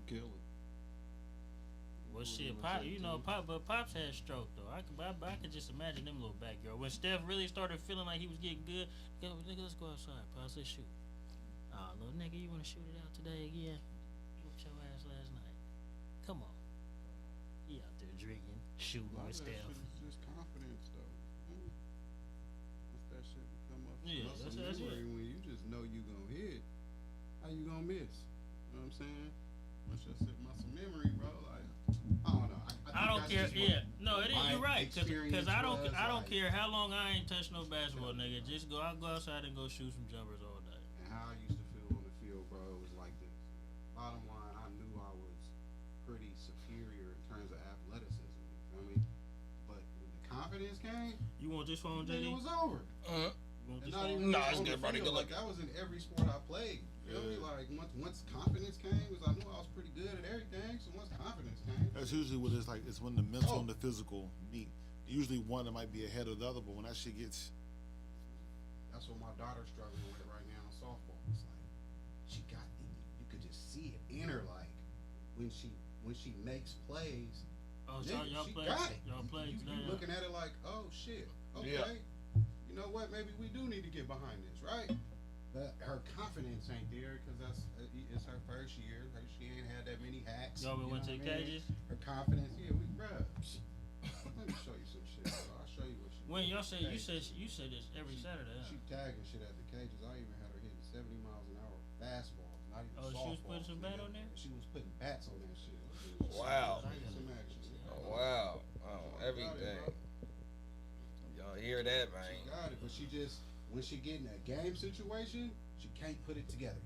kill it. Well, shit, Pop, but Pops had stroke though. I could just imagine them little backyard when Steph really started feeling like he was getting good. Go, nigga, let's go outside. Pops, let's shoot. Oh, little nigga, you wanna shoot it out today again? Whooped your ass last night. Come on. He out there drinking, shooting with Steph. It's just confidence though. Once that shit come up, that's it. When you just know you gonna hit, how you gonna miss? You know what I'm saying? Once that shit muscle memory, bro. Like, I don't know. I don't care. Yeah, no, it is. You're right. Cause I don't care how long I ain't touched no basketball, nigga. Just go. I go outside and go shoot some jumpers all day. And how I used to feel on the field, bro, was like this. Bottom line, I knew I was pretty superior in terms of athleticism. You feel me? But when the confidence came, you want this phone, JD? It was over. Nah, it's good, buddy. Good luck. That was in every sport I played. You feel me? Like once confidence came, I knew I was pretty good at everything. So once confidence came, that's usually what it's like. It's when the mental and the physical meet. Usually one that might be ahead of the other, but when that shit gets, that's what my daughter's struggling with right now in softball. It's like she got it. You could just see it in her. Like when she makes plays. Oh, so y'all she play? Got it. Y'all play you looking at it like, oh shit. Okay. Yeah. You know what? Maybe we do need to get behind this, right? But her confidence ain't there because it's her first year. She ain't had that many hacks. Y'all been went to the cages? Her confidence, bruh. Let me show you some shit, bro. I'll show you what she. When y'all say you said this every Saturday. Huh? She tagging shit at the cages. I even had her hitting 70 miles an hour fastballs, not even softballs. She was putting some bat on there. She was putting bats on that shit. Wow. Some action. Oh, wow. Oh, everything. Y'all hear that, man? She got it, but she just. When she get in a game situation, she can't put it together.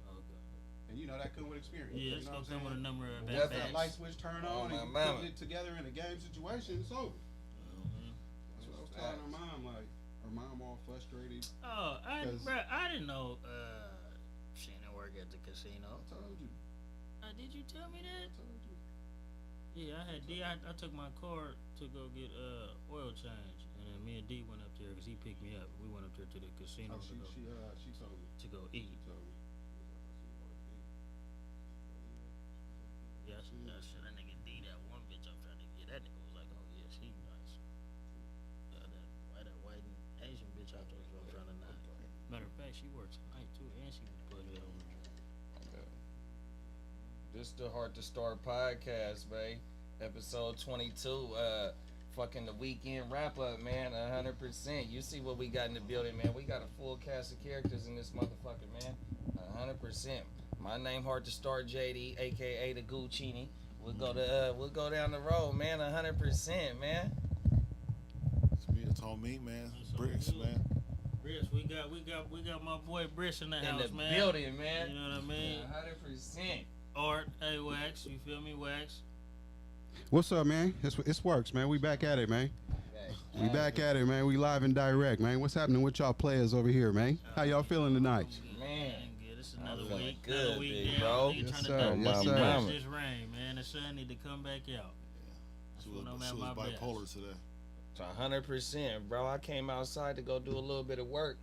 Okay. And you know that come with experience. Yeah, it's gonna come with a number of bats. That light switch turn on and you put it together in a game situation, it's over. That's what I was telling her mom. Like her mom all frustrated. Oh, I didn't know she didn't work at the casino. I told you. Did you tell me that? I told you. Yeah, I had D. I took my car to go get oil change. And me and D went up there because he picked me up. We went up there to the casino she told me to go eat. She told me. Yeah, that nigga D, that one bitch I'm trying to get. That nigga was like, oh yeah, she nice. That white and Asian bitch I told you I'm trying to knock. Matter of fact, she works tonight too, and she put it on. This the Hard to Start podcast, man. Episode 22. Fucking the weekend wrap up, man. 100%. You see what we got in the building, man. We got a full cast of characters in this motherfucker, man. 100%. My name Hard to Start, JD, aka the Guccini. We'll go down the road, man. 100%, man. It's me. It's all me, man. Bricks, man. Bricks, we got my boy Bricks in the house, man. In the building, man. You know what I mean? 100%. Art, hey Wax, you feel me, Wax? What's up, man? It's Works, man. We back at it, man. We back at it, man. We live and direct, man. What's happening with y'all players over here, man? How y'all feeling tonight? Man, this is another week. Good, another week, big bro. Yes, sir. Trying Yes, to sir. dodge this rain, man. The sun need to come back out. She was bipolar today. 100%, bro. I came outside to go do a little bit of work,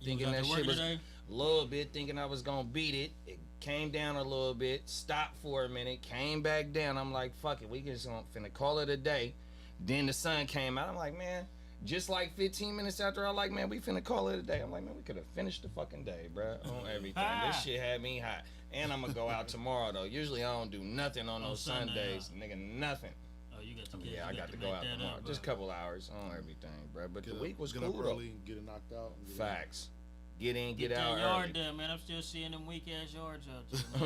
thinking that shit shit was a little bit, thinking I was gonna beat it. It came down a little bit, stopped for a minute, came back down. I'm like, fuck it, we just finna call it a day. Then the sun came out. I'm like, man, just like 15 minutes after, I'm like, man, we finna call it a day. I'm like, man, we could have finished the fucking day, bro, on everything. This shit had me hot. And I'm gonna go out tomorrow though. Usually I don't do nothing on those Sundays, nigga, nothing. Oh, you got to I got to go out tomorrow. Just a couple hours on everything, bro. But the week was cool. Get up early and get it knocked out. Facts. Get in, get out yard early. there, man. I'm still seeing them weak ass yards out there. I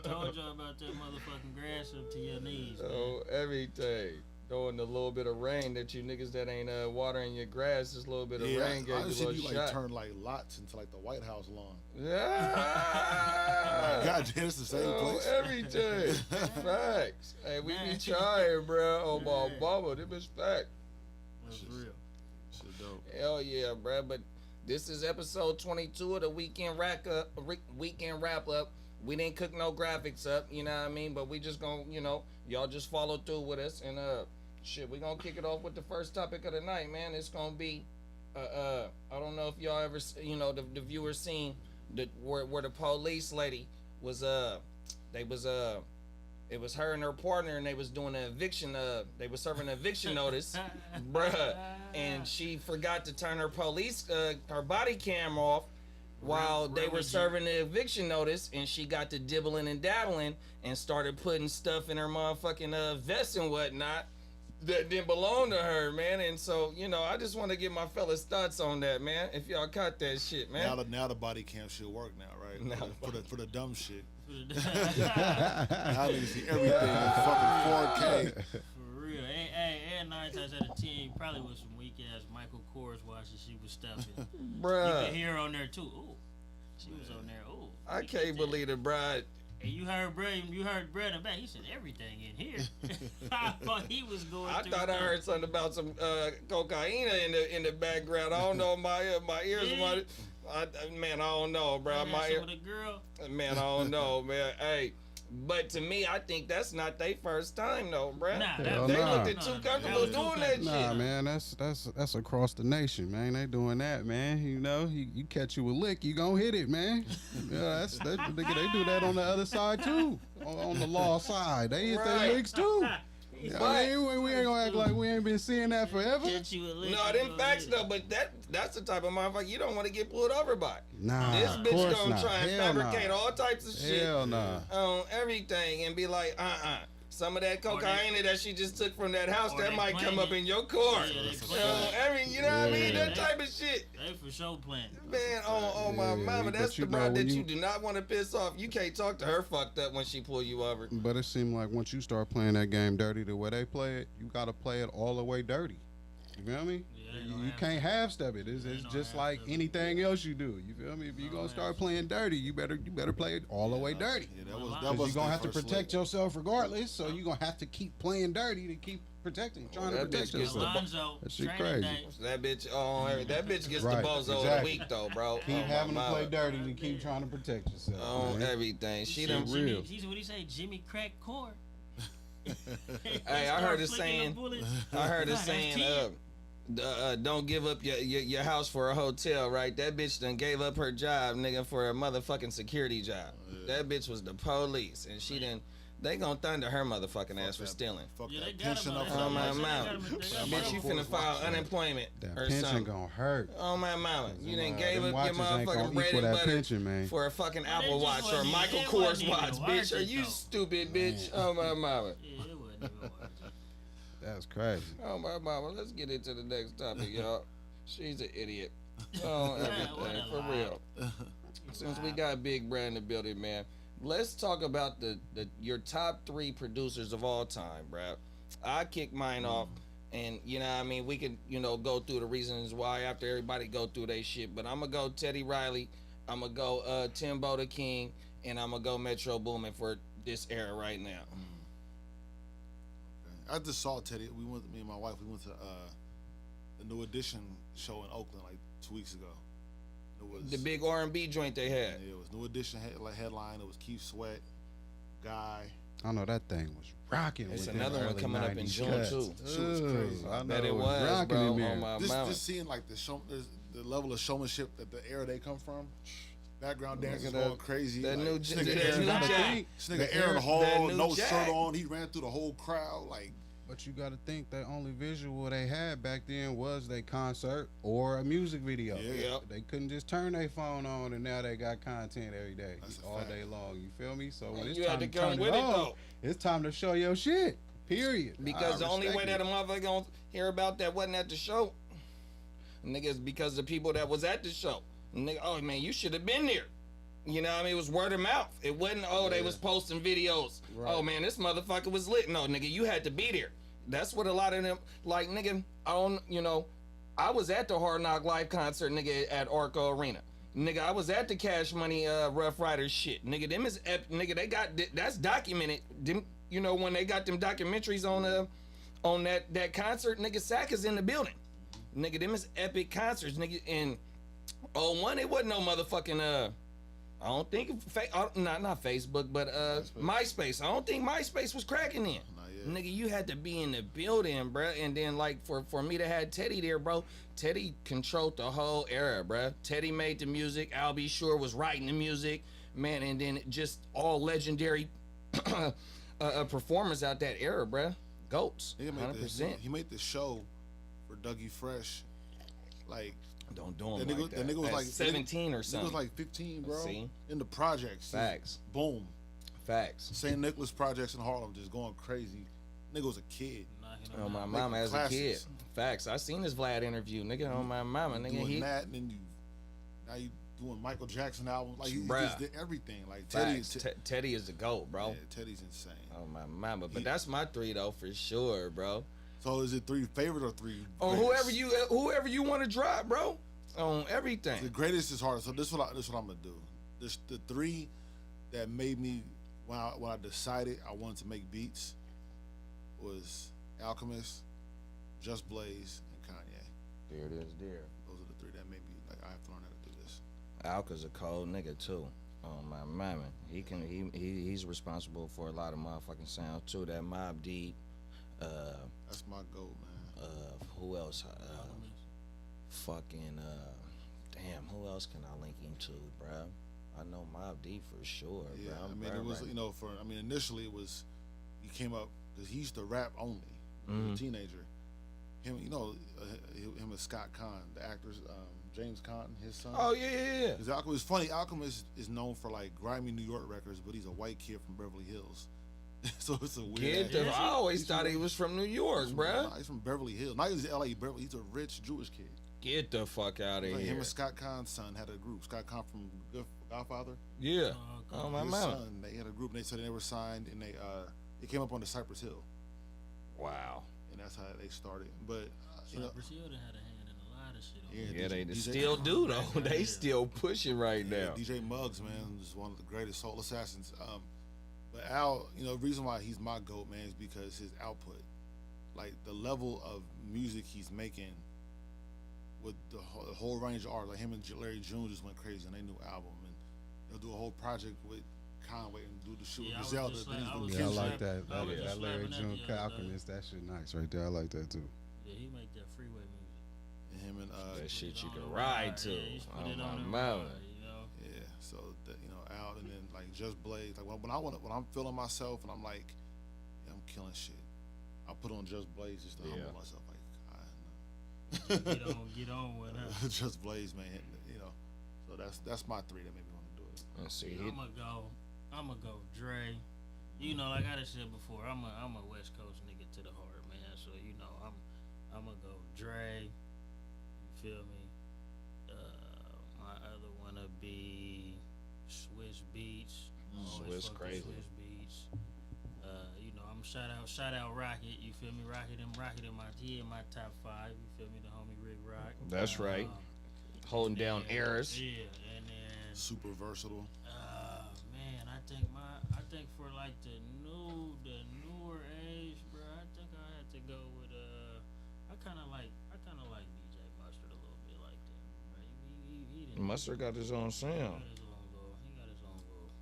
told y'all about that motherfucking grass up to your knees. Man. Oh, everything. Throwing the little bit of rain that you niggas that ain't watering your grass, this little bit of rain gave you a little shot. Like turn like lots into like the White House lawn. Yeah. God damn, it's the same place. Everything. Facts. Hey, we be trying, bro. Oh, my mama, this is fact. That's real. Shit dope. Hell yeah, bro. But this is episode 22 of the weekend wrap up. We didn't cook no graphics up, you know what I mean? But we just gonna, y'all just follow through with us. And shit, we gonna kick it off with the first topic of the night, man. It's gonna be I don't know if y'all ever, the viewers seen where the police lady was it was her and her partner, and they was doing an eviction. They was serving an eviction notice, bruh. And she forgot to turn her her body cam off while they were serving the eviction notice, and she got to dibbling and dabbling and started putting stuff in her motherfucking vest and whatnot that didn't belong to her, man. And so, I just want to get my fellas thoughts on that, man. If y'all caught that shit, man. Now the body cam should work now, right? Now for the dumb shit. Now they can see everything in fucking 4K. For real. And 9 times out of 10, probably was some weak ass Michael Kors watches she was stuffing. Bruh. You can hear her on there too. Ooh. She was on there. Ooh. I can't believe it, bruh. And you heard Brad in the back. He said everything in here. I thought he was going. I thought I heard something about some cocaine in the background. I don't know, my ears. Man, I don't know, bro. My ear. The girl. Man, I don't know, man. Hey, but to me, I think that's not their first time, though, bro. Nah, they nah. looked too comfortable doing that shit. Nah, man, that's across the nation, man. They doing that, man. You catch you a lick, you gonna hit it, man. Yeah, they do that on the other side too, on the law side. They hit their licks too. I mean, we ain't gonna act like we ain't been seeing that forever. No, them facts though, but that's the type of motherfucker you don't want to get pulled over by. Nah, this bitch gonna try and Hell fabricate all types of shit on everything and be like, some of that cocaine that she just took from that house that might come up in your car. You know what I mean? That type of shit. They for sure playing. Man, on my mama, that's the broad that you do not want to piss off. You can't talk to her fucked up when she pull you over. But it seemed like once you start playing that game dirty the way they play it, you gotta play it all the way dirty. You feel me? You can't half step it. It's just like anything else you do. You feel me? If you're gonna start playing dirty, you better play it all the way dirty. Yeah, that was you're gonna have to protect yourself regardless. So you're gonna have to keep playing dirty to keep trying to protect yourself. That shit crazy. That bitch gets the bozo of the week though, bro. Keep having to play dirty to keep trying to protect yourself. On everything. She done real. What do you say? Jimmy crack corn. Hey, I heard it saying. Don't give up your house for a hotel, right? That bitch done gave up her job, nigga, for a motherfucking security job. Yeah. That bitch was the police, and they gonna thunder her motherfucking ass for stealing. Fuck that pension up on my mouth. Bitch, you finna file unemployment or pension something. Gonna hurt. On my mama. You done gave up your motherfucking bread and butter pension, for a fucking Apple Watch or a Michael Kors watch, bitch. Are you stupid, bitch? Oh my mama. Yeah, it wasn't even worth it. That's crazy. Oh my mama, let's get into the next topic, y'all. She's an idiot. Oh, everything for real. Since we got Big Brad in the building, man, let's talk about your top 3 producers of all time, bruh. I kick mine off, and you know what I mean, we can go through the reasons why after everybody go through their shit. But I'm gonna go Teddy Riley, I'm gonna go Timbo the King, and I'm gonna go Metro Boomin for this era right now. I just saw Teddy. Me and my wife, we went to the New Edition show in Oakland like 2 weeks ago. It was the big R&B joint they had. Yeah, it was New Edition headline. It was Keith Sweat, Guy. I know that thing was rocking. It's another one coming up in June too. Shit was crazy. I bet it was, bro. On my mouth. Just seeing like the level of showmanship that the era they come from. Background dancers going crazy. That like, new Jack. This nigga Aaron Hall, no shirt on. He ran through the whole crowd like. But you got to think the only visual they had back then was their concert or a music video. Yeah. They couldn't just turn their phone on, and now they got content every day, all fact. day long. You feel me? So when it's you time had to to come turn with it it on, though. it's time to show your shit. Period. Because the only way that a motherfucker gonna hear about that wasn't at the show, nigga, is because the people that was at the show. Nigga, oh man, you should have been there. You know what I mean? It was word of mouth. It wasn't, they was posting videos. Right. Oh, man, this motherfucker was lit. No, nigga, you had to be there. That's what a lot of them, like, nigga, I was at the Hard Knock Live concert, nigga, at Arco Arena. Nigga, I was at the Cash Money Rough Riders shit. Nigga, them is, nigga, they got, that's documented. Them, when they got them documentaries on that concert, nigga, Sack is in the building. Nigga, them is epic concerts, nigga, and one, it wasn't no motherfucking, I don't think not Facebook, but MySpace. I don't think MySpace was cracking then. Nigga, you had to be in the building, bruh. And then like for me to have Teddy there, bro. Teddy controlled the whole era, bruh. Teddy made the music. Al B. Sure was writing the music. man, and then just all legendary performers out that era, bruh. Goats, 100%. He made the show for Dougie Fresh, like. Don't do him That nigga, like that. that nigga was At like 17 or something. Nigga was like 15, bro. See? In the projects. Facts. Boom. Facts. St. Nicholas projects in Harlem, just going crazy. Nigga was a kid. On my mama as a kid. Facts. I seen this Vlad interview, nigga. On my mama, nigga. Doing that, and then now you doing Michael Jackson album. Like he just did everything. Like Teddy is the GOAT, bro. Yeah, Teddy's insane. On my mama, but that's my 3 though for sure, bro. So is it 3 favorite or 3? On whoever you want to drop, bro. On everything. The greatest is hard. So this what I'm gonna do. This the 3 that made me when I decided I wanted to make beats was Alchemist, Just Blaze, and Kanye. There it is. There. Those are the 3 that made me like I have to learn how to do this. Alka's a cold nigga too. On my mama, he's responsible for a lot of motherfucking sound too. That Mobb Deep. That's my goal, man. Who else? Damn, who else can I link him to, bro? I know Mobb Deep for sure. Yeah, bro. I mean it was initially it was he came up because he used to rap only. He was a teenager. Him, him and Scott Conn, the actors, James Conn, his son. Oh yeah. Because Alchemist, funny, Alchemist is known for like grimy New York records, but he's a white kid from Beverly Hills. So it's a weird. I always thought he was from New York, bro. He's from Beverly Hills. Not he's LA, Beverly. He's a rich Jewish kid. Get the fuck out of here. Him and Scott Conn's son had a group. Scott Conn from Godfather. Yeah. Oh my his mama. son, they had a group. And they said they were signed, and they came up on the Cypress Hill. Wow. And that's how they started. But Cypress Hill done had a hand in a lot of shit. Yeah, they still do though. They still push it right now. DJ Muggs, man, is one of the greatest soul assassins. But Al, the reason why he's my GOAT, man, is because his output, like the level of music he's making with the whole range of art. Like him and Larry June just went crazy on their new album, and they'll do a whole project with Conway and do the shoot with Griselda. I like that. That Larry June Alchemist, that shit nice right there. I like that too. Yeah, he make that freeway music. And him and that shit you can ride to. On my mountain. Yeah, so that Al, and then like Just Blaze. Like when I'm feeling myself and I'm like, yeah, I'm killing shit. I put on Just Blaze just to humble myself. Like, get on with her. Just Blaze, man. So that's my 3 that made me want to do it. Let's see. I'm gonna go Dre. Like I just said before, I'm a West Coast nigga to the heart, man. So I'm gonna go Dre. You feel me? My other one would be Swiss Beats. Swiss crazy. Swiss Beats. I'm shout out Rocket. You feel me? Rocket in my top 5. You feel me? The homie Rick Rock. That's right. Holding down errors. Yeah, and then super versatile. Man, I think for like the newer age, bro, I think I had to go with I kind of like DJ Mustard a little bit like that. Right? He didn't. Mustard got his own sound. He got his own little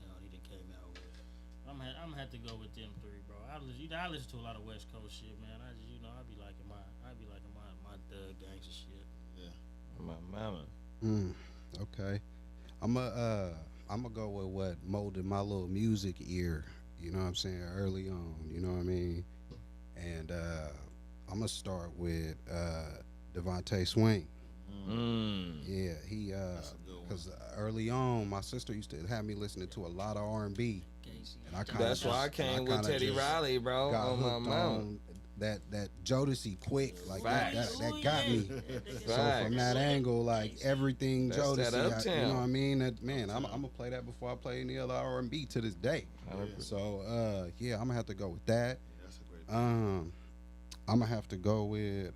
sound he done came out with. I'm gonna have to go with them 3, bro. I listen to a lot of West Coast shit, man. I just I be liking my thug gangster shit. Yeah. My mama. Okay. I'm gonna go with what molded my little music ear, you know what I'm saying, early on, you know what I mean? And I'm gonna start with Devontae Swing. Yeah, he because early on my sister used to have me listening to a lot of R&B. And that's why I came with Teddy Riley, bro. On my mouth. That Jodeci quick, like that got me. So from that angle, like everything that's Jodeci, you know what I mean? That man, I'm gonna play that before I play any other R&B to this day. So I'm gonna have to go with that. That's a great I'm gonna have to go with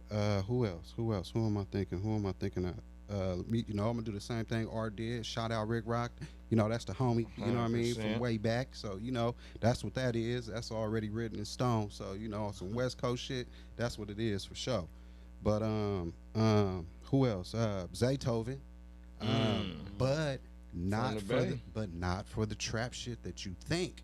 who else? Who am I thinking of? I'm gonna do the same thing Art did. Shout out Rick Rock. That's the homie. You know what I mean, from way back. So that's what that is. That's already written in stone. So some West Coast shit. That's what it is for sure. But who else? Zaytoven. But not for the trap shit that you think.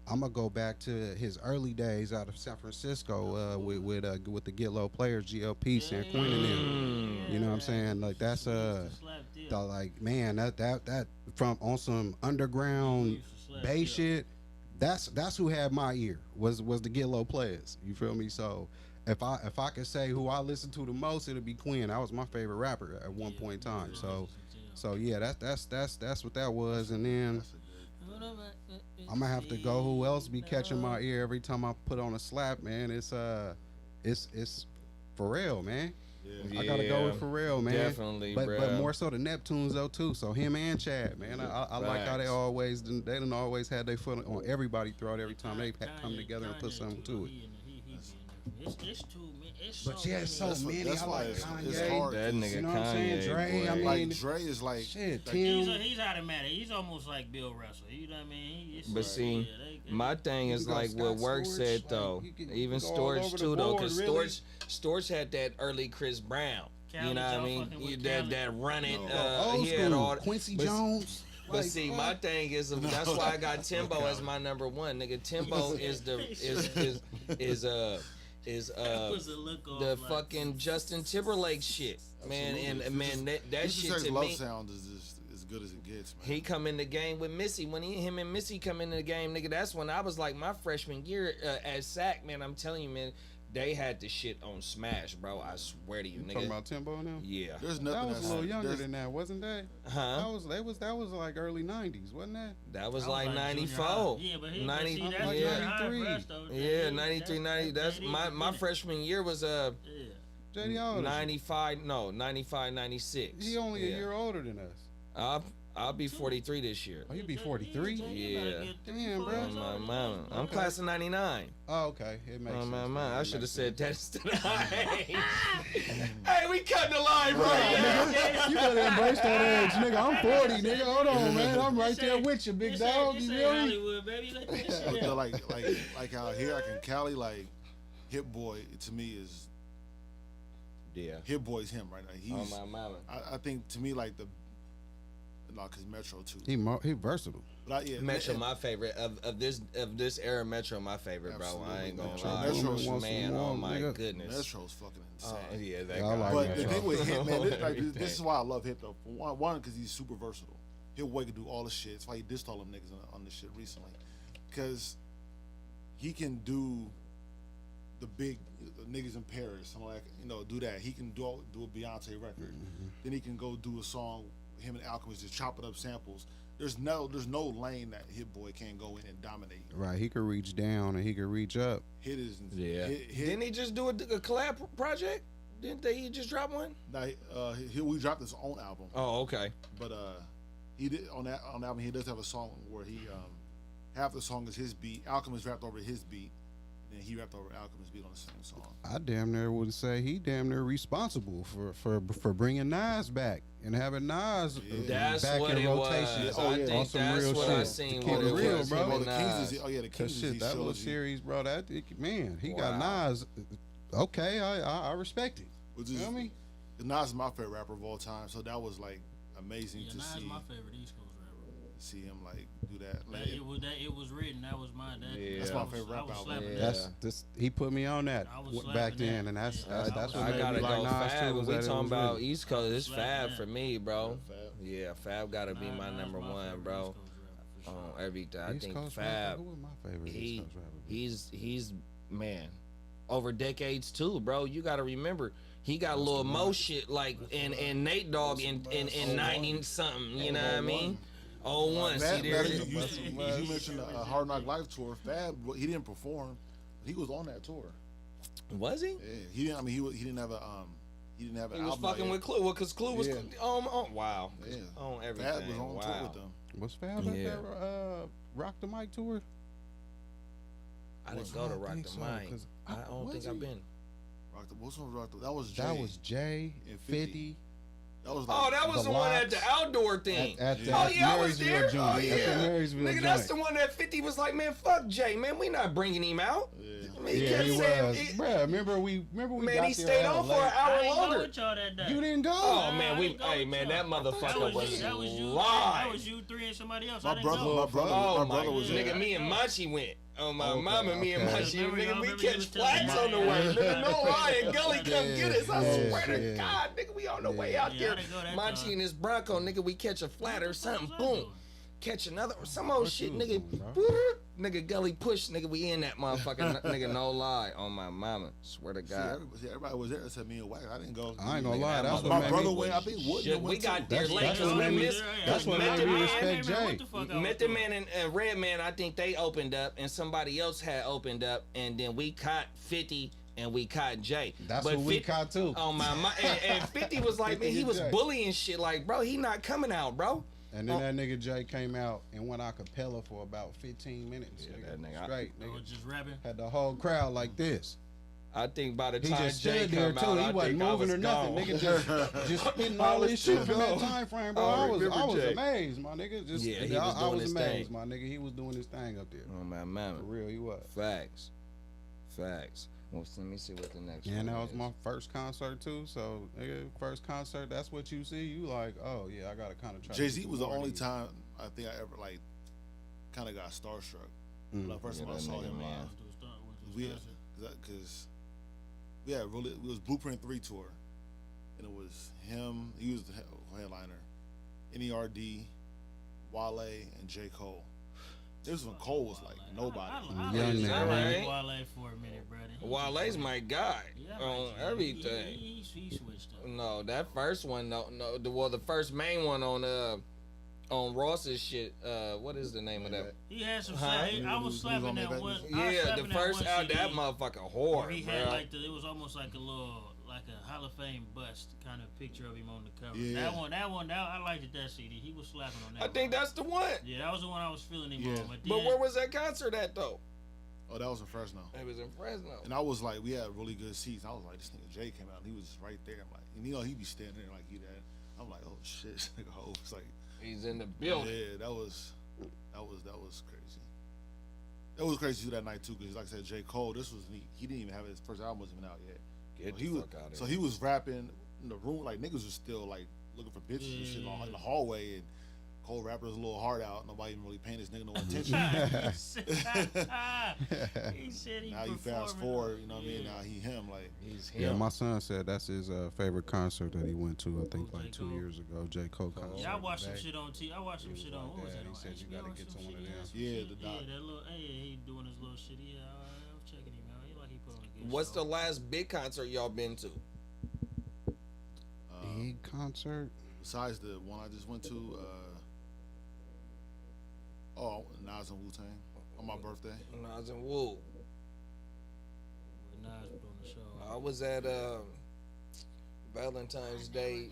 I'm gonna go back to his early days out of San Francisco with the Get Low Players, GLP, San Quinn and them. You know what I'm saying? Like that's like man that from on some underground bass shit. That's who had my ear was the Get Low Players. You feel me? So if I could say who I listened to the most, it'd be Quinn. That was my favorite rapper at one point in time. So yeah, that's what that was. And then I'm gonna have to go. Who else be catching my ear every time I put on a slap, man? It's Pharrell, man. Yeah. I gotta go with Pharrell, man. Definitely, but more so the Neptunes though too. So him and Chad, man. I like how they done always had their foot on everybody throughout every time they come together and put something to it. It's too many. But yeah, it's so many. That's I why like it's Kanye. hard. That nigga You know what I'm saying? Kanye, Dre, boy. I mean, Like Dre is like shit, like, Tim. He's automatic. He's almost like Bill Russell. You know what I mean? But see, my thing is You got like Scott what Work Storch, said like, though. you can Even go all over Storch the too though, board, because really. Storch had that early Chris Brown. Cali, You know what I y'all mean? fucking with That Cali. run it. Old He had school. all Quincy but- Jones. But Like, see, fuck. my thing is that's why I got Timbo as my number one. Nigga, Timbo is was a look off, the like, fucking Justin Timberlake shit, man. Absolutely. And man, that shit Future's to love me. sound is just as good as it gets, man. He come in the game with Missy. When him and Missy come in the game, nigga, that's when I was like my freshman year at SAC, man. I'm telling you, man, they had the shit on Smash, bro. I swear to you, You nigga. talking about Timbo now? Yeah. There's That nothing was a little younger there's- than that, wasn't that? Huh? That was like early '90s, wasn't that? That was I like junior 94. high. Yeah, but he 90, see, I'm that's like junior 93. high for us, though. Yeah, 93, 90. That's my freshman year was Yeah. JD, how old is he? 95, no, 95, 96. He only Yeah. a year older than us. I'll be 43 this year. Oh, you be 43? Yeah. Damn, bro. On my mama. I'm class of 99. Oh, okay. It makes On sense. my man. mama. I It should have makes said sense. that instead of age. Hey, we cut the line, bro. You better embrace that age, nigga. I'm 40, nigga. Hold on, man. I'm right there with you, big dog. You feel me? Hollywood, baby. Let that shit But out. like out here, like in Cali, like Hit Boy to me is Yeah. Hit Boy's him right now. He's On my mama. I think to me like the cause Metro too. He versatile. But yeah, Metro, and- my favorite of this era. Metro, my favorite, bro. I ain't gonna Metro. lie. Metro's Man, some oh more, my nigga. goodness. Metro's fucking insane. Yeah, that Yeah, I guy. like But Metro. the thing with Hit, man, this Everything. is why I love Hit though. For one, because he's super versatile. He'll wake and do all the shit. That's why he dissed all them niggas on this shit recently, because he can do the big niggas in Paris, something like do that. He can do a Beyonce record. Then he can go do a song. Him and Alchemist just chopping up samples. There's no lane that Hit Boy can't go in and dominate. Right. He could reach down and he could reach up. Hit is Yeah. Hit, Didn't he just do a collab project? Didn't he just drop one? we dropped his own album. Oh, okay. But he did on the album. He does have a song where he half the song is his beat. Alchemist rapped over his beat, and he rapped over Alchemist's beat on the same song. I damn near would say he damn near responsible for bringing Nas back and having Nas That's back what in it rotation. was. Oh, I yeah. think On some that's real what shit. I seen. To keep What it it real, was, bro. him Oh, and the Nas. Kings is the Cause Kings shit, he that little showed you, series, bro. Man, he got Wow. Nas. Okay, I respect it. which You is know what I mean? Nas is my favorite rapper of all time. So that was like amazing Yeah, to Nas see my favorite East Coast rapper. him like do that. Like, It was written. That was mine. Yeah. That's I my was- favorite I rap was album. slapping Yeah. that. That's he put me on that I was back slapping then, that. and that's Yeah, that's I what I made gotta me go like Nas Fab. too. When was we that it talking was about real. East Coast, it's Slapping Fab that. for me, bro. Fab. Yeah, Fab gotta be my Nas number my one, favorite bro. East Coast rapper, for sure. On everything, I East think Coast Fab. rapper, who was my favorite he- East Coast rapper? He's man, over decades too, bro. You got to remember, he got a little mo shit like and Nate Dogg in 90 something. You know what I mean? 01. See Fab, there. you mentioned the Hard Knock Life tour. Fab, he didn't perform. He was on that tour. Was he? Yeah, he didn't. I mean, he didn't have a he didn't have an He was album out fucking yet. with Clue. Well, cause Clue was Yeah. wow. Yeah. On everything. Fab was on tour with them. Was Fab at Yeah. that Rock the Mic tour? I didn't go to Rock think the so, Mic. 'cause I don't was think he? I've been. What's on Rock the? That was Jay. That was Jay, and 50. That was like, Oh, that was the one at the outdoor thing. At the Oh yeah, I was Marysville there. joint. Oh At the yeah, Marysville nigga, that's the joint. one that 50 was like, man, fuck Jay, man, we not bringing him out. I mean, Yeah, kept he saying, was. Bruh, remember we man, got he there stayed hella on for an late. I hour ain't go longer. with y'all that day. You didn't go. Oh man, I we, didn't go hey with man, y'all. that motherfucker was that was you. live. That was you three and somebody else. I my didn't brother, go. my brother, Oh my my brother was nigga, there. me and Munchie went. Oh my Okay, mama, me and okay. Munchie, Remember, nigga, y'all we remember you catch was telling flats me on the about way. that. Nigga, no lie, and Gully come get us. I Yeah, swear to yeah. God, nigga, we on the way out Yeah, I there. didn't go that Munchie time. and his Bronco, nigga, we catch a flat or something, What was I boom. doing? Catch another, some old What shit, you was nigga. doing, bro? Nigga, Gully push, nigga, we in that motherfucker, nigga, no lie. On my mama, swear to God. See, everybody was there except me and Wax. I didn't go. I ain't gonna Nigga, lie. that That's mother- what My made brother me. went. I think Woodman Shit, we went got too. there That's- late. that's Cause what we made me- missed. that's what Method made me Man- respect Jay. What the fuck I was Method doing? Man and Red Man, I think they opened up, and somebody else had opened up, and then we caught 50, and we caught Jay. That's But what we 50 caught too. Oh my, and 50 was like, man, 50 he was Jay. bullying shit. Like, bro, he not coming out, bro. And then that nigga Jay came out and went a cappella for about 15 minutes. Yeah, nigga. that nigga- Straight, I was nigga. just rapping. Had the whole crowd like this. I think by the He time just Jay stood there come too. out, He I wasn't think I moving was or nothing. gone. Nigga just spitting I all was this shit too from that gone. time frame, bro. I I was remember Jay. amazed, my nigga. Just Yeah, he I was doing was his amazed, thing. my nigga. He was doing his thing up there. Oh my For mama. real, he was. Facts. Well, let me see what the next Yeah, one and that was is. my first concert too. So, nigga, first concert, that's what you see. You like, oh yeah, I gotta kind of try. Jay-Z was the only time I think I ever like kind of got starstruck when I first Yeah, time I that saw nigga, him man. live. Because we had really, it was Blueprint 3 tour, and it was him. He was the headliner. NERD, Wale, and J. Cole. This was when Cole was like nobody. Young nigga, I right? like Wale for a minute, brother. Wale's my guy Yeah, on like, everything. He switched up. No, that first one, no, the first main one on Ross's shit. What is the name of that? He had some. Huh? I was slapping on that Maybach? one. I was Yeah, slapping the first one out CD that motherfucker where hard, he had bro. like it was almost like a little, like a Hall of Fame bust kind of picture of him on the cover. Yeah. That one, I liked that CD. He was slapping on that. I think one. that's the one. Yeah, that was the one I was feeling him Yeah. on. But, But then, where was that concert at though? Oh, that was in Fresno. It was in Fresno. And I was like, we had really good seats. I was like, this nigga Jay came out, and he was just right there. I'm like, and you know, he be standing there like he that. I'm like, oh shit, this nigga Hov. It's like, He's in the building. yeah, that was crazy. That was crazy too that night too, because like I said, J. Cole, this was he didn't even have his first album wasn't even out yet. Get he the was, fuck out of so here. he was rapping in the room, like niggas was still like looking for bitches and shit in the hallway, and Cole rapper was a little hard out. Nobody even really paying this nigga no attention. he said he Now you fast performing. forward, you know what I mean? Now he him like. He's Yeah, him. my son said that's his favorite concert that he went to. I think J. like 2 Cole? years ago. J. Cole concert. Yeah, I watched some today. shit on I watched some He was shit on. like What was that. that? He On said you HBO gotta or get some to one shit? of He had them. some Yeah, shit. the doc. Yeah, that little. He doing his little shit. Yeah, I was checking him out. He like he put on a good What's show. the last big concert y'all been to? Big concert. Besides the one I just went to, Nas and Wu-Tang on my birthday. Nas and Wu. When Nas was on the show. I was at Valentine's Day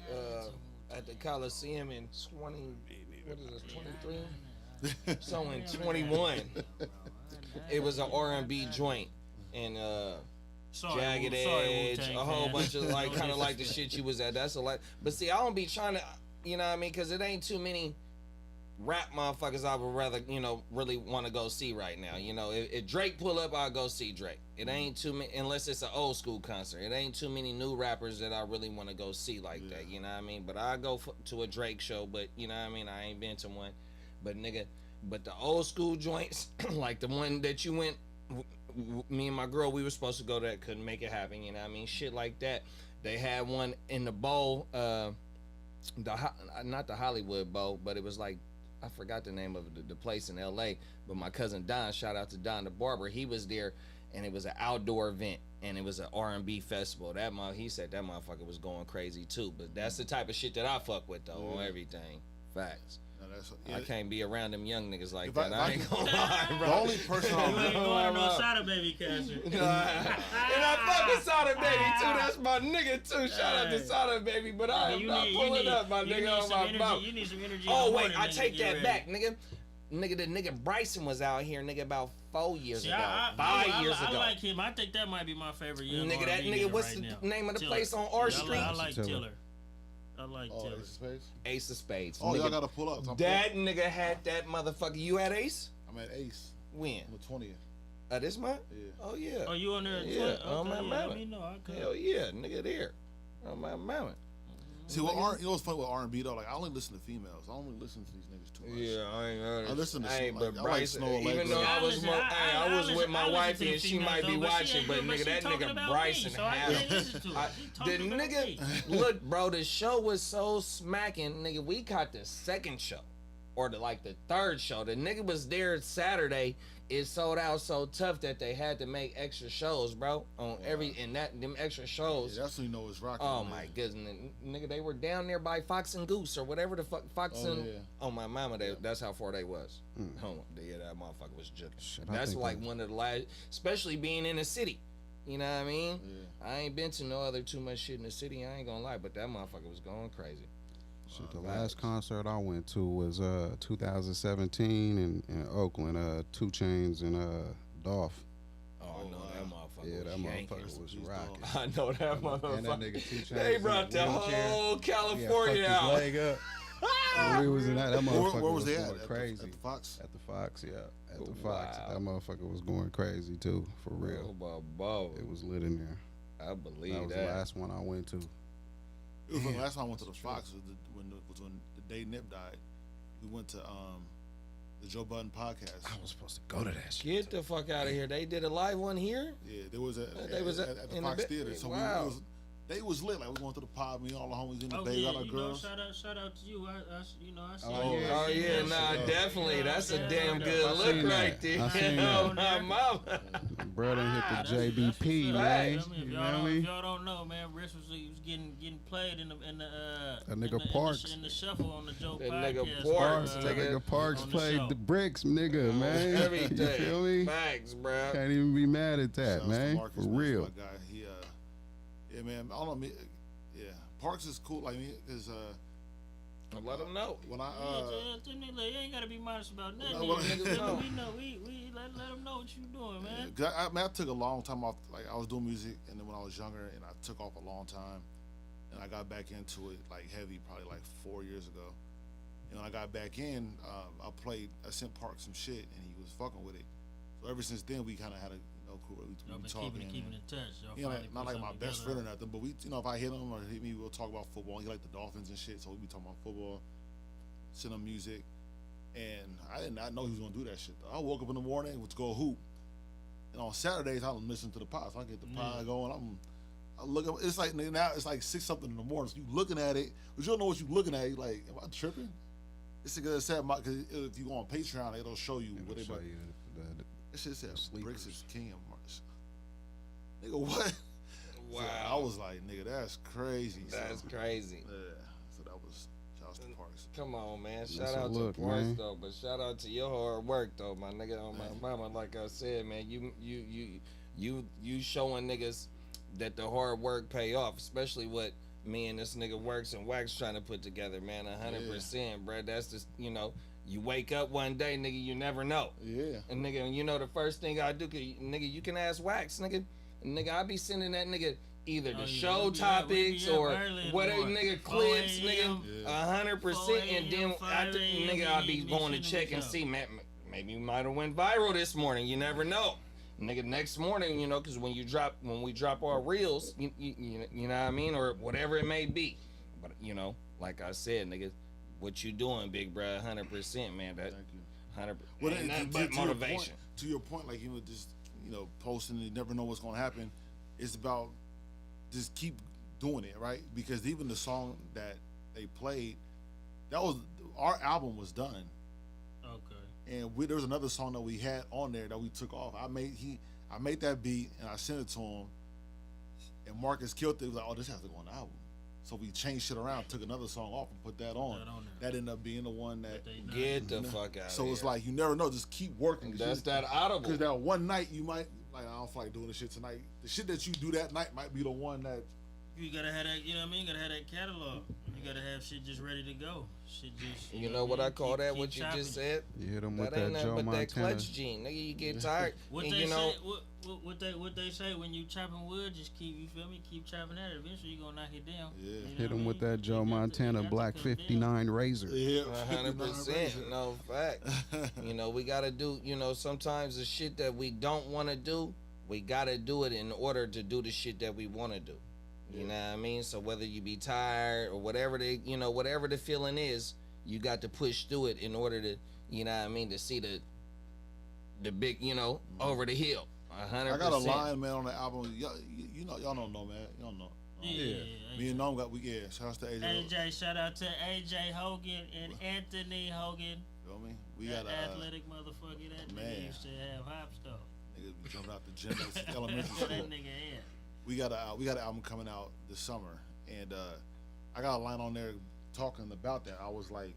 at the Coliseum in 20. What is this? 23. So in 21, it was an R&B joint and Jagged Edge, Wu-Tang a whole fans. bunch of like No kind of like the disrespect. shit you was at. That's a lot. But see, I don't be trying to, you know what I mean? Because it ain't too many rap motherfuckers I would rather, really want to go see right now. You know, if Drake pull up, I'll go see Drake. It ain't too many, unless it's an old school concert. It ain't too many new rappers that I really want to go see like that. You know what I mean? But I go to a Drake show, but you know what I mean? I ain't been to one. But nigga, but the old school joints, like the one that you went, me and my girl, we were supposed to go to that, couldn't make it happen. You know what I mean? Shit like that. They had one in the bowl, not the Hollywood Bowl, but it was like, I forgot the name of the place in LA, but my cousin Don, shout out to Don the barber, he was there, and it was an outdoor event, and it was an R&B festival. He said that motherfucker was going crazy too, but that's the type of shit that I fuck with though, on everything. Facts. No, I can't be around them young niggas like If that. I ain't gonna lie, The bro. only person You ain't I'm going to no Sada Baby concert. And I fuck with Sada Baby too. That's my nigga too. Shout out to Sada Baby, but I am not pulling up, my nigga, on my boat. You need some energy. Oh in the wait, morning, I nigga, take get that back, nigga. Nigga, the nigga Bryson was out here, nigga, about 4 years ago. 5 years I ago. like him. I think that might be my favorite young Nigga, that R&B nigga, what's right the now. name of the Tiller. place on R Yeah, Street? I like Tiller. Tiller. I like Oh, Taylor. Ace of Spades. Ace of Spades. Oh, y'all Nigga, gotta pull up. that nigga had that motherfucker. You had Ace? I'm at Ace When? on the 20th. This month? Yeah. Oh yeah. Oh, you on there? Yeah, Okay, on my yeah, mama. let me know. I could. Hell yeah, nigga there. On my mama. See, you know what's funny with R&B though? Like I only listen to females. I don't really listen to these niggas too much. Yeah, I ain't heard it. I listen to Hey, some, but like, I like Bryce, Snow even Allegra. though Yeah, I was listen, more, I I was listen- with my I listen wife to and she females, might be though, but she watching, ain't- but but nigga, she that talking nigga about Bryce me, and so I Hal. can't listen to it. She The talking about me. nigga, look, bro, the show was so smacking, nigga. We caught the second show, or the third show. The nigga was there Saturday. It sold out so tough that they had to make extra shows, bro. On them extra shows. Yeah, that's when you know it's rocking. Oh man. my goodness, nigga, they were down there by Fox and Goose or whatever the fuck Fox and. yeah. Oh my mama, that's how far they was. Yeah, that motherfucker was juking. Shit, I That's think like that- one of the last, especially being in the city. You know what I mean? Yeah. I ain't been to no other too much shit in the city. I ain't gonna lie, but that motherfucker was going crazy. Shit, the last concert I went to was 2017 in Oakland. 2 Chainz and Dolph. Oh, I know that motherfucker. Yeah, that was yanking. motherfucker was Please rocking. I know that motherfucker. And that nigga 2 Chainz. They brought the whole California yeah, out. fucked his leg up. When we was in that motherfucker Where was they going at? crazy. At the Fox? At the Fox, yeah. At the Fox. Wow. That motherfucker was going crazy too, for real. Oh, It was lit in there. I believe That was the last one I went to. It was the last time I went to the Fox was when the day Nip died. We went to the Joe Budden podcast. I was supposed to go to that shit. Get the fuck out of here. They did a live one here? Yeah, there was at They was the in the Fox ba- Theater. So wow. they was lit. Like we going to the pod, me, all the homies in the Oh bay, yeah, all our you know, girls. shout out to you. I see Oh, you. yeah. Oh yeah, nah, definitely. That's a damn good I look seen right that. I there. seen Oh that. my mama. Bro done hit the JBP, what's up. man. I mean, if You y'all, know don't, what I if mean? y'all don't know, man, Rich was getting played in the That nigga Parks. in the shuffle on the Joe That podcast. nigga Parks, Parks, that nigga. nigga Parks on the played show. the bricks, nigga, man. Everything. You feel me? Facts, bro. Can't even be mad at that, Shouts to man. Marcus, For man, real. my guy. He, yeah, man. I don't know. Yeah, Parks is cool. Like me, because Let them know. when I You ain't gotta be modest about nothing. No, well, niggas know. We know. We let them know what you doing, man. 'cause I took a long time off. Like I was doing music, and then when I was younger, and I took off a long time, and I got back into it like heavy, probably like 4 years ago. And when I got back in, I sent Parks some shit, and he was fucking with it. So ever since then, we kind of had a cool. We Y'all been talking. keeping in touch. Y'all You know, finally not put like my something best together. friend or nothing, but we, if I hit him or hit me, we'll talk about football. He liked the Dolphins and shit, so we be talking about football, send him music, and I did not know he was gonna do that shit. Though. I woke up in the morning to go hoop, and on Saturdays I'm listening to the pod. So I get the pod going. I look up. It's like now it's like 6 something in the morning. So you looking at it, but you don't know what you looking at. You like, am I tripping? This nigga said, because if you go on Patreon, it'll show you what they. Show you That shit said sleepers. Bricks is king of March. Nigga, what? Wow. So I was like, nigga, that's crazy. That's so, crazy. yeah. So that was shouts to Parks. Come on, man. That's Shout a out look, to Parks man. though, but shout out to your hard work though, my nigga. On my mama, like I said, man, you showing niggas that the hard work pay off, especially what me and this nigga Works and Wax trying to put together, man. 100%, bro. That's just you wake up one day, nigga, you never know. Yeah. And nigga, the first thing I do, nigga, you can ask Wax, nigga. Nigga, I be sending that nigga either the Oh, yeah, show we be topics up or early in the whatever, morning. nigga, 4 clips, a.m. nigga, Yeah. 100%. And then 4 after, a.m., nigga, I be you going to shooting check and this see, man, maybe you might have went viral this morning. You never know. Nigga, next morning, because when we drop our reels, you know what I mean, or whatever it may be. But like I said, nigga, what you doing, big bro? 100%, man. That Thank you. 100%. Well, ain't nothing to but your motivation. to your point, like just posting, you never know what's gonna happen. It's about just keep doing it, right? Because even the song that they played, that was our album was done. Okay. And there was another song that we had on there that we took off. I made that beat and I sent it to him, and Marcus killed it. He was like, "Oh, this has to go on the album." So we changed shit around, took another song off, and put that on. there. That ended up being the one that. Get the fuck out. So of it's here. like you never know. Just keep working. That's that audible. Because that one night you might like, I don't feel like doing this shit tonight. The shit that you do that night might be the one that. You gotta have that. You know what I mean? You gotta have that catalog. You You gotta have shit just ready to go. Shit just. You know what I call that? What you just said? You hit him with That ain't that nothing Joe but that Montana. clutch gene, nigga. You get tired, What and they you know. say? What they say when you chopping wood? Just keep, you feel me? Keep chopping at it. Eventually you gonna knock it down. Yeah. You know Hit what I him with mean? that Joe You got to- Montana you got to Black come down. 59 razor. Yeah, 100%. No fact. You know, we gotta do. You know, sometimes the shit that we don't want to do, we gotta do it in order to do the shit that we want to do. You know what I mean? So whether you be tired or whatever whatever the feeling is, you got to push through it in order to, you know what I mean, to see the big, over the hill. 100%. I got a line, man, on the album. Y'all don't know, man. Y'all know. Yeah. Me and Noam shout out to AJ. AJ, shout out to AJ Hogan and Anthony Hogan. You know me? We That got athletic motherfucker that man. nigga used to have hops though. niggas be jumping out the gym since elementary That school. nigga is. We got an album coming out this summer, and I got a line on there talking about that. I was like,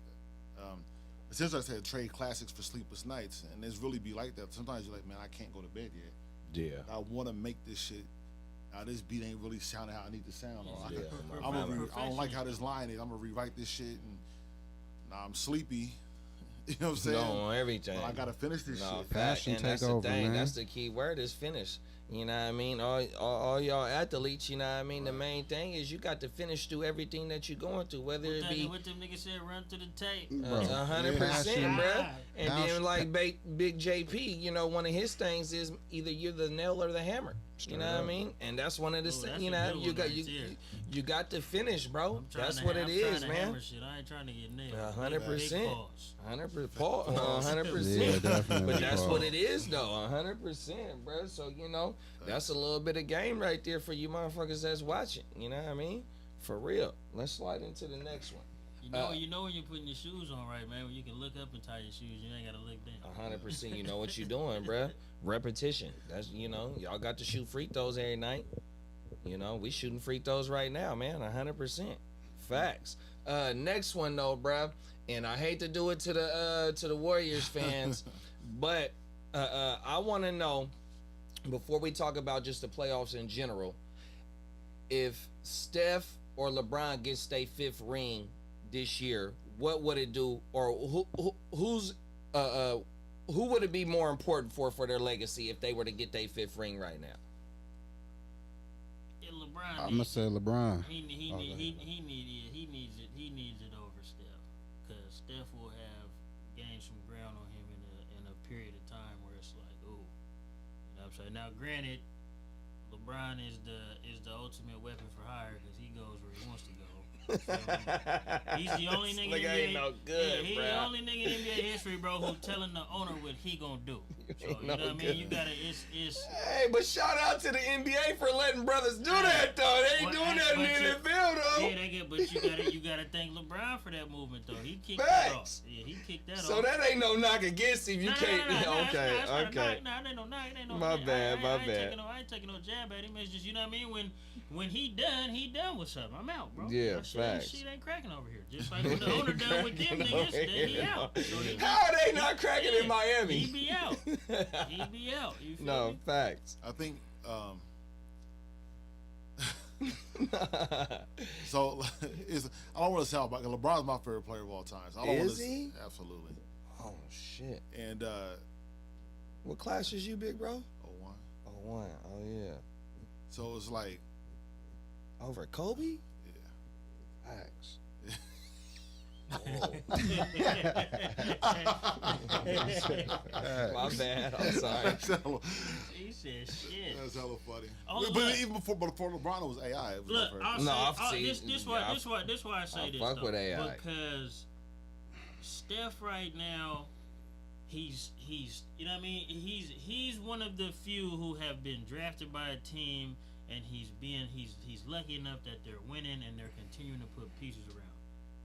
essentially I said trade classics for sleepless nights, and it's really be like that. Sometimes you're like, man, I can't go to bed yet. Yeah. I want to make this shit. This beat ain't really sounding how I need to sound. Or Yeah, I don't like how this line is. I'm gonna rewrite this shit, and I'm sleepy. You know what I'm saying? No, on everything. But I gotta finish this shit. Fact. Passion And that's take the over, thing. man. That's the key word is finish. You know what I mean? All y'all athletes, you know what I mean? The main thing is you got to finish through everything that you're going through, whether it be What them niggas said, run to the tape. Bro. 100%, Passion. bruh. And then Passion. like Big JP, one of his things is either you're the nail or the hammer. You know what I mean? And that's one of the Ooh, things. that's You a know, good you one got right there. you got to finish, bro. I'm trying That's to what ha- it I'm is, trying to man. hammer shit. I ain't trying to get nailed. 100%. Big pause. 100%. Yeah, definitely. But that's Pause. what it is, though. 100%, bro. So that's a little bit of game right there for you motherfuckers that's watching. You know what I mean? For real. Let's slide into the next one. You know when you're putting your shoes on right, man. When you can look up and tie your shoes, you ain't gotta look down. 100%. You know what you're doing, bruh. Repetition. That's y'all got to shoot free throws every night. We shooting free throws right now, man. 100%. Facts. Next one though, bruh. And I hate to do it to the Warriors fans, but I want to know before we talk about just the playoffs in general, if Steph or LeBron gets their 5th ring this year, what would it do, or who would it be more important for their legacy if they were to get their 5th ring right now? Yeah, LeBron. I'm gonna say LeBron. He needs it over Steph, because Steph will have gained some ground on him in a period of time where it's like, ooh, you know what I'm saying. Now, granted, LeBron is the ultimate weapon for hire because he goes where he wants to go. He's the only nigga in NBA. Ain't no good, He's bruh. the only nigga in NBA history, bro, who telling the owner what he gonna do. So you know what I mean? You gotta. It's. Hey, but shout out to the NBA for letting brothers do that though. They ain't doing that in the NFL though. Yeah, they get, but you gotta thank LeBron for that movement though. He kicked that off. Facts. Yeah, he kicked that So off. that ain't no knock against him. You can't. Okay. No, it ain't no knock. It ain't no. My bad. I ain't taking no jab at him. It's just, you know what I mean. When he done with something, I'm out, bro. Yeah, facts. Shit ain't cracking over here. Just like when the owner done with them niggas, then he out. So How are they not cracking in Miami? He be out. He be out. You feel No me? facts. I think so. I don't want to sound, but LeBron's my favorite player of all time. So I don't Is wanna, he? Absolutely. Oh shit. And What class is you, big bro? 01. 01. Oh yeah. So it's like Over Kobe? Yeah. Facts. My bad. I'm sorry. That's hella, He said shit. that's hella funny. Oh, but look. even before LeBron, it was AI. It was Look, my I'll favorite. No, I've say, seen- this why I say I this fuck though, with AI. because Steph right now, he's you know what I mean, he's one of the few who have been drafted by a team, and he's lucky enough that they're winning and they're continuing to put pieces around.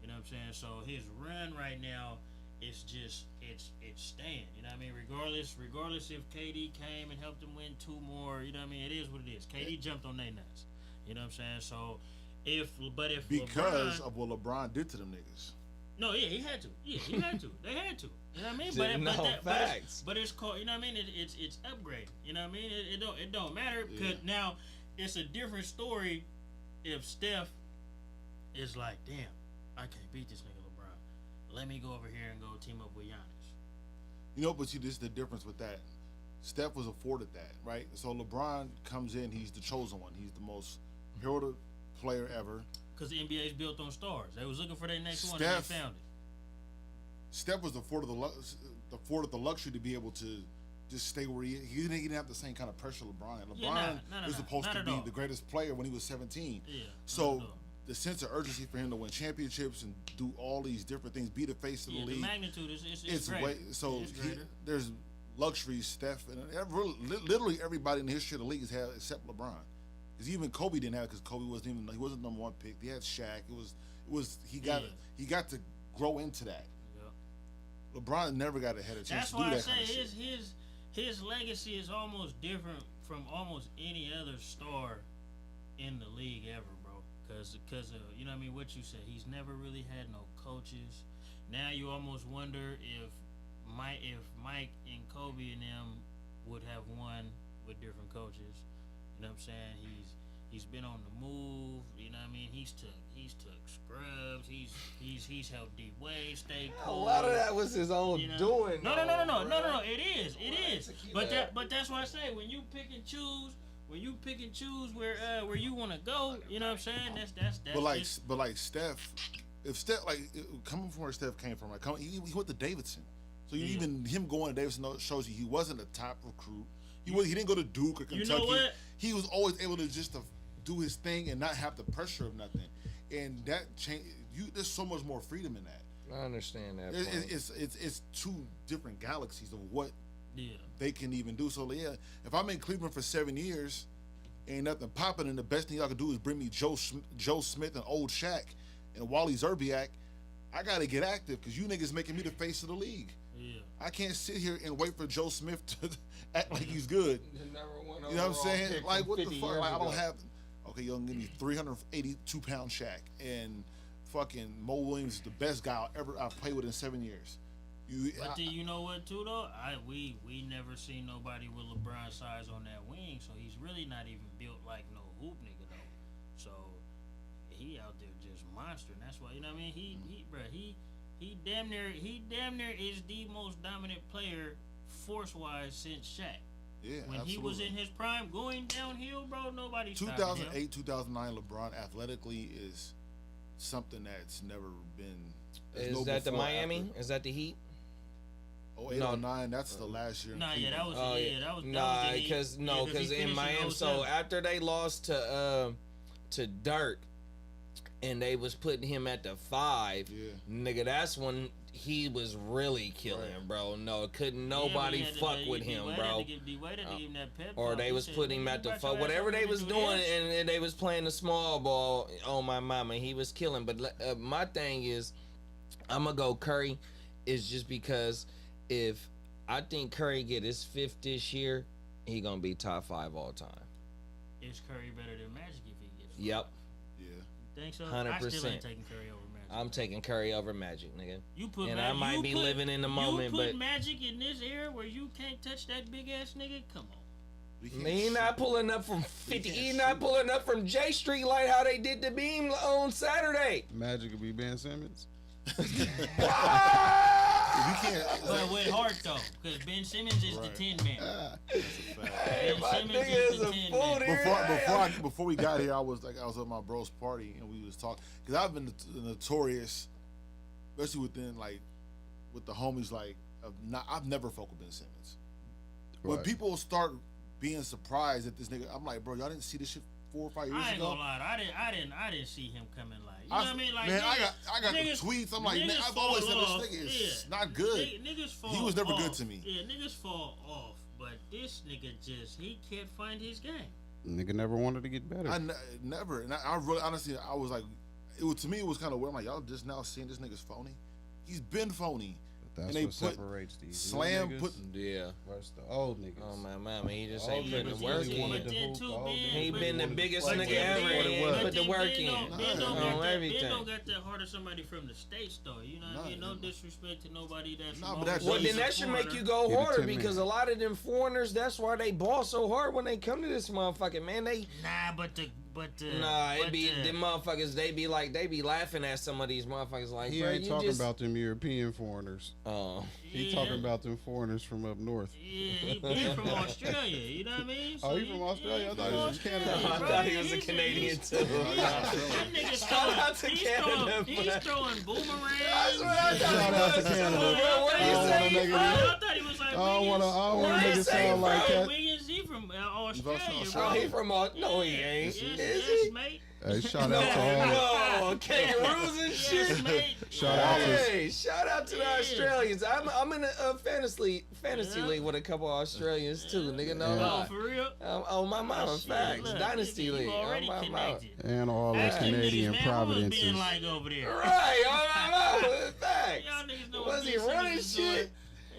You know what I'm saying? So his run right now is just it's staying. You know what I mean? Regardless if KD came and helped him win 2 more, you know what I mean? It is what it is. KD jumped on their nuts. You know what I'm saying? So if Because LeBron, of what LeBron did to them niggas. no, yeah, he had to. Yeah, he had to. They had to. You know what I mean? Facts. But it's called. You know what I mean? It's upgrading. You know what I mean? It don't matter because now it's a different story if Steph is like, damn, I can't beat this nigga LeBron. Let me go over here and go team up with Giannis. You know, but see, this is the difference with that. Steph was afforded that, right? So LeBron comes in, he's the chosen one. He's the most heralded player ever. Because the NBA is built on stars. They was looking for their next one and they found it. Steph was afforded the luxury to be able to just stay where he didn't have the same kind of pressure LeBron had. LeBron was supposed to be the greatest player when he was 17. Yeah. So the sense of urgency for him to win championships and do all these different things, be the face of the league. The magnitude is great. There's luxury Steph and literally everybody in the history of the league has had except LeBron. Because even Kobe didn't have it because Kobe wasn't number one pick. He had Shaq. He got to grow into that. Yeah. LeBron never got a chance to do that. That's why I say kind of shit. His legacy is almost different from almost any other star in the league ever, bro. Because you know what I mean, what you said, he's never really had no coaches. Now you almost wonder if Mike and Kobe and them would have won with different coaches. You know what I'm saying? He's been on the move. You know what I mean? He's took scrubs. He's helped D Wade stay cool. A lot of that was his own doing. No. It is. But that's why I say when you pick and choose where you want to go, you know what I'm saying? That's. But like Steph, coming from where Steph came from, he went to Davidson. So even him going to Davidson shows you he wasn't a top recruit. He didn't go to Duke or Kentucky. You know what? He was always able to just to do his thing and not have the pressure of nothing. And that change. There's so much more freedom in that. I understand that. It's two different galaxies of what they can even do. So if I'm in Cleveland for 7 years, ain't nothing popping, and the best thing y'all can do is bring me Joe Smith and old Shaq and Wally Zerbiak, I gotta get active because you niggas making me the face of the league. Yeah. I can't sit here and wait for Joe Smith to act like he's good. You know what I'm saying? Like, what the fuck? Like, I don't have. Okay, you're gonna give me 382-pound Shaq and fucking Mo Williams is the best guy I've played with in 7 years. But you know what too though? We never seen nobody with LeBron's size on that wing, so he's really not even built like no hoop nigga though. So he out there just monster, and that's why you know what I mean. He damn near is the most dominant player force wise since Shaq. Yeah, when absolutely. he was in his prime, going downhill, bro, nobody. 2008, 2009, LeBron athletically is something that's never been. Is that the Miami? After. Is that the Heat? 08, 09, that's the last year. Nah, yeah, that was that was because in Miami. So after they lost to Dirk, and they was putting him at the 5, nigga, that's when he was really killing, bro. No, couldn't nobody fuck with him, bro. Or they was putting him at the 5. Whatever they was doing, and they was playing the small ball on my mama. He was killing. But my thing is, I'm going to go Curry, is just because if I think Curry get his 5th this year, he going to be top 5 all time. Is Curry better than Magic if he gets 5? Yep. Think so? 100%. I still ain't taking Curry over Magic. I'm taking Curry over Magic, nigga. I might be living in the moment, but Magic in this era where you can't touch that big ass nigga. Come on. He not pulling up from 50. He not pulling up from J Street like how they did the Beam on Saturday. Magic would be Ben Simmons. But with heart though, because Ben Simmons is the 10 man. Hey, my nigga is a fool. Before we got here, I was at my bro's party and we was talking because I've been notorious, especially with the homies. I've never fucked with Ben Simmons. Right. When people start being surprised at this nigga, I'm like, bro, y'all didn't see this shit 4 or 5 years ago. I ain't gonna lie, I didn't see him coming like. You know what I mean? Like, man, I got the tweets. I'm like, man, I've always said this nigga is not good. Niggas fall he was never off. good to me. Yeah, niggas fall off, but this nigga he can't find his game. Nigga never wanted to get better. Never, and I really, honestly, I was like, to me, it was kind of weird. I'm like, y'all just now seeing this nigga's phony. He's been phony. That's what separates these Slam versus the old niggas. Oh my mama, he just ain't putting the work in. He been the biggest nigga ever. Put the work in on everything. Ben don't got that heart of somebody from the States though. You know what I mean? No disrespect to nobody that's well, then that should make you go harder because a lot of them foreigners, that's why they ball so hard when they come to this motherfucking man. But Nah, it but, be them motherfuckers. They be laughing at some of these motherfuckers. Like, He bro, ain't you talking just. about them European foreigners. Oh, He talking about them foreigners from up north. Yeah, he from Australia. You know what I mean? Oh, he from Australia? I thought he was from Canada. I thought he was a Canadian too. That nigga's Shout out to Canada, he's throwing boomerangs. That's what I thought. Shout out to Canada. Bro, what are you I don't wanna saying, make it- bro? I thought he was like I don't want What to you niggas saying, sound like bro? that. Wiggins, he from Australia, Australia. bro. Oh, he from no, he ain't. Yes, Is yes, he? mate. Hey, shout out to all. No, kangaroos and shit. Yes, mate. Shout out to- Hey, shout out to the Australians. I'm in a fantasy Yeah. league with a couple of Australians too. Nigga, no Yeah. Oh, lie. for real? On my mama, Shit, facts. look, Dynasty you league. already On my mama. connected. And all the Ask them Canadian niggas, man, what was providences. being like over there? Right, on my mama, facts. Y'all niggas know Was what he these running niggas doing. shit?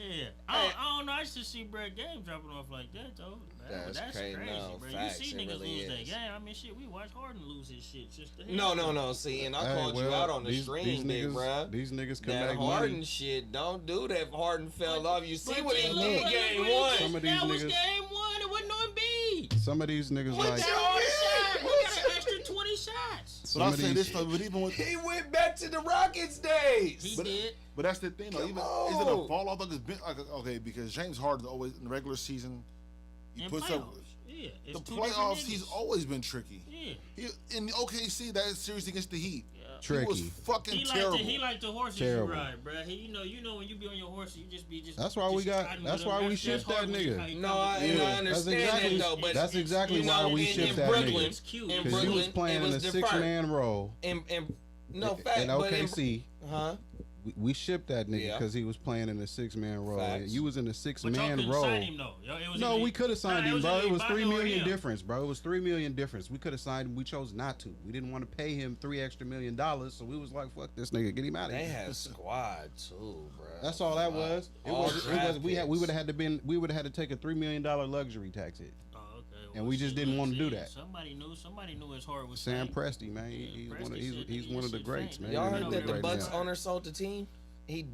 Yeah, I don't know. I used to see Brett Game dropping off like that though. That's crazy. No, bro. facts, You see it niggas really lose that is. game. I mean, shit, we watched Harden lose his shit just to No. See, and I Hey, called you well, out on the stream, big niggas, bruh. These niggas can That make Harden money. shit, don't do that. Harden fell off. You see But what he look, did look, game look, one. Some of these that was niggas- game one. It wasn't no Embiid. Some of these niggas What like you Got all the mean? shots. We got an extra 20 shots. But some I of say these. this though, but even with He went back to the Rockets days. He But- did. but that's the thing though. Come Even is it a on. fall off? Like, okay, because James Harden always in the regular season he In puts playoffs. up Yeah, the it's two different playoffs. He's niggas. always been tricky. Yeah. He, in the OKC, that series against the Heat, he was Tricky. fucking He terrible. like the horses Terrible. you ride, bruh. You know when you be on your horse, you just be just. That's why we just got- riding that's with why him. we That's shipped that Harden, nigga. how he No, come I together. understand exactly- that though, but that's exactly you why know, we in- shipped in that Brooklyn, nigga. It's cute. in Because he was Brooklyn, playing it in a was 6-man role And no fact, in but OKC. huh? We shipped that nigga Yeah. because he was playing in a 6-man role. Facts. You was in a But y'all 6-man couldn't role. sign him though. It was No, either- we could have signed Nah, him, bro. either It was $3 Ibaka or million him. difference, bro. It was $3 million difference. We could have signed him. We chose not to. We didn't want to pay him $3 extra million, so we was like, "Fuck this nigga, get him out of They here." had squad too, bro. That's all that was. It All was. draft We picks. would have had to take a $3 million luxury tax hit. Oh, okay. And we just didn't wanna do see, that. Somebody knew his heart was Sam faint. Presti, man, Yeah, he's Presti one of said he's that one of the shit greats, faint. man. Y'all He's heard one that of the greats Bucks now. owner sold the team? He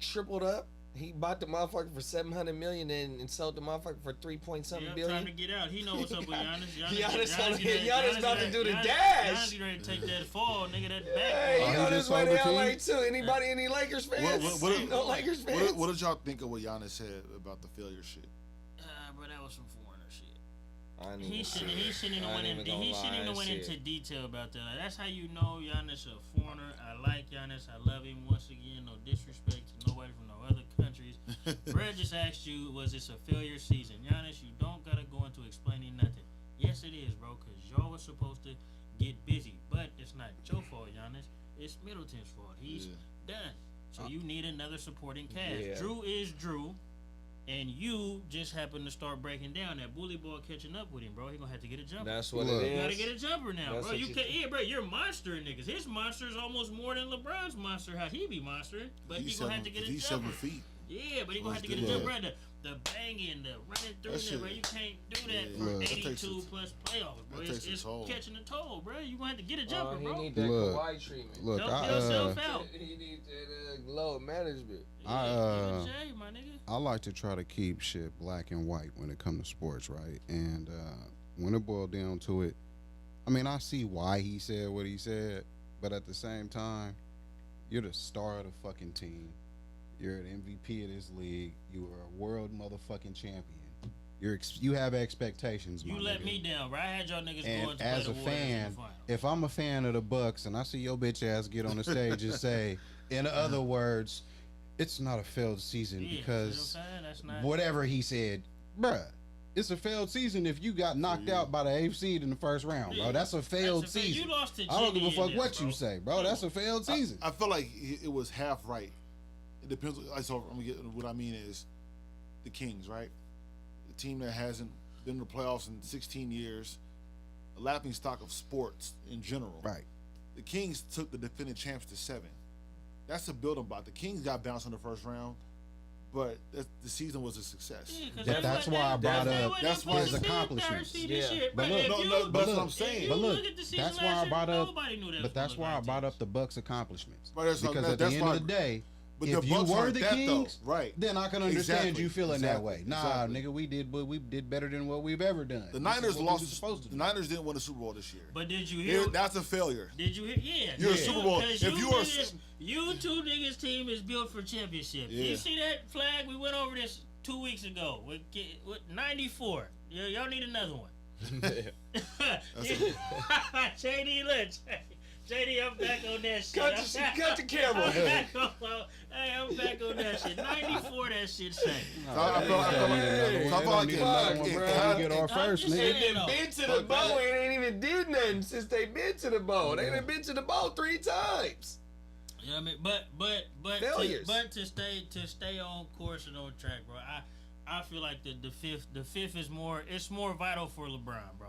tripled up. He bought the motherfucker for $700 million and sold the motherfucker for 3-point-something Yeah, billion. trying to get out. He know what's up with Giannis. Giannis about to do the dash. Giannis ready to take that fall, nigga. That back. Hey, Oh, he he on just his way sold the to LA team? too. Anybody, any Lakers fans? No Lakers fans? What did y'all think of what Giannis said about the failure shit? Bro, that was some foreigner shit. I ain't He even shouldn't see it. even I went ain't in. even He gonna shouldn't lie, even went that into shit. detail about that. Like, that's how you know Giannis a foreigner. I like Giannis. I love him. Once again, no disrespect to nobody from no other countries. Brad just asked you, was this a failure season? Giannis, you don't gotta go into explaining nothing. Yes, it is, bro, because y'all was supposed to get busy, but it's not your fault, Giannis. It's Middleton's fault. He's done. So you need another supporting cast. Yeah. Drew is Drew. And you just happen to start breaking down. That bully ball catching up with him, bro. He gonna have to get a jumper. That's what Look. it You gotta is. get a jumper now, That's bro. what You you can't, yeah, bro. You're monstering niggas. His monster is almost more than LeBron's monster. How he be monstering, but He's he gonna have to get a he's jumper. 7 feet. Yeah, but he gonna have to get a Yeah. jumper. Bro. The banging, the running through That there, shit- bro. You can't do that Yeah. for Look. That takes 82 a- plus playoffs, bro. that takes a It's toll. catching a toll, bro. You gonna have to get a jumper, He bro. need that Look. Kawhi treatment. Look, Help I yourself out. He need that load management. I, Yeah, Jay, my nigga. I like to try to keep shit black and white when it comes to sports, right? And when it boiled down to it, I mean, I see why he said what he said, but at the same time, you're the star of the fucking team. You're an MVP of this league. You are a world motherfucking champion. You have expectations, my You let nigga. me down, bro. I had y'all niggas And going to as play a the Warriors in fan, the final. if I'm a fan of the Bucks and I see your bitch ass get on the stage and say, in other words, it's not a failed season Yeah, because you know what I'm saying? That's not. whatever he said, bruh, it's a failed season if you got knocked out by the 8th seed in the first round, bro. Yeah. That's a failed That's a fact. season. You lost to I don't give a Jimmy fuck in what this, you bro. say, bro. That's a failed season. I feel like it was half right. It depends. So I'm gonna get what I mean is the Kings, right? The team that hasn't been in the playoffs in 16 years, a laughing stock of sports in general. Right. The Kings took the defending champs to 7. That's a building block. The Kings got bounced in the first round, but the season was a success. Yeah, 'cause That's they why I wasn't- brought they up wasn't his supposed to be a accomplishments. third seed this Yeah. year. But Bro, look- if No, you- no, but that's what I'm if saying. you But look, look at the season that's why last I year, brought up. nobody knew that was But that's gonna why I look brought like up the Bucks accomplishments. Right, that's Because not- at the that's end why- of the day, But if the you Bucks were weren't the that, Kings, though. Right. then I can understand Exactly. you feeling that way. Nah, Exactly. nigga, we did better than what we've ever done. The This is Niners what we lost. was supposed to The do. Niners didn't win the Super Bowl this year. But did you hear? That's a failure. Did you hear? Yeah. You're a You- Super Bowl. 'cause If you are- you two niggas team is built for championships. Yeah. You see that flag? We went over this 2 weeks ago with 94. Y'all need another one. JD, look. JD, I'm back on that shit. Cut the camera. I'm back on that shit. 94, that shit say. I feel like Bro, we get our first, just nigga. saying. They been to the bowl and ain't even did nothing since they been to the bowl. They done been to the bowl 3 times. You know what I mean? But Failures. to stay on course and on track, bro. I feel like the fifth is more vital for LeBron, bro.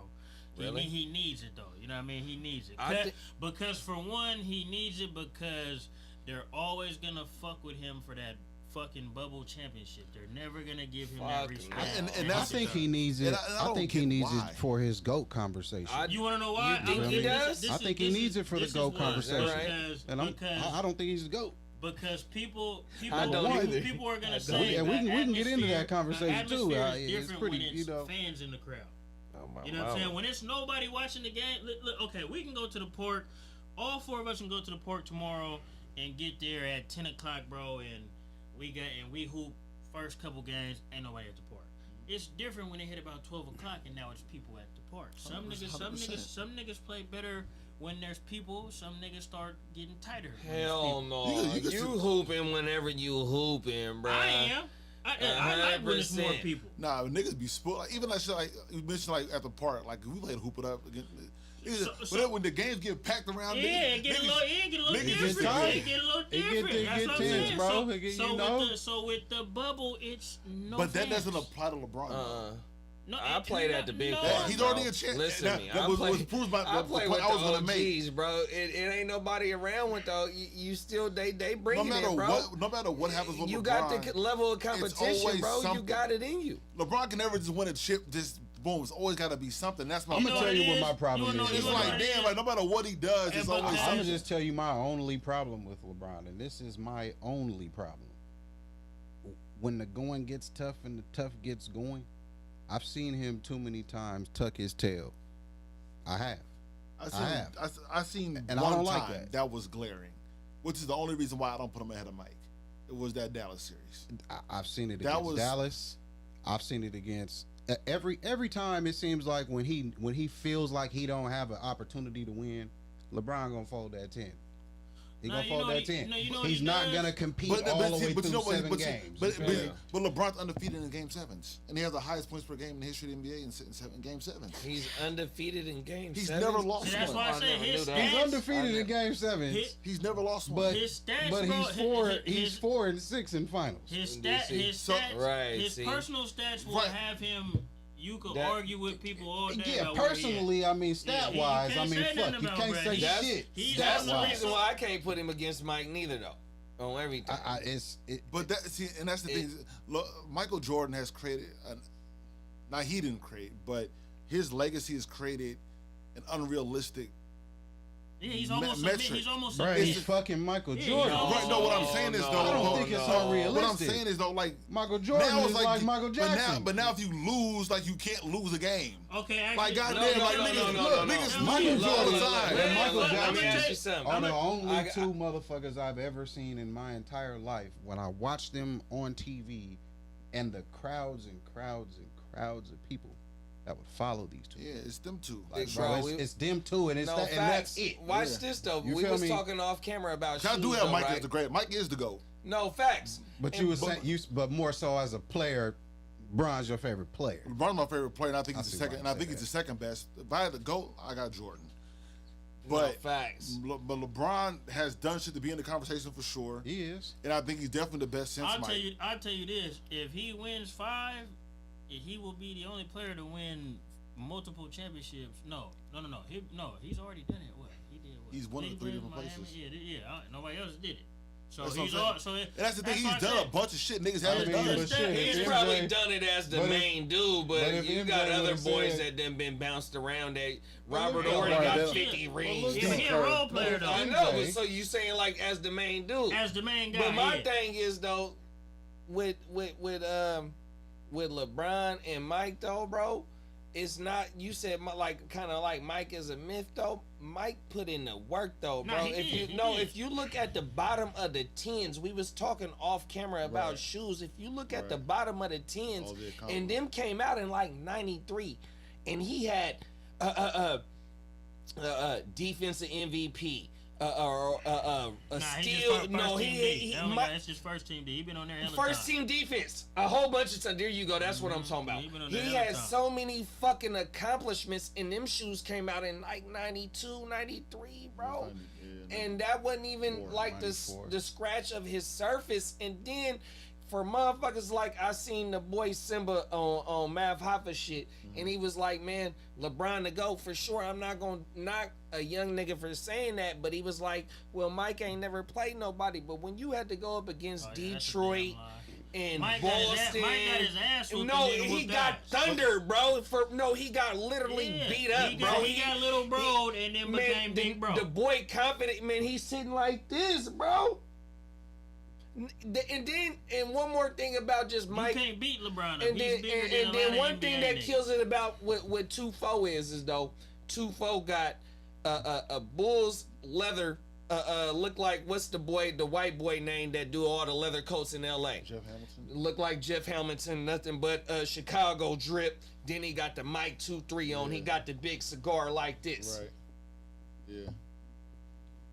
Really? He needs it though. You know what I mean? He needs it. Because for one, he needs it because they're always gonna fuck with him for that fucking bubble championship. They're never gonna give him that Fucking respect. hell. And I that's think he needs it. I think he needs why. it for his GOAT conversation. You want to know why? You think he does? I think he needs it for the GOAT conversation. And I don't think he's the GOAT. Because people I don't either. people are gonna say And we can get into that atmosphere- conversation the too. atmosphere is It's different pretty, when it's fans in the crowd. You know what I'm saying? When it's nobody watching the game, look, okay, we can go to the park. All 4 of us can go to the park tomorrow and get there at 10 o'clock, bro. And we hoop first couple games. Ain't nobody at the park. It's different when they hit about 12 o'clock and now it's people at the park. Some 100%. niggas play better when there's people. Some niggas start getting tighter. when there's Hell people. no. You hooping whenever you hooping, bro. I am. I like when it's more 100%. people. Nah, niggas be spoiled. Like, even like shit, like you mentioned, like at the park, like we played hoop it up again. But then when the games get packed around, Yeah, it get a little niggas different. tight. It get a little It get- different. it That's get what I'm tense, saying. bro. It get- So you know? so with the bubble, it's no. But that fans. doesn't apply to LeBron. No, I played at the big no. park. He's bro. already a champ. Listen That- to me. that was proves by I the play point with I was the gonna make. OGs, bro. It ain't nobody around with though. You still they bring No it matter in, bro. no matter what happens with You LeBron, got the level of competition, always bro. You something. got it in you. LeBron can never just win a chip. Just boom. It's always got to be something. That's my. I'm gonna know tell what you it what is? my problem You know is. what It's it like is? damn, like no matter what he does, it's but always I'm something. gonna just tell you my only problem with LeBron, and this is my only problem. When the going gets tough and the tough gets going, I've seen him too many times tuck his tail. I have. I seen And I one don't like time that. was glaring, which is the only reason why I don't put him ahead of Mike. It was that Dallas series. I've seen it That against was- Dallas. I've seen it against every time. It seems like when he feels like he don't have an opportunity to win, LeBron gonna fold that 10. He Nah, gonna you fold know that he- 10. you know He's he not does. gonna compete But, all but, the way see, but through you know what? 7 But, games. but, You but, feel me? but LeBron's undefeated in Game Sevens, and he has the highest points per game in the history of the NBA in Game Sevens. He's undefeated in games. He's never lost See, that's one. why I say never his knew that. He's stats. undefeated in Game 7, His- He's never lost one. but his stats, but bro, he's 4-6 in finals. His In stats, DC. his So- stats, Right, his see. personal stats will Right. have him. You could That- argue with people all day. Yeah, about where he at. personally, I mean, stat wise, you I can't mean, say fuck, nothing you about can't Brad. say He's- shit. he's That's Stat the wise, reason why I can't put him against Mike neither, though. On everything. But that see, and that's the thing. Look, Michael Jordan has created now he didn't create, but his legacy has created an unrealistic. Yeah, he's almost a, metric. he's almost Bro, a, he's fucking Michael Yeah, Jordan. no. Right? No, what I'm saying is no, though. I don't think it's unrealistic. What I'm saying is though, like Michael Jordan now is it's like Michael Jackson. But now if you lose, like you can't lose a game. Okay, actually, Like goddamn, no, like no, niggas, no, no, look, no, niggas no. Michael lose all the Jordan time. and Michael Let me Jackson ask you something. are the I only got- two motherfuckers I've ever seen in my entire life when I watched them on TV and the crowds and crowds and crowds of people that would follow these two. Yeah, it's them two. Like, Bro, bro, it's them two, and it's No, that, and facts. that's it. Watch Yeah. this though. You We feel was me? talking off camera about I shoes, do have though, Mike right? as the great. Mike is the GOAT. No facts. But And- you were saying but more so as a player, Bron's your favorite player. LeBron's my favorite player, and I think I he's the see why second. you And I say think he's that. the second best. If I had the GOAT, I got Jordan. No But facts. but LeBron has done shit to be in the conversation for sure, He is. and I think he's definitely the best since I'll Mike. tell you this: if he wins 5, he will be the only player to win multiple championships. No. He's already done it. What he did? What? He's won it in 3 Cleveland, different Miami, places. Yeah. Nobody else did it. So That's what he's I'm all. saying. So And that's the thing. why I He's done said- a bunch of shit niggas I haven't mean, done. but shit, He's if probably MJ done it as the but if- main dude, but but if you MJ got other would've boys said- that done been bounced around. That Well, Robert look at Ory Robert. got Well, 50 look rings. at Yeah, he a Kurt. role player Look though. I at know, MJ. but so you saying like as the main dude? As the main guy. But my yeah. thing is though, with LeBron and Mike though, bro, it's not. You said like kind of like Mike is a myth though. Mike put in the work though, bro. Nah, he if did, you he did. if you look at the bottom of the tens, we was talking off camera about Right. shoes. If you look at Right. the bottom of the tens, All the and accomplishments. them came out in like '93, and he had defensive MVP. Nah, he just Steal. first No, team D. he That only Mike- guy- that's his first team D. He been on there hella First time. team defense, a whole bunch of time. There you go. That's what I'm talking about. He been on He there hella had time. so many fucking accomplishments, and them shoes came out in like 92, 93, bro. And that wasn't even 94, like 94. the scratch of his surface. And then for motherfuckers like I seen the boy Simba on Mav Hoffa shit, and he was like, man, LeBron to go for sure. I'm not gonna knock a young nigga for saying that, but he was like, well, Mike ain't never played nobody. But when you had to go up against Oh, yeah, that's a Detroit damn lie. and Mike got his ass- Boston, Mike got his ass whooped no, and then he whooped got ass. thunder, bro. He got literally Yeah, beat up, he bro. got, he got little bro and then became Man, big bro. the boy confident, man. He's sitting like this, bro. And one more thing about just Mike. You can't beat LeBron. And He's then, bigger and, than and a then lot one of thing NBA that niggas. kills it about what 2-4 is though 2-4 got a Bulls leather look like what's the white boy name that do all the leather coats in L.A. Jeff Hamilton. Look like Jeff Hamilton, nothing but Chicago drip. Then he got the Mike 2-3 on. He Yeah. got the big cigar like this. Right. Yeah.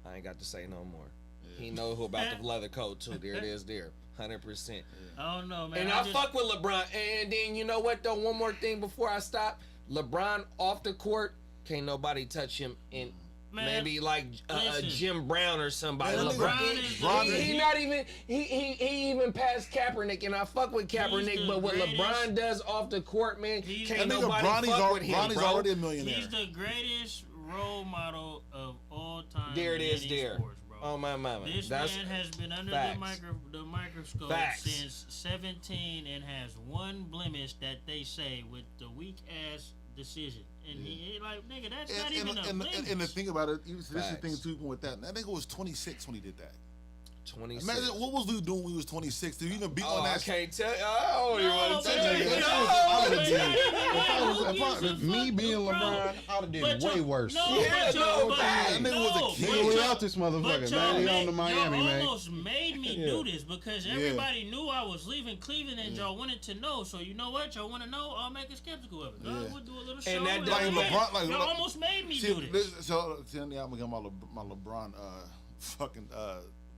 I ain't got to say no more. Yeah. He know who about the leather coat too. There it is. There, 100%. I don't know, man. And I fuck with LeBron. And then you know what though? One more thing before I stop. LeBron off the court, can't nobody touch him. And Man, maybe like listen. Jim Brown or somebody. Man, that LeBron, nigga- he, LeBron he, is- he not even he even passed Kaepernick, and I fuck with Kaepernick. the But what greatest- LeBron does off the court, man, He's- can't That nigga nobody fuck with him, Bronny's bro. already a millionaire. He's the greatest role model of all time. There it in is. any There. Sports, bro. Oh my mama. This That's man has been under facts. the microscope Facts. since 17 and has one blemish that they say with the weak ass decision. And he like, nigga, that's not even a blemish. And the thing about it, this is the Facts. thing too, even with that nigga was 26 when he did that. 26. Imagine what was we doing when we was 26? Did you even beat Oh, on I that? can't tell. Oh, you No, want to but- tell me? Nigga, No, if Who gives a me being fuck, bro? LeBron, I'd have did But way your- worse. No, Yeah, but no, your, but- That nigga was a kid. Nigga, we out this motherfucker, But man. He on to y'all Miami, man. almost made me do this because everybody knew I was leaving Cleveland and y'all wanted to know. So you know what? Y'all want to know? I'll make a skeptical of it. Yeah. We'll do a little show. And that and like all LeBron- like y'all Le- almost made me See, do this. so I'm gonna get my LeBron fucking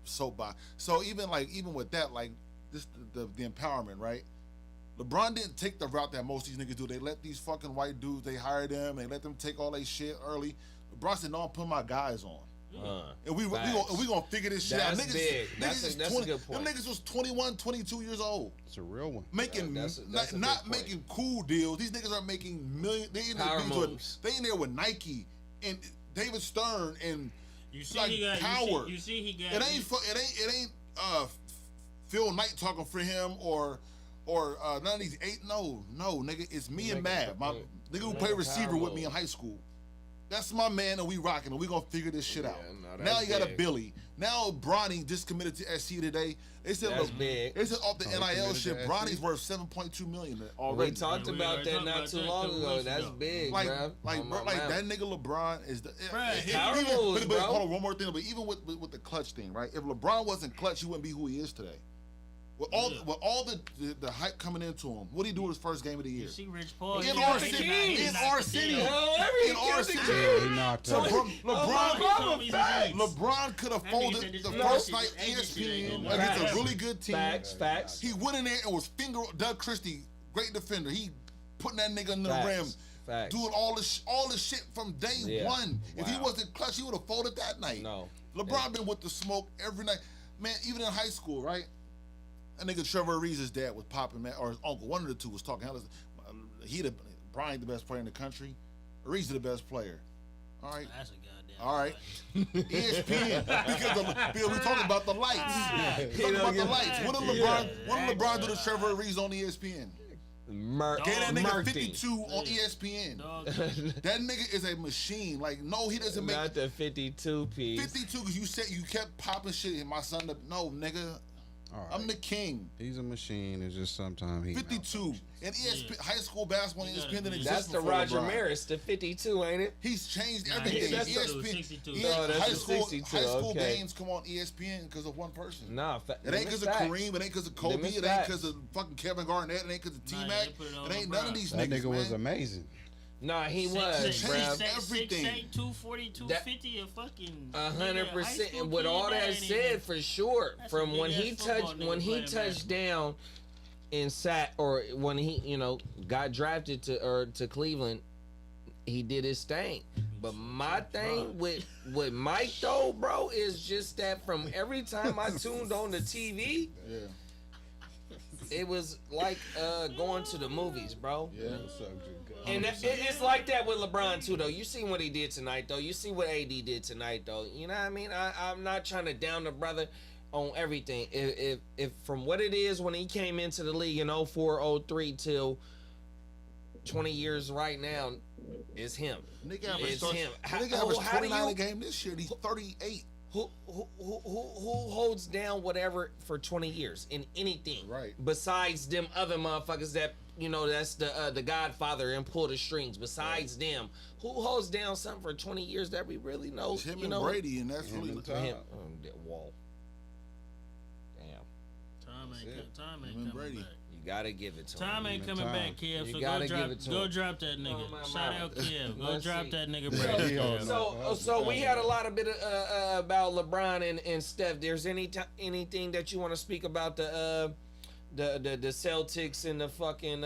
soapbox. So even with that, like this the empowerment, right? LeBron didn't take the route that most of these niggas do. They let these fucking white dudes, they hire them, they let them take all their shit early. LeBron said, "No, I'm putting my guys on." And we gonna figure this shit out. That's Niggas, big. Niggas That's a- is that's a 20, good point. Them niggas was 21, 22 years old. It's a real one. Making That's a not good point. making cool deals. These niggas are making million. They in Power there moves. they in there with Nike and David Stern and You see, like he got power. You see, he got. It ain't Phil Knight talking for him or none of these eight. No, nigga, it's me and Mav, my nigga who played receiver with me in high school. That's my man, and we rocking, and we gonna figure this shit out. no, Now that's you got a big. Billy. Now Bronny just committed to SC today. They said, That's big. They said off the Oh, he NIL committed shit, to SC? Bronny's worth $7.2 million We already. talked Yeah, we about already that talked not about too that a long couple ago. weeks That's ago. big, like, bruh. like, On bro, my like mouth. that nigga LeBron is the Bruh, power even, moves, but bro. hold on, one more thing. But even with the clutch thing, right? If LeBron wasn't clutch, he wouldn't be who he is today. With all the hype coming into him, what did he do his first game of the year? You see, Rich Paul. In he our got city, the key. in our city, Every in our kid city. Yeah, he knocked So out. LeBron LeBron could have That nigga folded said this the nigga first said night this agency ESPN ain't gonna against last. a really good team. Facts. He went in there and was Doug Christie, great defender. He putting that nigga under the rim, Facts. doing all the shit from day Yeah. one. If he Wow. wasn't clutch, he would have folded that night. No. LeBron been with the smoke every night. Man, even in high school, right? That nigga Trevor Ariza's dad was popping, man, or his uncle, one of the two was talking. Brian the best player in the country. Ariza the best player. All right. That's a goddamn. All right. point. ESPN because we talking about the lights. We talking about the lights. What did LeBron do to Trevor Ariza on ESPN? Get that nigga 52 on ESPN. That nigga is a machine. Like, no, he doesn't make not the 52 piece. 52 because you said you kept popping shit in my son. No, nigga. All right. I'm the king. He's a machine. It's just sometimes he 52. And ESPN, high school basketball and ESPN didn't exist That's the before Roger LeBron. Maris, the 52, ain't it? He's changed Nah, everything. that's ESPN, 62. No, that's high the school, 62, high school okay. games come on ESPN because of one person. Nah, It ain't because of Kareem. It ain't because of Kobe. It ain't because of fucking Kevin Garnett. It ain't because of Nah, T-Mac. they put it on It ain't LeBron. none of these That niggas, nigga was man. amazing. Nah, he Six, was, six, bruh. six, six, Everything. 6'8", 240, 250, a fucking 100%. And with all that said, for sure, That's from a when he big-ass football touched nigga when he playing touched down in or when he got drafted to Cleveland, he did his thing. But my thing with Mike though, bro, is just that from every time I tuned on the TV, Yeah. it was like going to the movies, bro. Yeah. And it's like that with LeBron too, though. You see what he did tonight, though. You see what AD did tonight, though. You know what I mean? I'm not trying to down the brother on everything. If from what it is when he came into the league in 04, 03 till 20 years right now, it's him. Nigga It's averaged him. Nigga How averaged do 29 you- a game this year. He's 38. Who holds down whatever for 20 years in anything? Right. Besides them other motherfuckers that that's the Godfather and pull the strings. Besides them, who holds down something for 20 years that we really know? It's him and Brady, and that's really Him, that wall. Damn, Tom ain't Him and coming Brady. back. you gotta give it to Tom him. ain't coming Time. back, Kev. You So gotta go give drop, it to go him. drop that nigga. Oh, my Shout mama. out Kev. Go Let's drop see. that nigga, Yeah, Brady. he don't Kev. know. So we had a lot of bit about LeBron and Steph. There's anything that you want to speak about the Celtics and the fucking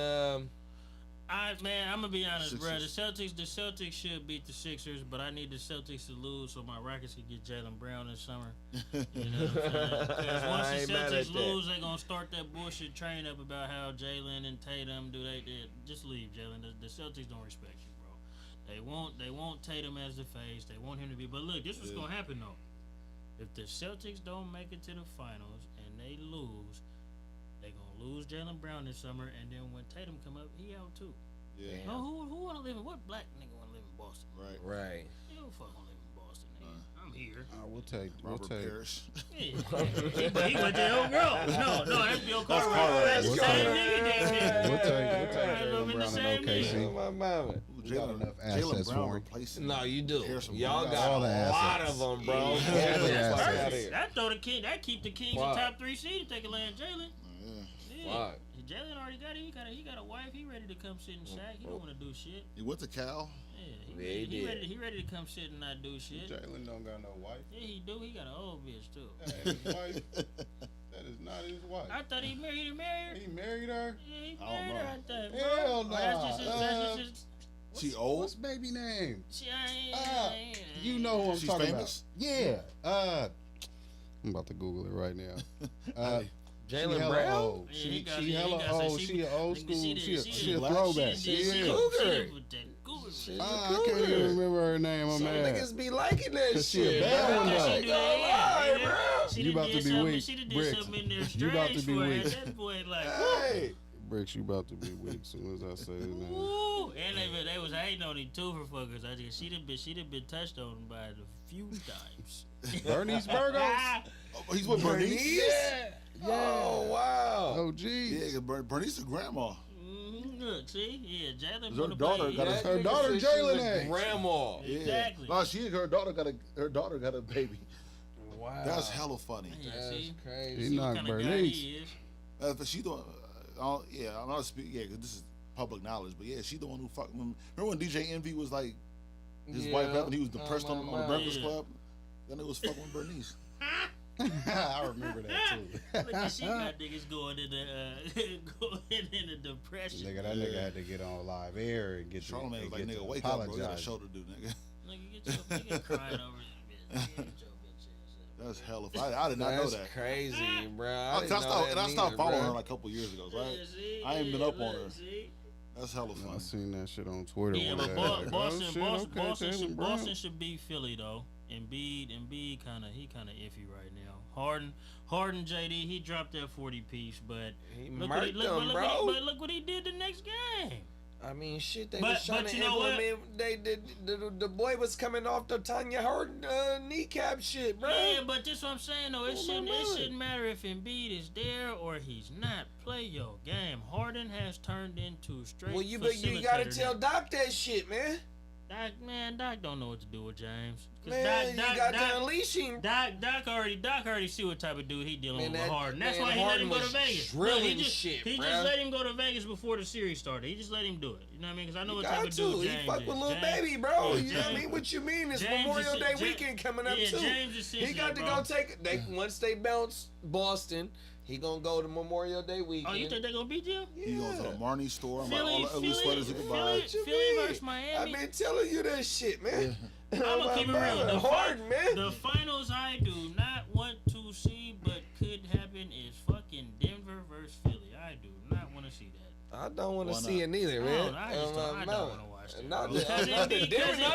Man, I'm gonna be honest, bro. The Sixers. Celtics should beat the Sixers, but I need the Celtics to lose so my Rockets can get Jaylen Brown this summer. You know what I'm saying? Because once I the ain't mad Celtics at that. lose, they gonna start that bullshit train up about how Jaylen and Tatum do they just leave Jaylen. The Celtics don't respect you, bro. They want Tatum as the face. They want him to be. But look, this what's gonna happen though. If the Celtics don't make it to the finals and they lose, they gonna lose Jaylen Brown this summer, and then when Tatum come up, he out too. Yeah. Oh, who wanna live in what black nigga wanna live in Boston? right. You don't fuck wanna live in Boston, nigga. I'm here. We'll take. Robert Parrish. Yeah. But he went to Old Grove. No, that's Bill Cartwright. Cartwright. That's the We'll same take- nigga, damn near. We'll take I love Jaylen him the Brown same and nigga. OKC. My mama. We got enough Jaylen assets Brown for him. replacing No, you do. Harrison Y'all Barnes. got All a the lot assets. of them, bro. Yeah. Get the Yeah. fuck Yeah. out of here. That throw the king. That keep the Kings Wow. in top 3 seed if they can land Jalen. Yeah. Yeah. Wow. Jalen already got it. He got a wife. He ready to come sit and sack. He don't want to do shit. He went to Cal. Yeah, Yeah, he did. He ready to come sit and not do shit. Jalen don't got no wife. Yeah, he do. He got an old bitch too. His wife. That is not his wife. I thought he married her. He married her. Yeah, he I don't married her. know. I thought, bro. Hell Or that's nah. just his. She old. What's baby name? I ain't. You know who I'm She's talking famous? about. Yeah. I'm about to Google it right now. Jaylen she hella Brown? old. Yeah, She he got- she he hella got- old. she She be- an old nigga, school. she She did a black? throwback. She did Yeah. Cougar. Cougar. I can't even remember her name. I'm Some mad. niggas be liking that 'Cause she a shit. bad bro. one, I though. ain't gonna lie, bro. You about to be weak. She done did Bricks. something in there You about to strange be for her. weak. At that point, like, Hey. Bricks, you about to be weak as soon as I say his name. woo. And they was hating on him too for fuckers. I just she done been touched on by a few times. Bernice Burgos. Oh, he's with Bernice. Yeah. Oh, wow. Oh, geez. Yeah, Bernice is grandma. Look, see, yeah, Jalen. Her daughter got That Her nigga daughter said she Jaylen was a age. grandma. Yeah. Exactly. No, her daughter got a baby. Wow. That's hella funny. Yeah, That's see, crazy. He see not what kind of guy Bernice. he is. But she doing. Yeah, I'm not speaking. Yeah, because this is public knowledge. But yeah, she the one who fucked. Remember when DJ Envy was like his wife, and he was depressed on the Breakfast Yeah. Club. Then it was fucking with Bernice. I remember that too. Look at she got niggas going into depression. Nigga, that nigga had to get on live air and get Charlamagne was to, like, get nigga, to wake up, bro. You got a apologize. show to do, nigga. Nigga, get your crying over this bitch. Get your bitch ass up. That's hella funny. I did not know That's that. crazy, bro. I I didn't know that stopped neither, following bro. her like a couple years ago. So Yeah, see? I ain't been up on look, her. see? That's hella funny. I seen that shit on Twitter. Yeah, one but day. Boston, Oh, shit, okay, Jaylen Brown. Boston should beat Philly though. Embiid kind of iffy right now. Harden, JD, he dropped that 40 piece, but He look murked them, bro. but look what he did the next game. I mean, shit, they But- was trying but to you know what? implement. The boy was coming off the Tanya Harden kneecap shit, bro. Yeah, but this what I'm saying though. It Oh, my shouldn't God. matter if Embiid is there or he's not. Play your game. Harden has turned into straight. Well, you gotta facilitator tell now. Doc that shit, man. Doc don't know what to do with James. 'Cause Man, you got to Doc, unleash him. Doc already see what type of dude he dealing Man, with that- Harden. That's man, why he let Harden him go to was Vegas. drilling he just, shit, he bruh. just let him go to Vegas before the series started. He just let him do it. You know what I mean? Because I know You what type got of to. dude He James fuck is. with little James- baby, bro. yeah, You know what I James- mean? What you mean? It's James Memorial is- Day Ja- weekend coming up yeah, too. James is He sensitive, got to bro. go take. They once they bounce Boston, he gonna go to Memorial Day weekend. Oh, you think they gonna beat you? He goes to the Marnie store and buy Philly, all the ugly sweaters he could buy. What you Philly mean? versus Miami. I've been telling you that shit, man. I'm gonna keep it real. The Harden, man. The finals I do not want to see, but could happen, is fucking Denver versus Philly. I do not want to see that. I don't want to Why see not? it neither, I man. don't- I just don't- I don't wanna watch that. Not Because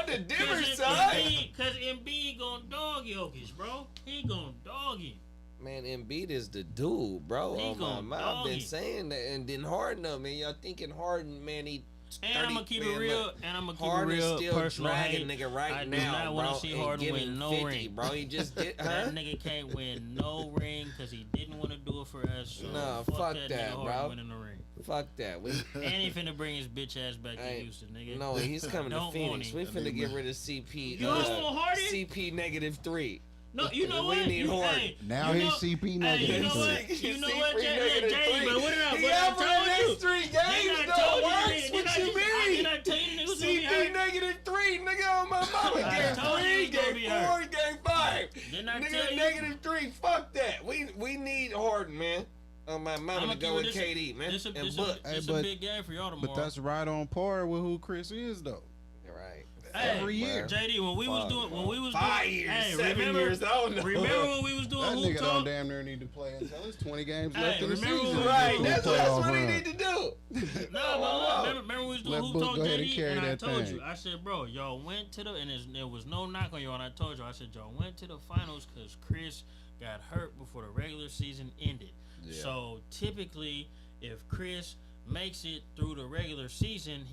the Denver side. Because Embiid gonna dog Jokic, bro. He gonna dog him. Man, Embiid is the dude, bro. He Oh my gonna mind, I've dog been it. saying that, and then Harden, though, man. Y'all thinking Harden, man? He And I'm gonna keep it 30, man, real. look, And I'm gonna keep it Harden real. still Personal dragging hate. nigga right I do now, not bro. wanna see and Harden giving win no 50, ring. bro. He just did, huh? That nigga can't win no ring because he didn't want to do it for us. So Nah, fuck fuck that, that, nigga bro. Harden winning the ring. Fuck that. We And he finna bring his bitch ass back to Hey, Houston, nigga. no, he's coming to Don't want Phoenix. him. We finna get rid of CP. You don't want Harden? CP -3. No, you know We what? need you, Harden. hey, Now you he's know- CP Hey, negative. you know too. what? You know CP what, Jay? -3. But what did I? He What out for I the told you? next 3 Didn't games. I No told you? works. Didn't What I- you Did mean? I tell you niggas was gonna be CP hurt? -3, nigga, on my mama. I Game told you 3, he gonna be game hurt. 4, game 5. Didn't I Nigga, tell you? -3. Fuck that. We need Harden, man. On my mama I'ma to go keep with it- KD, man. This a And Book. Hey, a but- big game for y'all tomorrow. But that's right on par with who Chris is, though. Right. Hey, every year. JD, when we was doing 5 years, hey, 7 remember, years, I don't know. Remember when we was doing That hoop nigga don't talk? damn near need to play until it's 20 games Hey, left in the remember season. when we- Right, Who that's playoff what he run. need to do. No, but look, remember we was doing Let hoop Book talk, go ahead and JD, carry and I that told thing. you, I said, bro, y'all went to the, and there was no knock on y'all, and I told you, I said, y'all went to the finals because Chris got hurt before the regular season ended. Yeah. So typically, if Chris makes it through the regular season,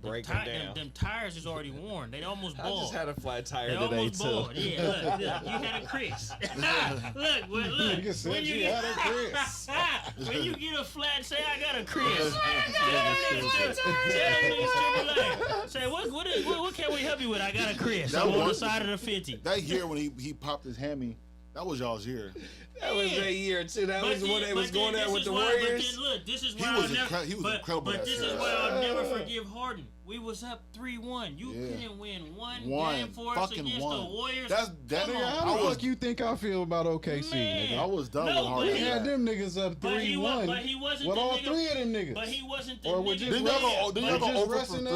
Break him down. them tires is already worn. They almost I bald. just had a flat tire They today, almost too. bald. Yeah, look, you had a Chris. look, Nigga said when you you get had a Chris. when you get a flat, say I got a Chris. Tell them niggas, say what can we help you with? I got a Chris. That I'm on the was- side of the 50. That year when he popped his hammy, that was y'all's year. That was a year, too. That was when they was going there with the Warriors. Look, this is He why was I'll never. he was But incredible. that this is series. why I'll never forgive Harden. We was up 3-1. You Yeah. couldn't win one One. game for us Fucking against one. the Warriors. That's that. Come Nigga, on. how I the was fuck you think I feel about OKC, Man. nigga? I was done No, with but Harden. We he- had them niggas up But he 3-1 wasn't with the all nigga- 3 of them niggas. But he wasn't the Or we nigga. just Didn't y'all go? Didn't y'all But go just over for resting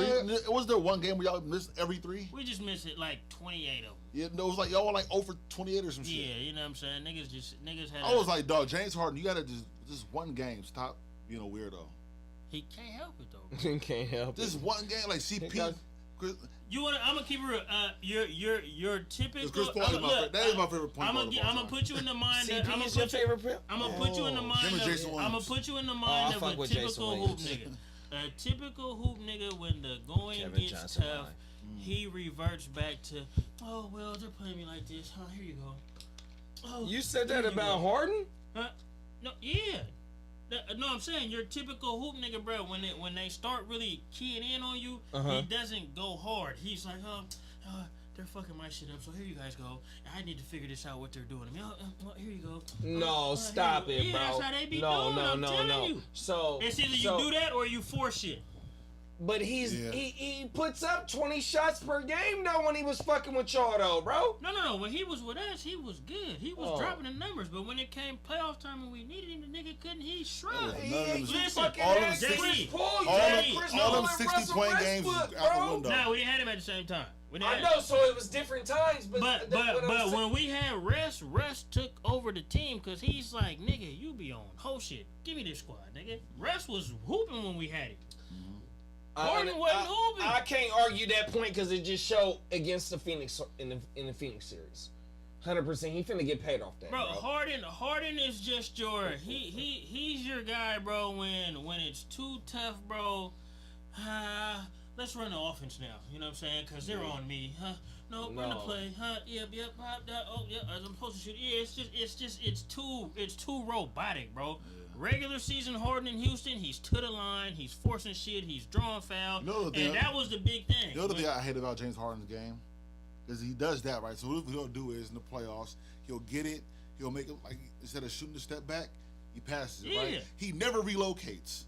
3? Was there one game where y'all missed every 3? We just missed it like 28 of them. Yeah, no, it was like y'all were like over 28 or some shit. Yeah, you know what I'm saying? Niggas had. I was like, dog, James Harden, you gotta just one game. Stop being a weirdo. he can't help it though. Can't help Just it. one game, like CP. Because- Chris, You want? I'm gonna keep it real. Your typical. Chris Paul is look, that is my favorite point I'm guard of all gonna time. put you in the mind. CP I'm is your favorite player? I'm gonna put you in the mind. Him and Of, Jason I'm gonna Williams. put you in the I mind fuck of a with Jason typical hoop Williams. nigga. A typical hoop nigga when the going Kevin gets Johnson tough, line. he reverts back to, oh well, they're playing me like this. Huh? Here you go. Oh, You said here that you about go. Harden? Huh? No, yeah. No, I'm saying your typical hoop nigga, bro. When they start really keying in on you, Uh-huh. he doesn't go hard. He's like, they're fucking my shit up. So here you guys go. I need to figure this out what they're doing. I mean, well, here you go. No, here stop you it, go. bro. Yeah, that's how they be no, doing. no, I'm no, telling no. you. So It's either you do that or you force shit. But Yeah. he puts up 20 shots per game though when he was fucking with y'all though, bro. No. When he was with us, he was good. He was Oh. dropping the numbers. But when it came playoff time and we needed him, the nigga couldn't. He shrugged. None He of ain't them- you fucking all of had them Chris 60 Paul, all you had them- Chris all Paul them and 60 Russell point games was Westbrook, out the bro. window. No, we didn't have him at the same time. We didn't I have- know, so it was different times, but But that's what I'm saying. when we had Russ took over the team because he's like, nigga, you be on whole shit. Give me this squad, nigga. Russ was hooping when we had him. Harden wasn't hooping. I can't argue that point because it just showed against the Phoenix in the Phoenix series. 100%. He finna get paid off that, bro. Harden is just your he's your guy, bro. When it's too tough, bro. Let's run the offense now. You know what I'm saying? Cause they're on me. No, run the play. Yep. I'm supposed to shoot. Yeah, it's too robotic, bro. Yeah. Regular season Harden in Houston, he's to the line, he's forcing shit, he's drawing foul, and that was the big thing. The other thing I hate about James Harden's game is he does that, right? So what he'll do is in the playoffs, he'll get it, he'll make it like instead of shooting the step back, he passes it, right? He never relocates.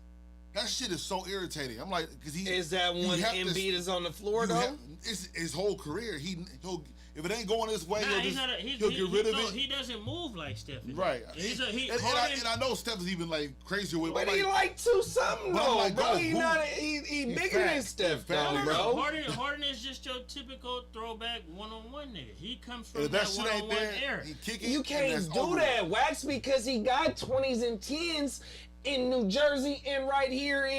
That shit is so irritating. I'm like, because he is that when Embiid is on the floor though. It's his whole career. He'll if it ain't going this way, he'll get rid of it. He doesn't move like Steph. Right. And I know Steph is even like crazier with. But he like 2-something though, like, bro. He bigger than Steph, though, bro. Harden is just your typical throwback one-on-one nigga. He comes from if that one-on-one era. You can't do that, Wax, because he got 20s and 10s. In New Jersey and right here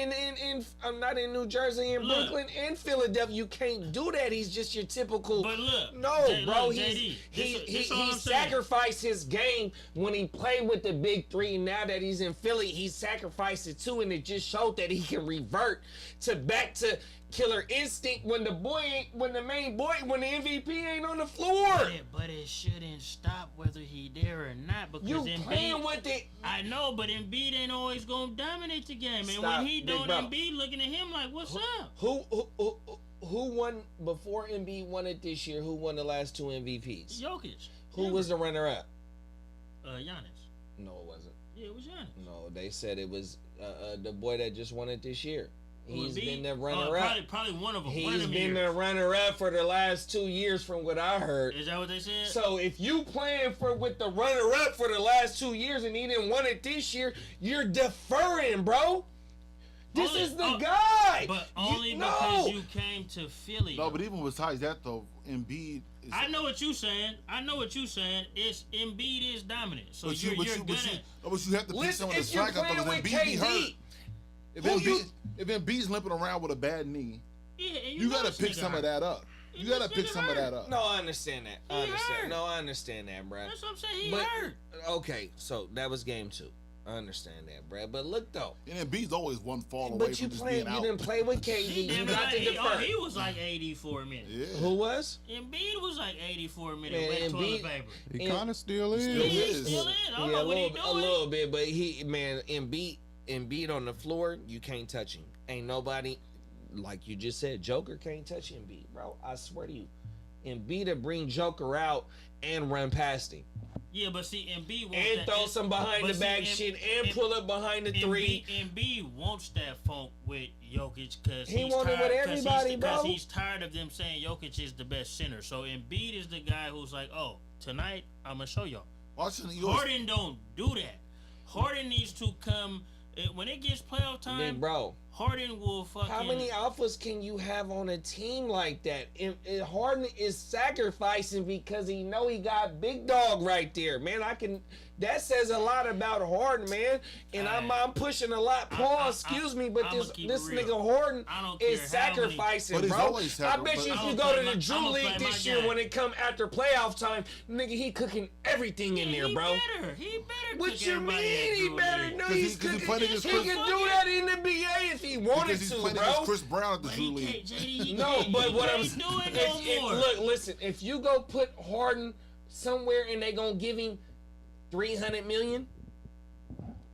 I'm not in New Jersey, in Brooklyn and Philadelphia. You can't do that. He's just your typical. But look, bro. He sacrificed his game when he played with the big three. Now that he's in Philly, he sacrificed it too, and it just showed that he can revert back to killer instinct when the MVP ain't on the floor. Yeah, but it shouldn't stop whether he there or not because you playing with it. I know, but Embiid ain't always gonna dominate the game, and when he don't, Embiid looking at him like, "What's up?" Who won before Embiid won it this year? Who won the last 2 MVPs? Jokic. Who was the runner-up? Giannis. No, it wasn't. Yeah, it was Giannis. No, they said it was the boy that just won it this year. He's been the runner-up. Probably one of them. He's been the runner-up for the last 2 years, from what I heard. Is that what they said? So if you playing with the runner-up for the last 2 years and he didn't win it this year, you're deferring, bro. This is the guy. But only because you came to Philly. No, but even besides that, though, Embiid. I know what you're saying. It's Embiid is dominant. So you're gonna. But you have to pick some of the slack up because Embiid be hurt. If Embiid's limping around with a bad knee, you got to pick some of that up. You got to pick some of that up. No, I understand that. I understand that, bro. That's what I'm saying. He hurt. Okay, so that was game 2. I understand that, Brad. But look though, and Embiid's always one fall away from just being out. You didn't play with KD. You got to defer. He was like 84 minutes. Yeah. Who was? Embiid was like 84 minutes. Wet toilet paper. He kind of still is. He still is. I don't know what he doing. A little bit, but Embiid on the floor, you can't touch him. Ain't nobody, like you just said, Joker can't touch Embiid, bro. I swear to you. Embiid to bring Joker out and run past him. Yeah, but see, Embiid wants and throw some behind the back shit and pull up behind the three. Embiid wants that funk with Jokic because he wants it with everybody, bro. Because he's tired of them saying Jokic is the best center. So Embiid is the guy who's like, oh, tonight I'm gonna show y'all. Harden don't do that. Harden needs to come when it gets playoff time. Big bro. Harden will fucking. How many alphas can you have on a team like that? Harden is sacrificing because he know he got big dog right there, man. That says a lot about Harden, man. And I'm pushing a lot. Excuse me, but this nigga Harden is sacrificing, bro. I bet you if you go to the Drew League this year when it come after playoff time, nigga, he cooking everything in there, bro. He better. What you mean he better? No, he's cooking. He can do that in the NBA if he wanted to, bro. Chris Brown at the Drew League. No, but what I'm saying, look, listen. If you go put Harden somewhere and they gonna give him $300 million,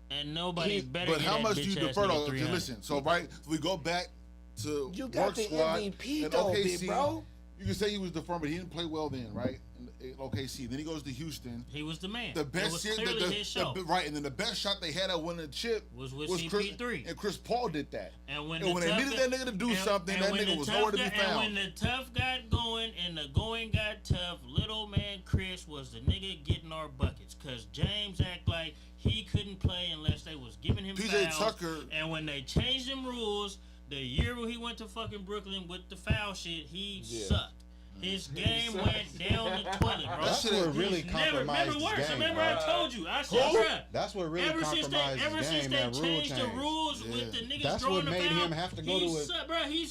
and nobody better. But how much do you defer though? Listen, so we go back to you got the MVP though, big bro. You can say he was deferred, but he didn't play well then, right? In OKC. Then he goes to Houston. He was the man. The best his show. Right, and then the best shot they had at winning the chip was CP3. And Chris Paul did that. And when they needed that nigga to do something, that nigga was nowhere to be found. And when the tough got going and the going got tough, little man Chris was the nigga getting our buckets. Because James act like he couldn't play unless they was giving him PJ fouls. Tucker. And when they changed them rules, the year when he went to fucking Brooklyn with the foul shit, he sucked. His game went down the toilet, bro. That's what really compromised his game. Remember, bro. I told you. I said, bro. That's what really compromised Ever his since game. they That rule changed change. the rules with the niggas That's throwing what the made foul, him have to go to a. Bro, he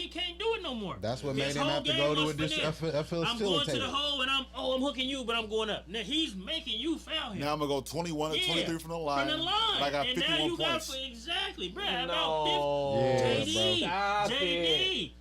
can't do it no more. That's what His made him whole have to game go to was a I'm going to the facilitator. hole and I'm hooking you, but I'm going up. Now he's making you foul him. Now I'm gonna go 21 or 23 from the line. From the line. And I got and 51 now you points. got exactly, bro. No. About 50. Yeah, JD, Stop JD,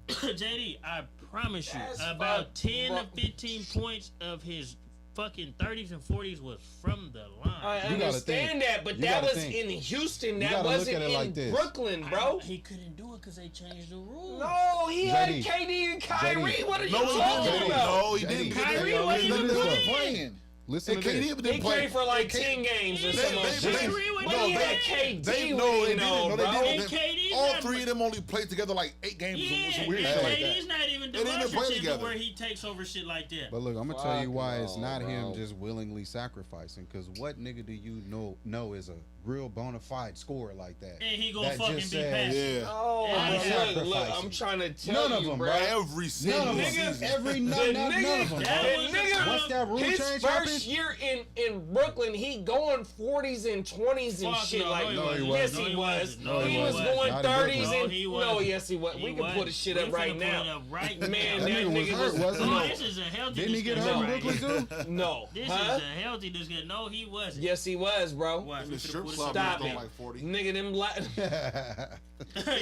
JD. I promise you, That's about 10 to fuck- 15 points of his fucking 30s and 40s was from the line. I You gotta understand think. that, but You that gotta was think. in Houston. You That gotta look wasn't at it in like this. Brooklyn, bro. He couldn't do it because they changed the rules. No, he had JD. KD and Kyrie. JD. What are you No, he talking didn't. about? No, he didn't. Kyrie They wasn't didn't even play. playing. Listen And to KD this. He didn't play. played for like 10 games or They- something. they- But Kyrie wasn't he even had playing. KD No, they winning didn't. though, No, bro. they And didn't. KD's All not- three of them only played together like 8 games. Yeah, Some weird and shit like KD's that. not even They didn't even play demonstrative together. where he takes over shit like that. But look, I'm gonna tell you why Fucking it's not hell, him bro. just willingly sacrificing. Because what nigga do you know is a real bona fide scorer like that? And he gonna That fucking just be says- passed. Yeah. Oh, Yeah, look, sacrificing. I'm trying to tell None of you, them, bro. bro. Every single None of them. season. None of them, That bro. was nigga- Once that rule His change first happened, year in Brooklyn, he going 40s and 20s and Fuck shit no, like no, he wasn't. yes No, he he was. wasn't. No, he he was wasn't. going Not in 30s Brooklyn. and No, he no, wasn't. yes he was. He We can wasn't. put his shit We up right finna pull it now. up right Man, now. That nigga was hurt, wasn't Oh, he? this is a healthy Didn't he get discussion hurt in right Brooklyn here. too? No, This huh? is a healthy discussion. No, he wasn't. Yes, he was, bro. Watch, The we finna strip pull this club up was Stop right throwing it. like 40. Nigga, them Yeah, that's what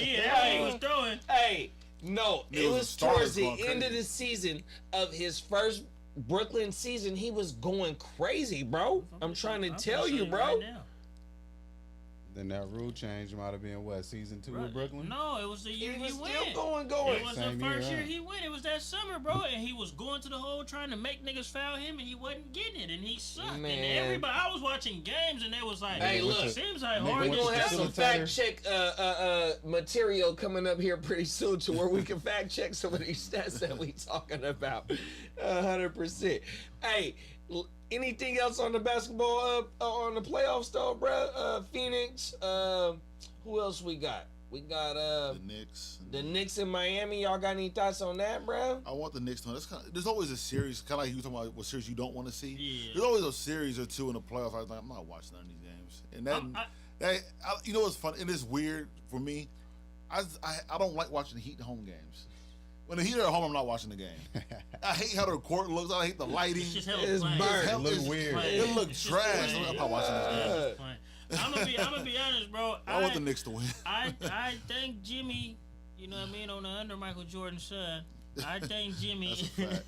he was throwing. Hey, no, It it was was the stars towards the going end of crazy. the season of his first Brooklyn season. He was going crazy, bro. I'm trying to tell you, bro. Right now. then that rule change might have been what, season 2 of Brooklyn? No, it was the year He he was went. still going. It was Same the first year, year huh? he went. It was that summer, bro, and he was going to the hole trying to make niggas foul him, and he wasn't getting it, and he sucked. Man. And everybody, I was watching games, and they was like, Hey, Nigga, look, seems like nigga, Harden We're What's gonna the have some facilitator? fact check material coming up here pretty soon to where we can fact check some of these stats that we talking about. 100%. Hey, anything else on the basketball on the playoffs though, bro? Phoenix. Who else we got? We got The Knicks. the Knicks in Miami. Y'all got any thoughts on that, bro? I want the Knicks to win. There's always a series, kind of like you were talking about what series you don't want to see. Yeah. There's always a series or two in the playoffs. I was like, I'm not watching none of these games. And you know what's fun? And it's weird for me. I don't like watching Heat home games. When the Heat are at home, I'm not watching the game. I hate how the court looks. I hate the lighting. It's just hella It's plain. burnt. Hell, It look it's- weird. It looked It's just trash. plain. I'm not watching this game. It's just plain. I'm gonna be honest, bro. I want the Knicks to win. I think Jimmy, you know what I mean, on the under Michael Jordan's son. I think Jimmy. That's a fact.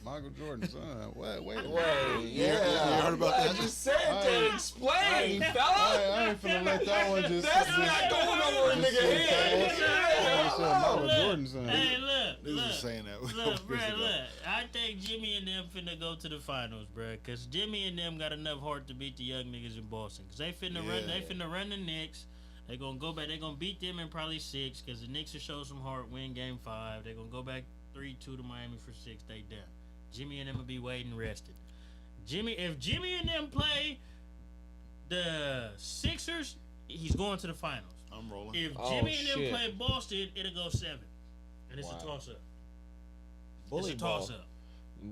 Michael Jordan's son. Wait. Wait, yeah, you heard about that? You said Hey. to explain, fella. I ain't finna let that one just. That's not going over a nigga head. Michael Yeah. Jordan's son. Hey, look, Niggas look. was saying that. Look, bro, look. I think Jimmy and them finna go to the finals, bro. Cause Jimmy and them got enough heart to beat the young niggas in Boston. Cause they finna run. They finna run the Knicks. They gonna go back. They gonna beat them in probably 6. Cause the Knicks will show some heart. Win Game 5. They gonna go back 3-2 to Miami for 6. They done. Jimmy and them will be waiting rested. If Jimmy and them play the Sixers, he's going to the finals. I'm rolling. If Oh, Jimmy and them shit. play Boston, it'll go 7. And it's Wow. a toss up. Bully It's a toss ball. up.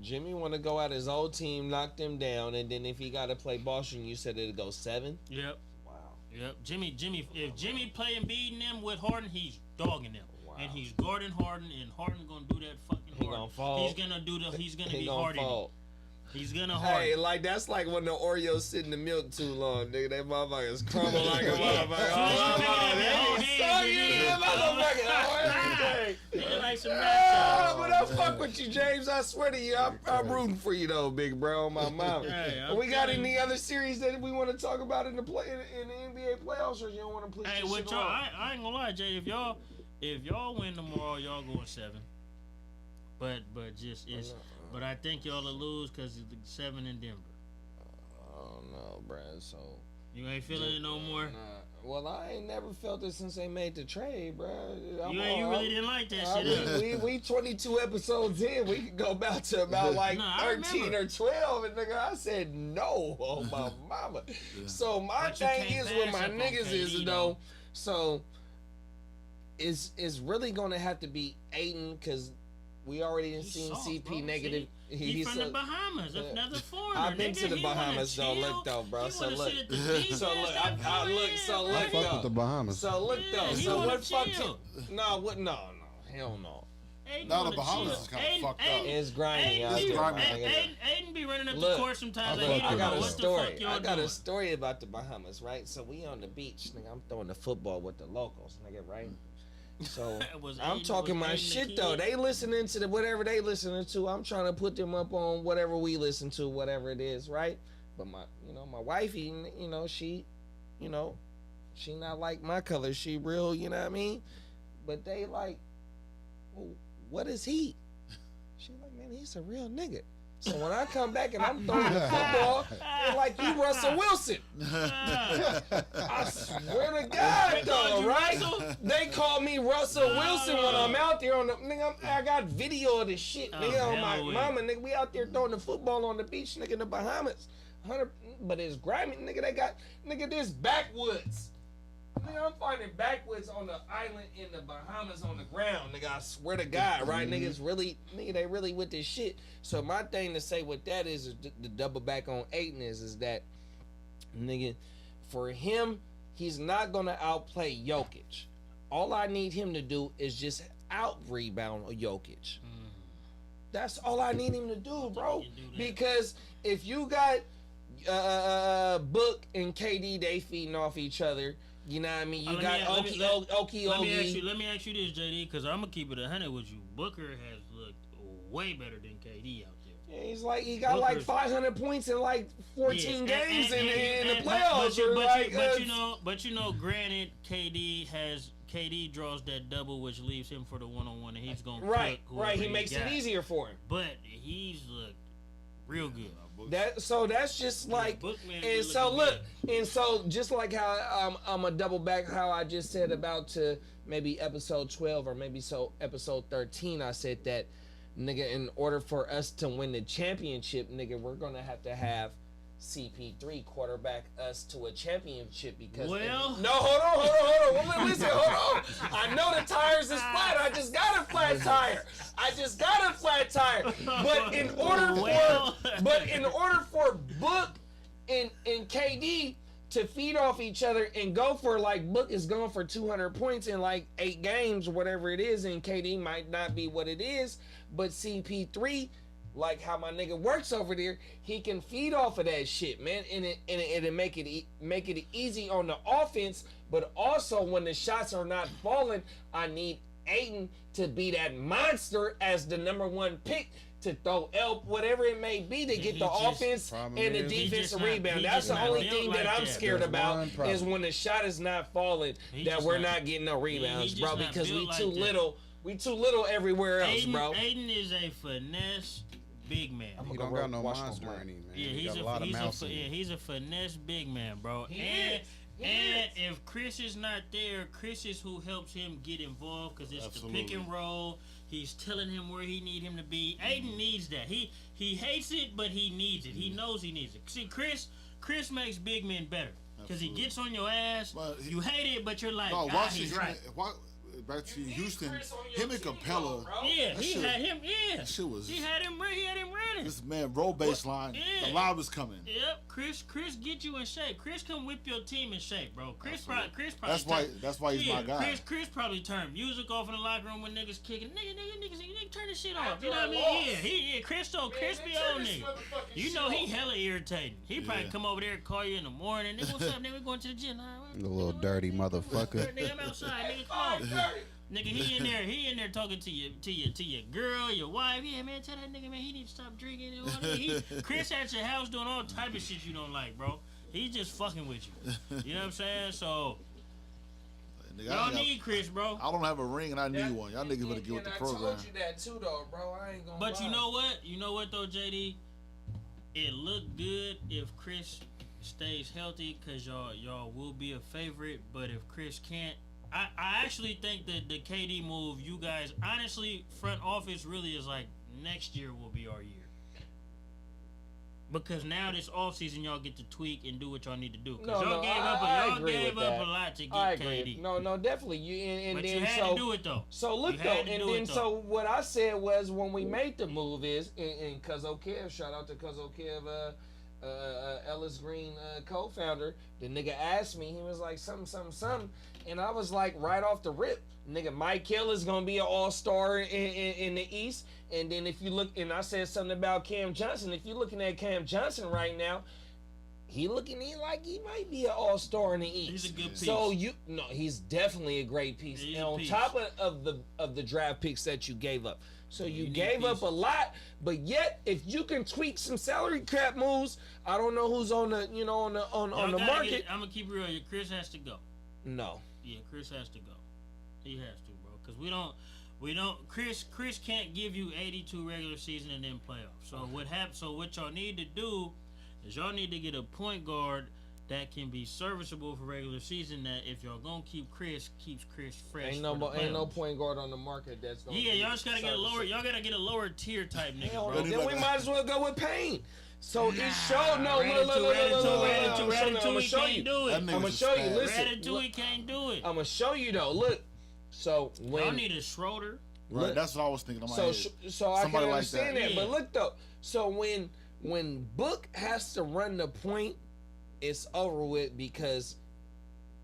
Jimmy want to go out his old team, knock them down, and then if he got to play Boston, you said it'd go 7. Yep. Wow. Yep. Jimmy. If Jimmy playing beating them with Harden, he's dogging them. Wow. And he's guarding Harden, and Harden gonna do that fucking He Harden. gonna fall. He's gonna do the. He's gonna He be gonna Harden. fall. He's gonna Hey, Harden. like that's like when the Oreos sit in the milk too long, nigga. They motherfuckers crumble like a motherfucker. Oh, They suck you in the motherfucker. They like some Ah, nachos. but I fuck with you, James. I swear to you, I'm rooting for you though, big bro. On my mouth. Hey, I'm We got telling any you. other series that we want to talk about in the NBA playoffs, or you don't want to push Hey, this with shit y'all, on? I ain't gonna lie, Jay. If y'all win tomorrow, y'all going 7. But just it's. But I think y'all will lose because it's the 7 in Denver. Oh no, bruh. So You ain't feeling it no more. Nah. Well, I ain't never felt it since they made the trade, bruh. You really didn't like that shit, huh? We 22 episodes in. We could go back to about like Nah, I 13 remember. or 12, and nigga, I said no. Oh my mama. So my But you thing can't is with pass my up on niggas is KD, though. So it's really gonna have to be Aiden because We already done He's seen soft, CP bro. negative. See? He from the Bahamas, another foreigner. I've been nigga. to the He wanna Bahamas though. chill. Look though, bro. He So wanna look. sit at the beach, So man. look, Stop I going look. in, So bro. look I fuck though. with the Bahamas. So look Yeah, though. he So wanna what fucked chill. him? No, what? No, hell no. Aiden Now the wanna Bahamas chill. is kinda Aiden- fucked up. Aiden- It's grimy out It's there. grimy. my nigga. Aiden be running up Look, the court sometimes. I Like, he fuck don't with know I got a what the story. fuck y'all I got doing. a story about the Bahamas, right? So we on the beach, nigga. I'm throwing the football with the locals, nigga, right? So Was I'm Aiden- talking was my Aiden the shit though. kid? They listening to whatever they listening to. I'm trying to put them up on whatever we listen to, whatever it is, right? But my wifey, she not like my color. She real, you know what I mean? But they like, well, what is he? She like, man, he's a real nigga. So when I come back and I'm throwing the football, they're like, you Russell Wilson. I swear to God, They called though, you right? Russell? They call me Russell Wilson when I'm out there on the nigga. I got video of this shit, nigga. On my hell with mama, nigga. We out there throwing the football on the beach, nigga, in the Bahamas. But it's grimy, nigga. They got this backwoods. Nigga, I'm finding backwoods on the island in the Bahamas on the ground, nigga. I swear to God, right? Niggas really, they really with this shit. So my thing to say with that is the double back on Aiden is that, nigga, for him, he's not gonna outplay Jokic. All I need him to do is just out rebound Jokic. That's all I need him to do, bro. He can do that. Because if you got Book and KD, they feeding off each other. You know what I mean? You Let got me- Okie Let me ask you. Ogie. Let me ask you this, JD, because I'm gonna keep it 100 with you. Booker has looked way better than KD out there. Yeah, he got like Booker's- 500 points in like 14 Yeah, games and- in the and- playoffs. But you know, granted, KD draws that double, which leaves him for the one-on-one, and he's gonna right. cook whoever He makes got. it easier for him. But he's looked real good. That's just like, Bookman and be so looking look, good. and so just like how I'm a double back how I just said about to maybe episode 12 or maybe episode 13, I said that, nigga, in order for us to win the championship, nigga, we're gonna have to have CP3 quarterback us to a championship because Well- no, hold on. Listen, hold on. I know the tires is flat. I just got a flat tire. But in order for Book and KD to feed off each other and go for, like, Book is going for 200 points in like 8 games or whatever it is, and KD might not be what it is, but CP3, like how my nigga works over there, he can feed off of that shit, man, and it'll make it easy on the offense. But also when the shots are not falling, I need Aiden to be that monster as the number 1 pick to throw whatever it may be to get he the just- offense problem and the is- He defensive just not- rebound. he That's just the not only built thing that like I'm that. scared There's about one problem. is when the shot is not falling, He that just we're not- not getting no rebounds, just bro, not because we built like too that. little. We too little everywhere else, bro. Aiden is a finesse big man. He don't got no monster my in him, man. Yeah, he he's got a lot of mouse in him. he's a finesse big man, bro. He and is. He and is. if Chris is not there, Chris is who helps him get involved because it's the pick Absolutely. and roll. He's telling him where he need him to be. Aiden needs that. He hates it, but he needs it. He knows he needs it. See, Chris makes big men better because he Absolutely. gets on your ass. But he- You hate it, but you're like, No, ah, he's right. Back to You need Houston, Chris on your him and team, Capella. though, bro. Yeah, That he shit- had him. Yeah, that shit was- He had him running. This man roll baseline. Yeah. The lob was coming. Yep, Chris get you in shape. Chris come whip your team in shape, bro. Chris probably That's why he's my guy. Chris probably turned music off in the locker room when niggas kicking. Nigga, turn this shit off. After You know what I a mean? loss. Yeah, Chris Man, be turn on this nigga. motherfucking You shit know he off. hella irritating. He probably Yeah. come over there and call you in the morning. Nigga, what's up, nigga? We going to the gym. The little dirty motherfucker. Nigga, I'm outside. Nigga, come on. 5:30. Nigga, he in there talking to your girl, your wife. Yeah, man, tell that nigga, man, he need to stop drinking. And all that. Chris at your house doing all type of shit you don't like, bro. He's just fucking with you. You know what I'm saying? So Nigga, y'all need Chris, bro. I don't have a ring and I need one. Y'all niggas better get with the I program. told you that too, though, bro. I ain't gonna But lie. you know what? You know what though, JD? It looked good if Chris stays healthy, cause y'all will be a favorite. But if Chris can't, I actually think that the KD move, you guys, honestly, front office really is like next year will be our year. Because now this offseason, y'all get to tweak and do what y'all need to do. Because No, y'all no, gave I up, agree with that. a lot to get I agree. KD. No, definitely. And But then you had so to do it though. So look You though, had to and do then it, though. so what I said was when we made the move is and Cuzzo Kev, shout out to Cuzzo Kev, Ellis Green co-founder. The nigga asked me, he was like something, and I was like right off the rip, nigga, Mike Hill is gonna be an all-star in the East. And then if you look, and I said something about Cam Johnson. If you're looking at Cam Johnson right now, he like he might be an all-star in the East. He's a good piece. So he's definitely a great piece. He's and a on piece. top of the draft picks that you gave up. So you need gave up pieces. a lot, but yet if you can tweak some salary cap moves, I don't know who's on the on the market. I'm gonna keep it real. Chris has to go. No. Yeah, Chris has to go. He has to, bro. Because we don't. Chris can't give you 82 regular season and then playoffs. So what happens? So what y'all need to do is y'all need to get a point guard that can be serviceable for regular season. That if y'all gonna keep Chris, keeps Chris fresh. Ain't no playoffs. point guard on the market that's going. Yeah, y'all just gotta get a lower. Y'all gotta get a lower tier type nigga, Hell, bro. then we might as well go with Payne. So it showed. No, Ratatouille I'm gonna show can't you. do it. That I'm nigga's gonna a show you. spaz. Listen, Ratatouille can't do it. I'm gonna show you though. Look. So when Y'all need a Schroeder. Right, Look. that's what I was thinking. so I can Somebody like understand that. that. Yeah. But look though. So when Book has to run the point, it's over with because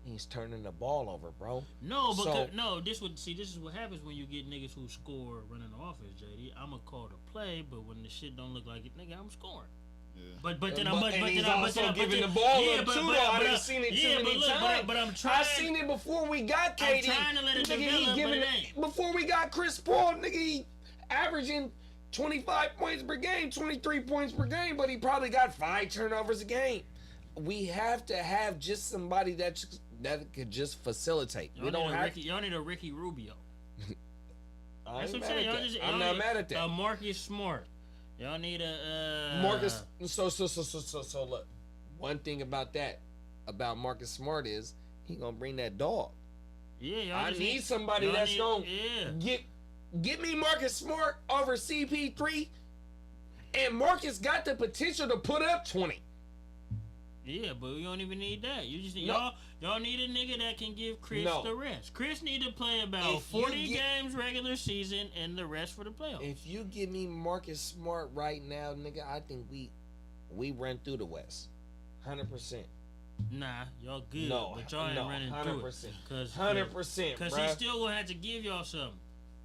he's turning the ball over, bro. No, So- because this is what happens when you get niggas who score running the offense, JD. I'ma call the play, but when the shit don't look like it, nigga, I'm scoring. Yeah. And he's also giving the ball up too, though. I done seen it too many times. But I'm trying. I seen it before we got I'm KD. trying to let it Nigga, he develop, giving but it ain't. before we got Chris Paul, nigga, he averaging 25 points per game, 23 points per game, but he probably got 5 turnovers a game. We have to have just somebody that could just facilitate. We don't have. Y'all need a Ricky Rubio. I That's ain't what I'm mad saying. at Y'all that. just, I'm not mad at that. A Marcus Smart. Y'all need a Marcus. So look. One thing about Marcus Smart is he gonna bring that dog. Yeah, y'all I just need somebody y'all that's need- gonna Yeah. get me Marcus Smart over CP3, and Marcus got the potential to put up 20. Yeah, but we don't even need that. You just No. y'all need a nigga that can give Chris No. the rest. Chris need to play about If you 40 get- games regular season and the rest for the playoffs. If you give me Marcus Smart right now, nigga, I think we run through the West, 100%. Nah, y'all good, No, but y'all ain't no, running 100%. through it. 100%, Because bro. he still gonna have to give y'all something.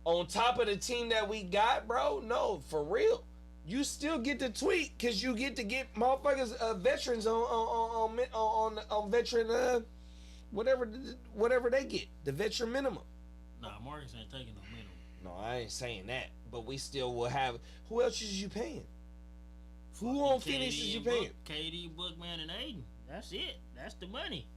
On top of the team that we got, bro, no, for real. You still get to tweak because you get to get motherfuckers, veterans on veteran, whatever they get, the veteran minimum. Nah, Marcus ain't taking no minimum. No, I ain't saying that, but we still will have. Who else is you paying? Who on Phoenix is you paying? KD, Bookman, and Aiden. That's it. That's the money.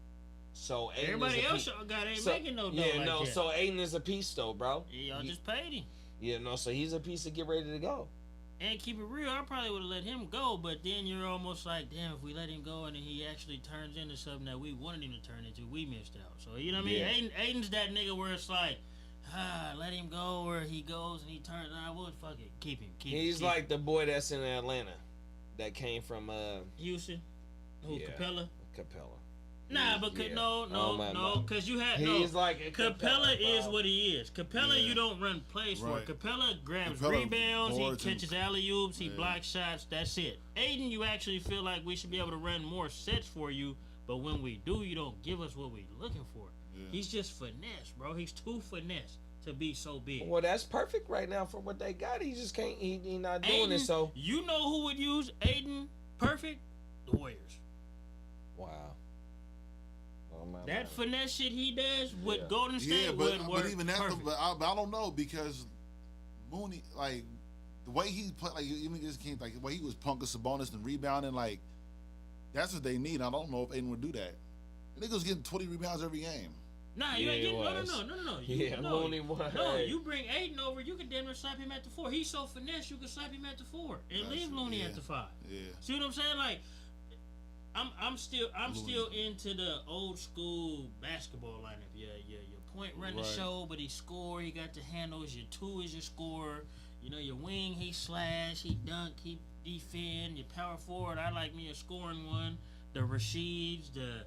So Aiden Everybody is a else piece. y'all got ain't So- making no dough Yeah, like no. that. So Aiden is a piece though, bro. Yeah, y'all just paid him. Yeah, no. So he's a piece to get ready to go. And keep it real, I probably would have let him go, but then you're almost like, damn, if we let him go and then he actually turns into something that we wanted him to turn into, we missed out. So, you know what I mean? Aiden's that nigga where it's like, let him go, or he goes and he turns, would fuck it. Keep him. He's like the boy that's in Atlanta that came from Houston? Who, Yeah. Capella? Capella. Nah, but Yeah. no, Oh, my. because you had, He's like a Capella is bro. what he is. Capella, Yeah. you don't run plays for. Right. Capella grabs Capella rebounds, he boards and- catches alley oops, he Yeah. blocks shots. That's it. Aiden, you actually feel like we should be able to run more sets for you, but when we do, you don't give us what we're looking for. Yeah. He's just finesse, bro. He's too finesse to be so big. Well, that's perfect right now for what they got. He just can't. He not doing it. Aiden, So you know who would use Aiden perfect? The Warriors. wow. Oh, my That God. finesse shit he does with Yeah. Golden State Yeah, would work but even that, perfect. but I don't know because Mooney, like the way he played, like even just came, like the way he was punking Sabonis and rebounding, like that's what they need. I don't know if Aiden would do that. The nigga was getting 20 rebounds every game. Nah, you Yeah, ain't he getting was. no. Yeah, no, Mooney was. No, you bring Aiden over, you can damn near slap him at the 4. He's so finesse, you can slap him at the 4 and That's leave it, Looney yeah. at the 5. Yeah. See what I'm saying? Like, I'm still into the old school basketball lineup. Yeah, your point run the Right. show, but he score. He got the handles. Your 2 is your scorer. You know, your wing, he slash, he dunk, he defend, your power forward. I like me a scoring one. The Rasheeds, the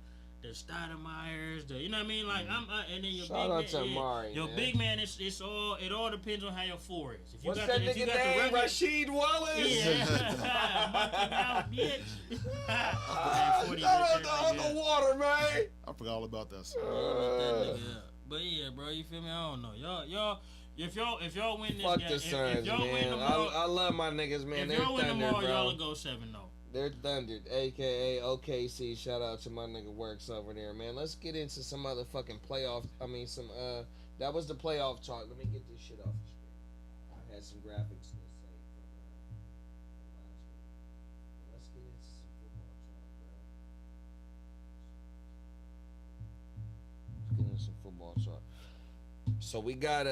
Stoudemire's, you know what I mean? Like and then your Shout out big to man, Amari, your man. big man. It all depends on how your four is. If you What's got that the, if you nigga got the name? rugged- Rasheed Wallace? Yeah, monkey mouth bitch. Shout out to Underwater, man. I forgot all about that. But yeah, bro, you feel me? I don't know, y'all. If y'all win this Fuck game, the Suns, if y'all win man. tomorrow, I love my niggas, man. if They're y'all win thunder, tomorrow, bro. y'all will go 7-0. They're thundered, aka OKC. Shout out to my nigga Works over there, man. Let's get into some motherfucking playoff. That was the playoff talk. Let me get this shit off the screen. I had some graphics to say from last week. Let's get into some football talk, bro. Let's get into some football talk. So we got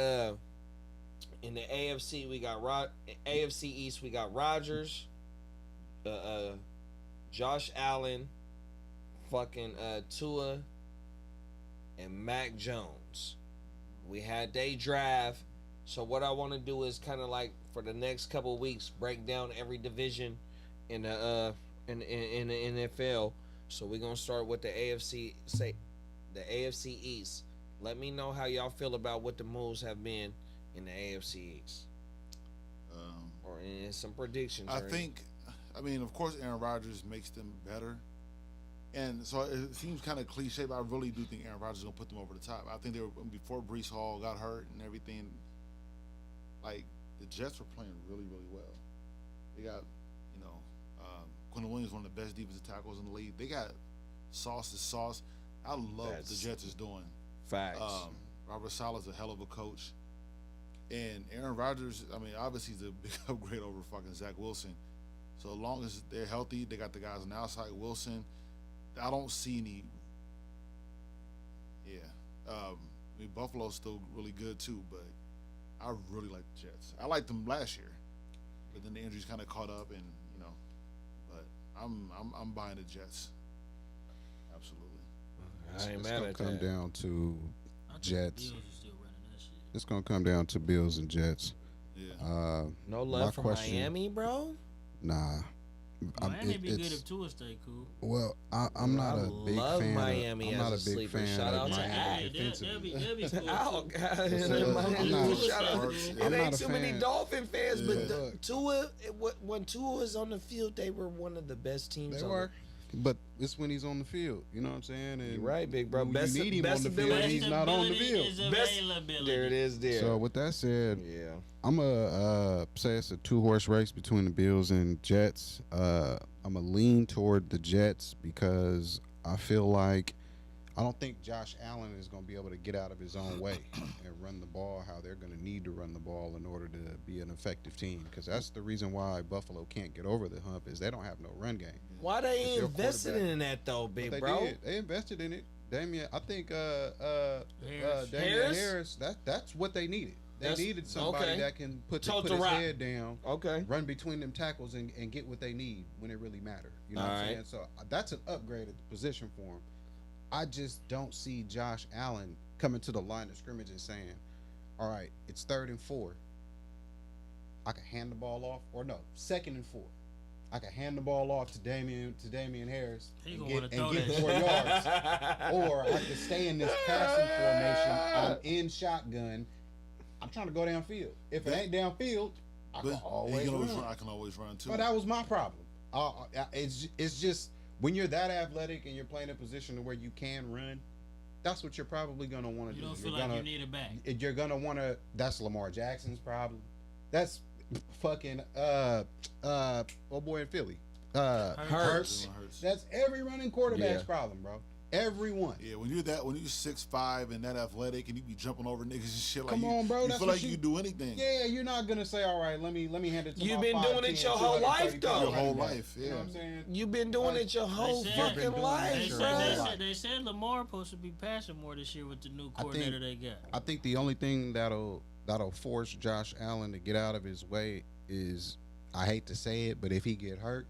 in the AFC we got AFC East we got Rodgers. Josh Allen, fucking Tua, and Mac Jones. We had day draft. So what I want to do is kind of like for the next couple of weeks break down every division in the NFL. So we're gonna start with the AFC East. Let me know how y'all feel about what the moves have been in the AFC East, or in some predictions. I mean, of course, Aaron Rodgers makes them better. And so it seems kind of cliche, but I really do think Aaron Rodgers is going to put them over the top. I think they were, before Breece Hall got hurt and everything, like, the Jets were playing really, really well. They got, Quentin Williams, one of the best defensive tackles in the league. They got sauce. I love what the Jets is doing. Facts. Robert Saleh's a hell of a coach. And Aaron Rodgers, I mean, obviously he's a big upgrade over fucking Zach Wilson. So as long as they're healthy, they got the guys on the outside. Wilson, I don't see any. Yeah, I mean Buffalo's still really good too, but I really like the Jets. I liked them last year, but then the injuries kind of caught up, and But I'm buying the Jets. Absolutely. I ain't It's mad gonna at come that. down to I think Jets. the Bills are still running that shit. It's gonna come down to Bills and Jets. Yeah. No my love for question- Miami, bro. Nah. Miami be good if Tua stay cool. Well, I'm not I a big love fan. Miami I'm as not a a big sleeper. fan Shout of out to Miami Ag. defensively. They'll be cool. Oh too. God! I'm not- Shout out. I'm It not ain't a too many fan. Dolphin fans, Yeah. but Tua. When Tua was on the field, they were one of the best teams. They on were, but it's when he's on the field. You know what I'm saying? And You're right, big bro. when Best- you need him best on the field, ability- he's not on the field. Is Best- availability. There it is. There. So with that said, Yeah. I'm a say it's a 2-horse race between the Bills and Jets. I'm a lean toward the Jets because I feel like I don't think Josh Allen is going to be able to get out of his own way and run the ball how they're going to need to run the ball in order to be an effective team. Because that's the reason why Buffalo can't get over the hump is they don't have no run game. Why they If you're a invested quarterback. in that though, But big they bro? did. They invested in it. Damian, I think Harris. Damian Harris. That's what they needed. They That's- needed somebody okay. that can put Tote his the rock. head down, Okay. run between them tackles, and get what they need when it really matters. You know All what I'm right. saying? So that's an upgrade at the position for him. I just don't see Josh Allen coming to the line of scrimmage and saying, "All right, it's 3rd and 4. I can hand the ball off, or no, 2nd and 4. I can hand the ball off to Damian Harris He and gonna wanna get, throw and get that 4 shit. yards, or I can stay in this passing formation. I'm in shotgun. I'm trying to go downfield. If it ain't downfield, I can But always run. I can always run too. But that was my problem. It's just when you're that athletic and you're playing a position to where you can run, that's what you're probably gonna want to You do. don't feel You're like gonna, you need it back. You're gonna want to. That's Lamar Jackson's problem. That's fucking oh boy in Philly. Hurts. Jalen Hurts. That's every running quarterback's Yeah. problem, bro. Everyone. Yeah, when you're 6'5" and that athletic and you be jumping over niggas and shit like Come on, bro, you that's feel what like you- you can do anything. Yeah, you're not gonna say, all right, let me hand it to You've my been 5'10", doing it your whole life, 230 though. Your whole running back. life, You know yeah. what I'm saying? You've been doing it your whole said- fucking Been doing life, that They your bro. whole said, life. they said Lamar supposed to be passing more this year with the new I coordinator think- they got. I think the only thing that'll force Josh Allen to get out of his way is, I hate to say it, but if he get hurt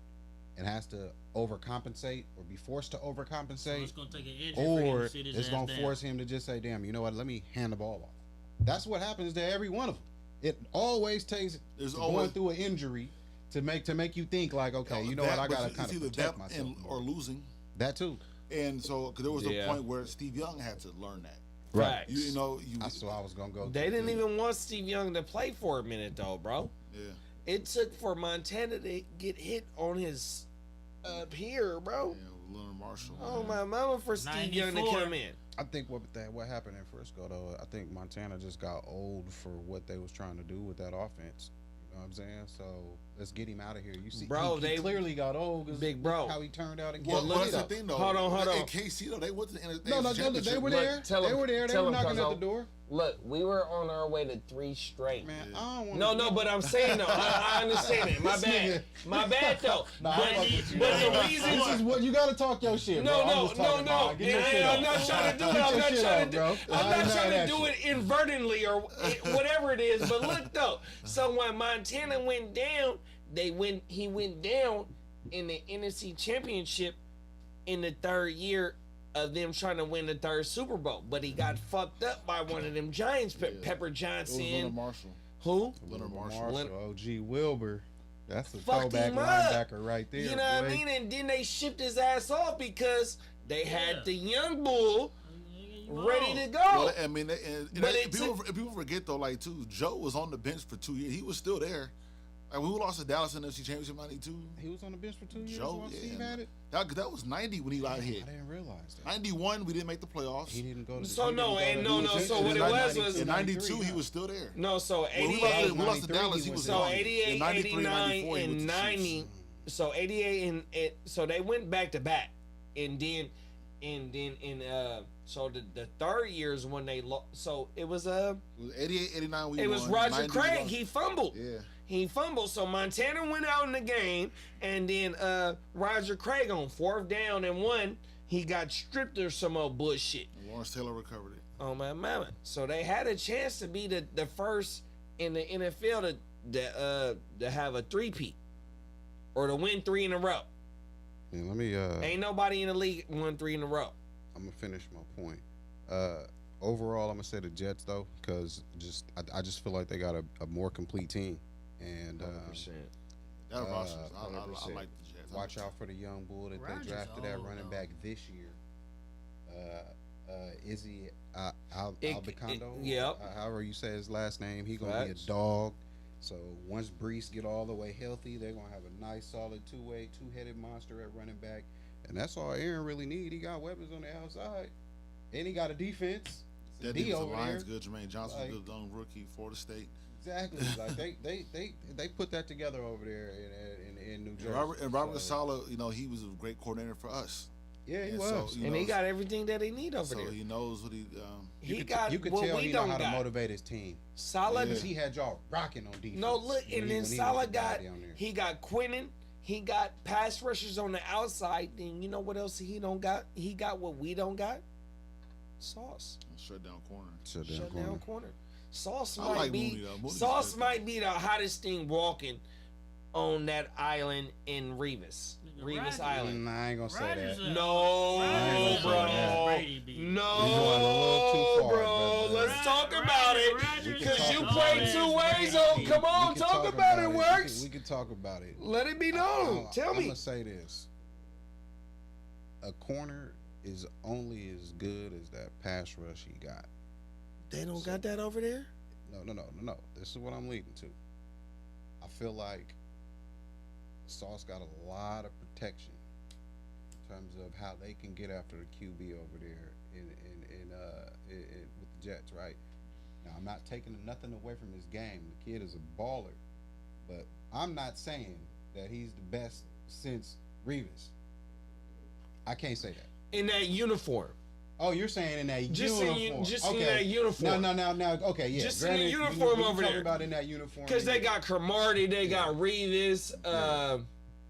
and has to overcompensate or be forced to So overcompensate, it's gonna take an injury for him or to sit his it's ass gonna down. force him to just say, damn, you know what, let me hand the ball off. That's what happens to every one of them. It always takes There's going always through an injury to make you think like, okay, you know what, I gotta kind of either protect that myself or losing. That too. And so, because there was Yeah. a point where Steve Young had to learn that. Right. You know, That's what I was gonna go. They to. didn't even want Steve Young to play for a minute though, bro. Yeah. It took for Montana to get hit on his up here, bro. Yeah, Leonard Marshall. Oh my mama, for Steve Young to 94. come in. I think what happened in Frisco though, I think Montana just got old for what they was trying to do with that offense. You know what I'm saying? So let's get him out of here. You see, Bro, he they clearly got old. 'Cause Big bro. how he turned out and Well, look that's it the up. thing though. Hold on. In KC though, they went to the No, they championship. were Look, there. tell They him- were there. They tell were him, knocking at Cuzzo. the door. Look, we were on our way to 3 straight. Man, I don't want. No, but I'm saying though, I understand it. My bad. My bad though. Nah, but, I fuck with you. but the This reason is what you gotta talk your shit. No, bro. I'm just talking about it. Get your shit I'm off. not trying to do it. Get I'm your not shit trying off, to do bro. it. I'm I ain't not mad trying at to do you. it inadvertently or whatever it is. But look though, so when Montana went down, he went down in the NFC Championship in the 3rd year of them trying to win the 3rd Super Bowl. But he got fucked up by one of them Giants, Pepper It was Johnson. Leonard Marshall. Who? Leonard Marshall. OG Wilbur. That's a Fucked throwback him up. linebacker right there. You know what I boy. mean? And then they shipped his ass off because they had Yeah. the young bull You ready wrong. to go. Well, I mean, But it people forget though, like too, Joe was on the bench for 2 years. He was still there. Like when we lost to Dallas in the NFC Championship '92. He was on the bench for 2 years Joe, while Steve yeah. had it. That was '90 when he got hit. I didn't realize that. '91 we didn't make the playoffs. He didn't go to. So he no, didn't and go to no, the so East. what it was in 93, '92 he huh? was still there. No, so When we 88, lost to 93, Dallas, he he was was still so there. 88, In 93, 89, 94, he and was the Chiefs. 90. So 88 and so they went back to back, and then so the 3rd year is when they lost. So it was It was 88, 89 we it was won. Roger 90 we Craig. lost. He fumbled. Yeah. He fumbled. So Montana went out in the game, and then Roger Craig on 4th down and 1, he got stripped or some old bullshit. And Lawrence Taylor recovered it. Oh my mama! So they had a chance to be the first in the NFL to have a 3-peat or to win 3 in a row. Yeah, let me. Ain't nobody in the league won 3 in a row. I'm gonna finish my point. Overall, I'm gonna say the Jets though, because I just feel like they got a more complete team, and That roster, I 100%. like the Jets. watch out for the young bull that Rodgers they drafted at old, running though. back this year. Izzy It- Albicando, yep. however you say his last name, he gonna be Facts. a dog. So once Brees get all the way healthy, they're gonna have a nice, solid two-headed monster at running back, and that's all Aaron really need. He got weapons on the outside, and he got a defense. That D defensive over line's there. good. Jermaine Johnson, Like- good young rookie, Florida State. Exactly. Like they put that together over there in New Jersey. Robert So, Saleh, he was a great coordinator for us. yeah, he and was. so, And he got everything that he need over So there. he knows what he. He could, got you could what tell we he know don't how to got. motivate his team. Solid. Because he had y'all rocking on defense. No, look, when and he- then when he was Salah the guy got down there. he got Quinnen, he got pass rushers on the outside. Then you know what else he don't got? He got what we don't got. Sauce. Shut down corner. Shut down Shut corner. down corner. Sauce I might like be Mooney, though. Mooney's Sauce good. might be the hottest thing walking on that island in Revis. Revis Rodgers. Island. Nah, I ain't gonna say Rodgers, that. No, Rodgers, bro. Brady beat. You're going a little too No, far, bro. brother. Let's talk about it. Rodgers Cause is you all play that two ways Brady on- beat. come on. We can talk about it, Works. We can talk about it. Let it be known. Tell I'm me. gonna say this: a corner is only as good as that pass rush he got. They don't got that over there? No. This is what I'm leading to. I feel like Sauce got a lot of protection in terms of how they can get after the QB over there with the Jets, right? Now I'm not taking nothing away from his game. The kid is a baller, but I'm not saying that he's the best since Revis. I can't say that. In that uniform. Oh, you're saying in that Just uniform? in that uniform. No. Okay, yeah. Just in the uniform we over talk there. about in that uniform. Because they yeah. got Cromartie, they got Revis.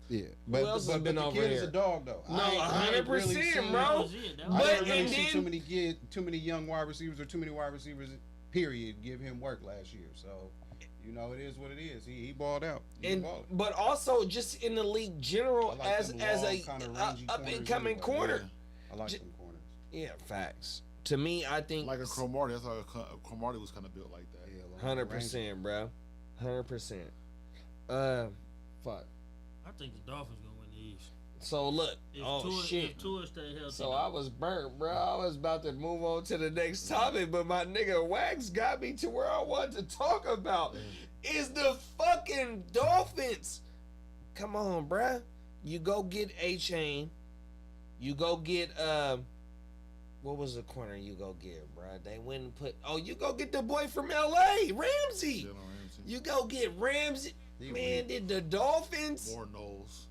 Yeah, but else has but been the over kid is here? a dog though. No, I ain't really 100%, seen- bro. That was it. That I was But- didn't it. really and see then- too many young wide receivers or too many wide receivers. Period. Give him work last year, so it is what it is. He balled out. He And balled. but also just in the league general I like as them as long, a kinda rangy up corners and coming anyway. corner. I like J- them corners. Yeah, facts. To me, I think Like a Cromartie. That's why Cromartie was kind of built like that. Yeah, long 100%, rangy. bro. 100%. Fuck. I think the Dolphins gonna win the East. So look. Shit. If Tua stay healthy. So I was burnt, bro. I was about to move on to the next topic, but my nigga Wax got me to where I want to talk about is the fucking Dolphins. Come on, bruh. You go get A-Chain. You go get what was the corner you go get, bruh? They went and put you go get the boy from LA, Ramsey. You go get Ramsey. Man, did the Dolphins? More Knowles.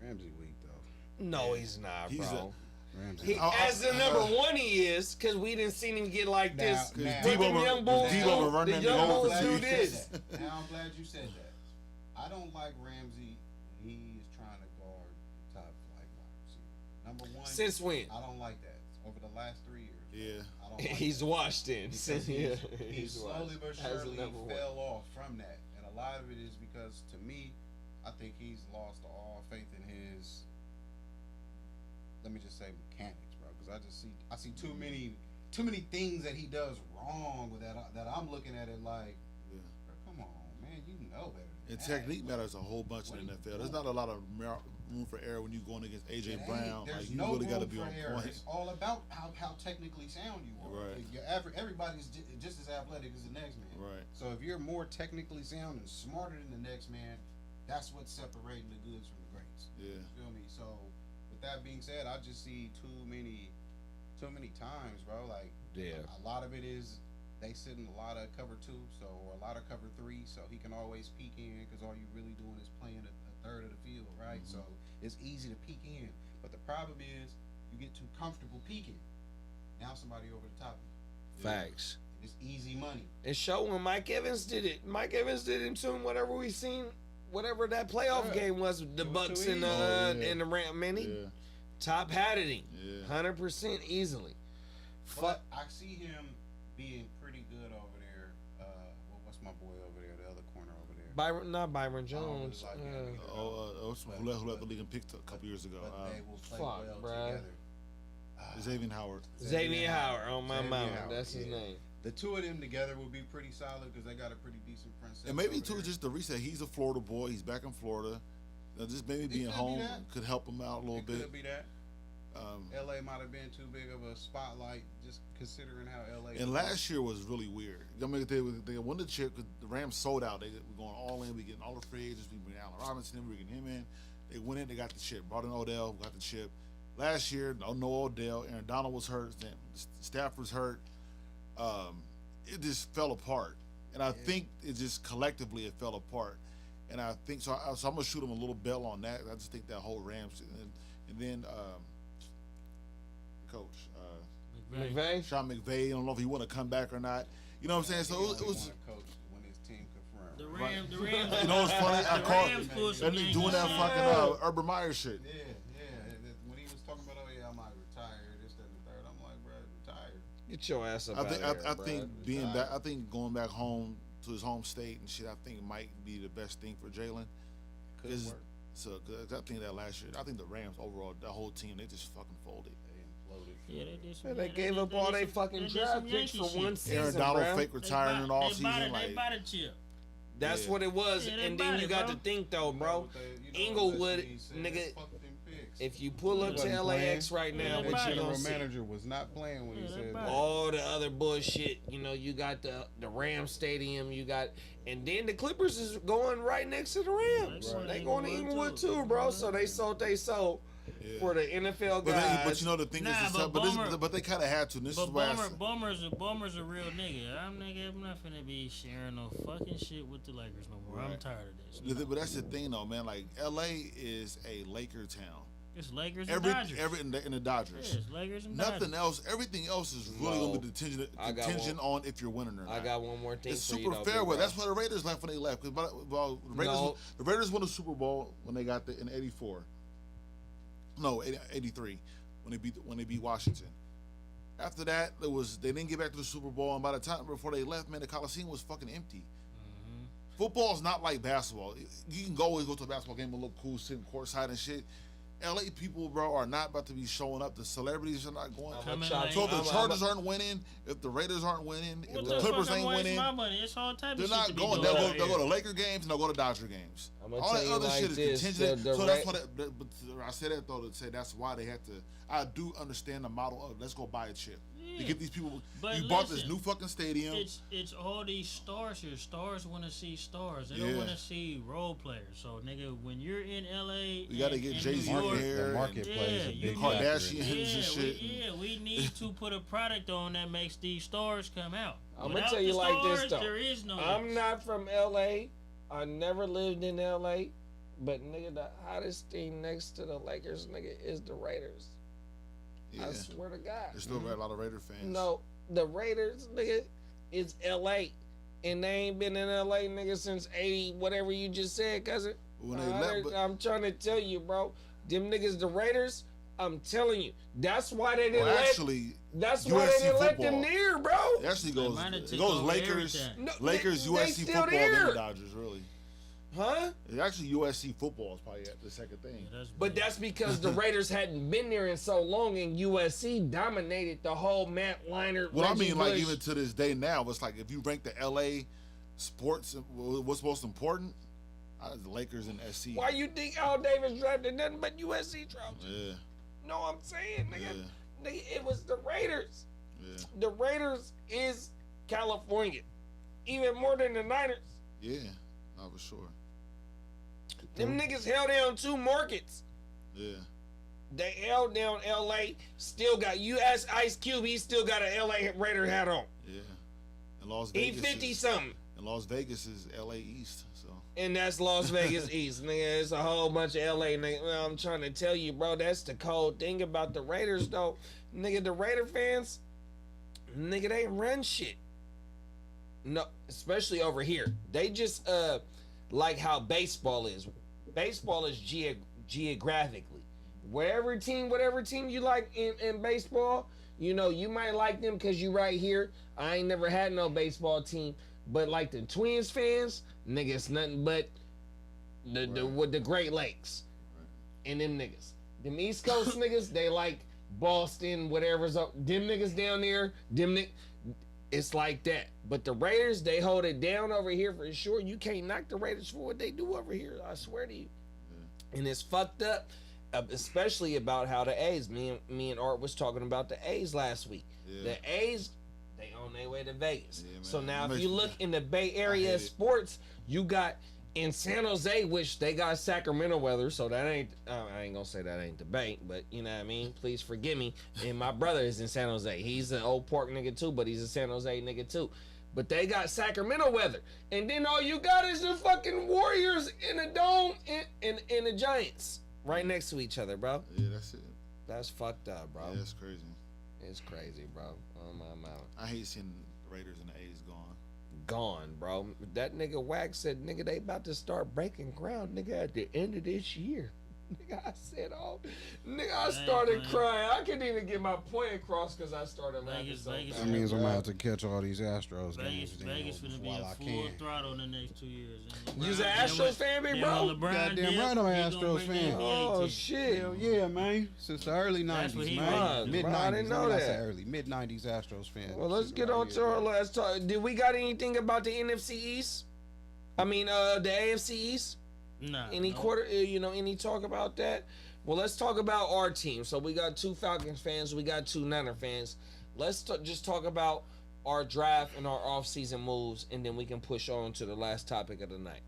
Ramsey weak though. No, he's not, bro. Ramsey. As the number one, he is, because we didn't see him get like this. Now, But them young bulls Debo run the that young nigga over bulls for do 2 this. Now I'm glad you said that. I don't like Ramsey. He is trying to guard the top flight wide receiver. Number one. Since when? I don't like that. Over the last 3 years. Yeah. I don't like He's that. washed in. Because he slowly but As a surely number one. fell off from that, and a lot of it is because, to me, I think he's lost all faith in his. Let me just say mechanics, bro. Because I see too many things that he does wrong with that I'm looking at it like, Yeah. bro, come on, man, you know better. Than And that. technique matters a whole bunch in the NFL. There's not a lot of room for error when you're going against AJ It ain't. Brown. There's Like, you no really got to room be for on error. point. It's all about how technically sound you are. Right. Everybody's just as athletic as the next man. Right. So if you're more technically sound and smarter than the next man, that's what's separating the goods from the greats. Yeah. You feel me? So with that being said, I just see too many times, bro. Like a lot of it is they sit in a lot of cover 2, or a lot of cover 3, so he can always peek in because all you're really doing is playing a third of the field, right? Mm-hmm. So it's easy to peek in, but the problem is you get too comfortable peeking. Now somebody over the top of you. Facts. It's easy money. And show when Mike Evans did it. Mike Evans did it too. Whatever we seen, whatever that playoff game was, the was Bucks too and easy. and the Ram. Man, he Yeah. top hatted him, Yeah. 100% easily. But I see him being pretty good over there. What's my boy over there? The other corner over there. Not Byron I don't Jones. really like him either. Who left the league and picked a couple years ago? But they will play fuck, well bruh. together. Xavier Howard. Xavier Howard on my Xavier mouth. Howard, That's his yeah. name. The two of them together will be pretty solid because they got a pretty decent front set. And maybe over too, there. just the reset. He's a Florida boy. He's back in Florida. Just maybe It being could be home that. could help him out a little It bit. could be that. LA might have been too big of a spotlight, just considering how LA. And last year was really weird. I mean, they won the chip because the Rams sold out. They were going all in. We getting all the free agents. We bring Allen Robinson in. We getting him in. They went in. They got the chip. Brought in Odell. Got the chip. Last year, no Odell. Aaron Donald was hurt. Stafford's hurt. It just fell apart. And I think it just collectively it fell apart. And I think so. I'm gonna shoot him a little bell on that. I just think that whole Rams and then coach McVay. Sean McVay. I don't know if he want to come back or not. You know what I'm saying? So it was. Coach when his team confirmed. The Right. Rams. The Rams. You know what's funny? I The called Rams pulled that some nigga Yankees doing that shit. fucking Urban Meyer shit. Yeah. When he was talking about, oh yeah, I'm like retired, this, that, and the third. I'm like, bro, retired. Get your ass up I out think of there, I bruh. think being back. I think going back home to his home state and shit. I think might be the best thing for Jalen. Could Is- work. So 'cause I think that last year, I think the Rams overall, the whole team, they just fucking folded. They imploded. Yeah, they did some. Man, they yeah, gave did- up they all did they some- fucking they did draft some picks Yankee for one shit. season, Aaron Donald bruh. fake retiring in all They season. They Like bought a chip. That's Yeah. what it was. Yeah, they And then bought you it, got bro. to think though, bro. Inglewood, nigga, if you pull up to Wasn't LAX right Yeah, now, they what bought you it. gonna General see? manager was not playing when he Yeah, they said bought that. it. All the other bullshit, you got the Rams Stadium, you got, and then the Clippers is going right next to the Rams. Right. They going to Inglewood too, bro. So they sold yeah. for the NFL But, guys. but you know the thing Nah, is, but but they kind of had to. And this But is why I said- Boomer's a real nigga. I'm not finna be sharing no fucking shit with the Lakers no more. I'm Right. tired of this. But that's the thing though, man. Like LA is a Laker town. It's Lakers and Dodgers. In the Dodgers. Yeah, it's Lakers and Nothing Dodgers. else. Everything else is really No. going to be I got contingent on if you're winning or not. I got one more thing It's for you, super though, fair. big Well, bro. that's why the Raiders left when they left. Because No. the Raiders won the Super Bowl when they got in '84. No, '83 when they beat Washington. After that, they didn't get back to the Super Bowl, and by the time before they left, man, the Coliseum was fucking empty. Football is not like basketball. You can always go to a basketball game and look cool, sitting courtside and shit. LA people, bro, are not about to be showing up. The celebrities are not going. Coming try- like, So if the I'm- Chargers aren't winning, if the Raiders aren't winning, if what the the Clippers fuck I'm ain't wasting winning, my money? It's all type they're of shit not to be going. doing They'll out go here. to Laker games and they'll go to Dodger games. I'm gonna All tell that you other like shit is this, contingent. the So that's Ra- what. But I say that though to say that's why they have to. I do understand the model of let's go buy a chip to Yeah. get these people. But You bought this listen, new fucking stadium. It's all these stars here. Stars want to see stars. They Yeah. don't want to see role players. So nigga, when you're in LA, We gotta and- get and Jay-Z New in York, here. The and market plays Yeah, a you big got- factor. in it. Kardashians and shit. we need to put a product on that makes these stars come out. I'm gonna Without tell you the like this, stars, though. there is no. I'm not from LA. I never lived in LA. But nigga, the hottest thing next to the Lakers, nigga, is the Raiders. Yeah, I swear to God. there's still a lot of Raider fans. No, the Raiders, nigga, is LA. And they ain't been in LA, nigga, since 80, whatever you just said, cousin. When they left, but I'm trying to tell you, bro. Them niggas, the Raiders, I'm telling you. That's why they didn't well, let. actually, That's why they USC didn't let them football. near, bro. it actually They goes. might have It took goes over Lakers, everything. No, Lakers, they USC still football, then there. the Dodgers. Really, Huh? it's actually USC football is probably the second thing. But that's because the Raiders hadn't been there in so long, and USC dominated the whole Matt Leinart. Well, I Reggie mean, like Bush. even to this day now, it's like if you rank the LA sports, what's most important? The Lakers and SC. Why you think Al Davis drafted nothing but USC trophies? Yeah, No, I'm saying, nigga, yeah, nigga, it was the Raiders. yeah, The Raiders is California, even more than the Niners. yeah. Not for sure. Them niggas held down two markets. Yeah, They held down LA. Still got US Ice Cube. He still got an LA Raider hat on. yeah. And Las He Vegas. 50 is, something. and Las Vegas is LA East. So And that's Las Vegas East, nigga. It's a whole bunch of LA, nigga. Well, I'm trying to tell you, bro, that's the cold thing about the Raiders, though. Nigga, the Raider fans, nigga, they run shit. No, especially over here. They just, like how baseball is. Baseball is geographically. Whatever team you like in baseball, you know, you might like them because you right here. I ain't never had no baseball team. But like the Twins fans, nigga, it's nothing but with the Great Lakes and them niggas. Them East Coast niggas, they like Boston, whatever's up. Them niggas down there, it's like that. But the Raiders, they hold it down over here for sure. You can't knock the Raiders for what they do over here. I swear to you. And it's fucked up, especially about how the A's. Me and Art was talking about the A's last week. yeah. The A's, they on their way to Vegas. Yeah, man. So now, That if makes you me- look in the Bay hate Area it. sports, you got in San Jose, which they got Sacramento weather. So that ain't, I ain't gonna say that ain't the bank, but you know what I mean. Please forgive me. And my brother is in San Jose. He's an old Park nigga too, but he's a San Jose nigga too. But they got Sacramento weather, and then all you got is the fucking Warriors in the dome and the Giants right next to each other, bro. Yeah, that's it. That's fucked up, bro. Yeah, that's crazy. It's crazy, bro. Oh my mouth. I hate seeing the Raiders and the A's gone. Gone, bro. That nigga Wax said, nigga, they about to start breaking ground, nigga, at the end of this year. Nigga, I said, oh, nigga, I started man. crying. I couldn't even get my point across because I started laughing Vegas- so Vegas- bad. That means I'm bro. gonna have to catch all these Astros Vegas, games. then, Vegas finna be while a I full can. throttle in the next 2 years. You's an Astros fan, big bro? Goddamn right I'm an Astros fan. Oh, shit. Hell yeah, man. Since the early That's what 90s, he man. was. Mid Bro, I 90s. didn't know that. Early. Mid 90s Astros fan. Well, let's Shit get right on here, to our man. last talk. Did we got anything about the NFC East? I mean, the AFC East? Nah. Any no. quarter, any talk about that? Well, let's talk about our team. So we got 2 Falcons fans, we got 2 Niner fans. Let's just talk about our draft and our offseason moves, and then we can push on to the last topic of the night.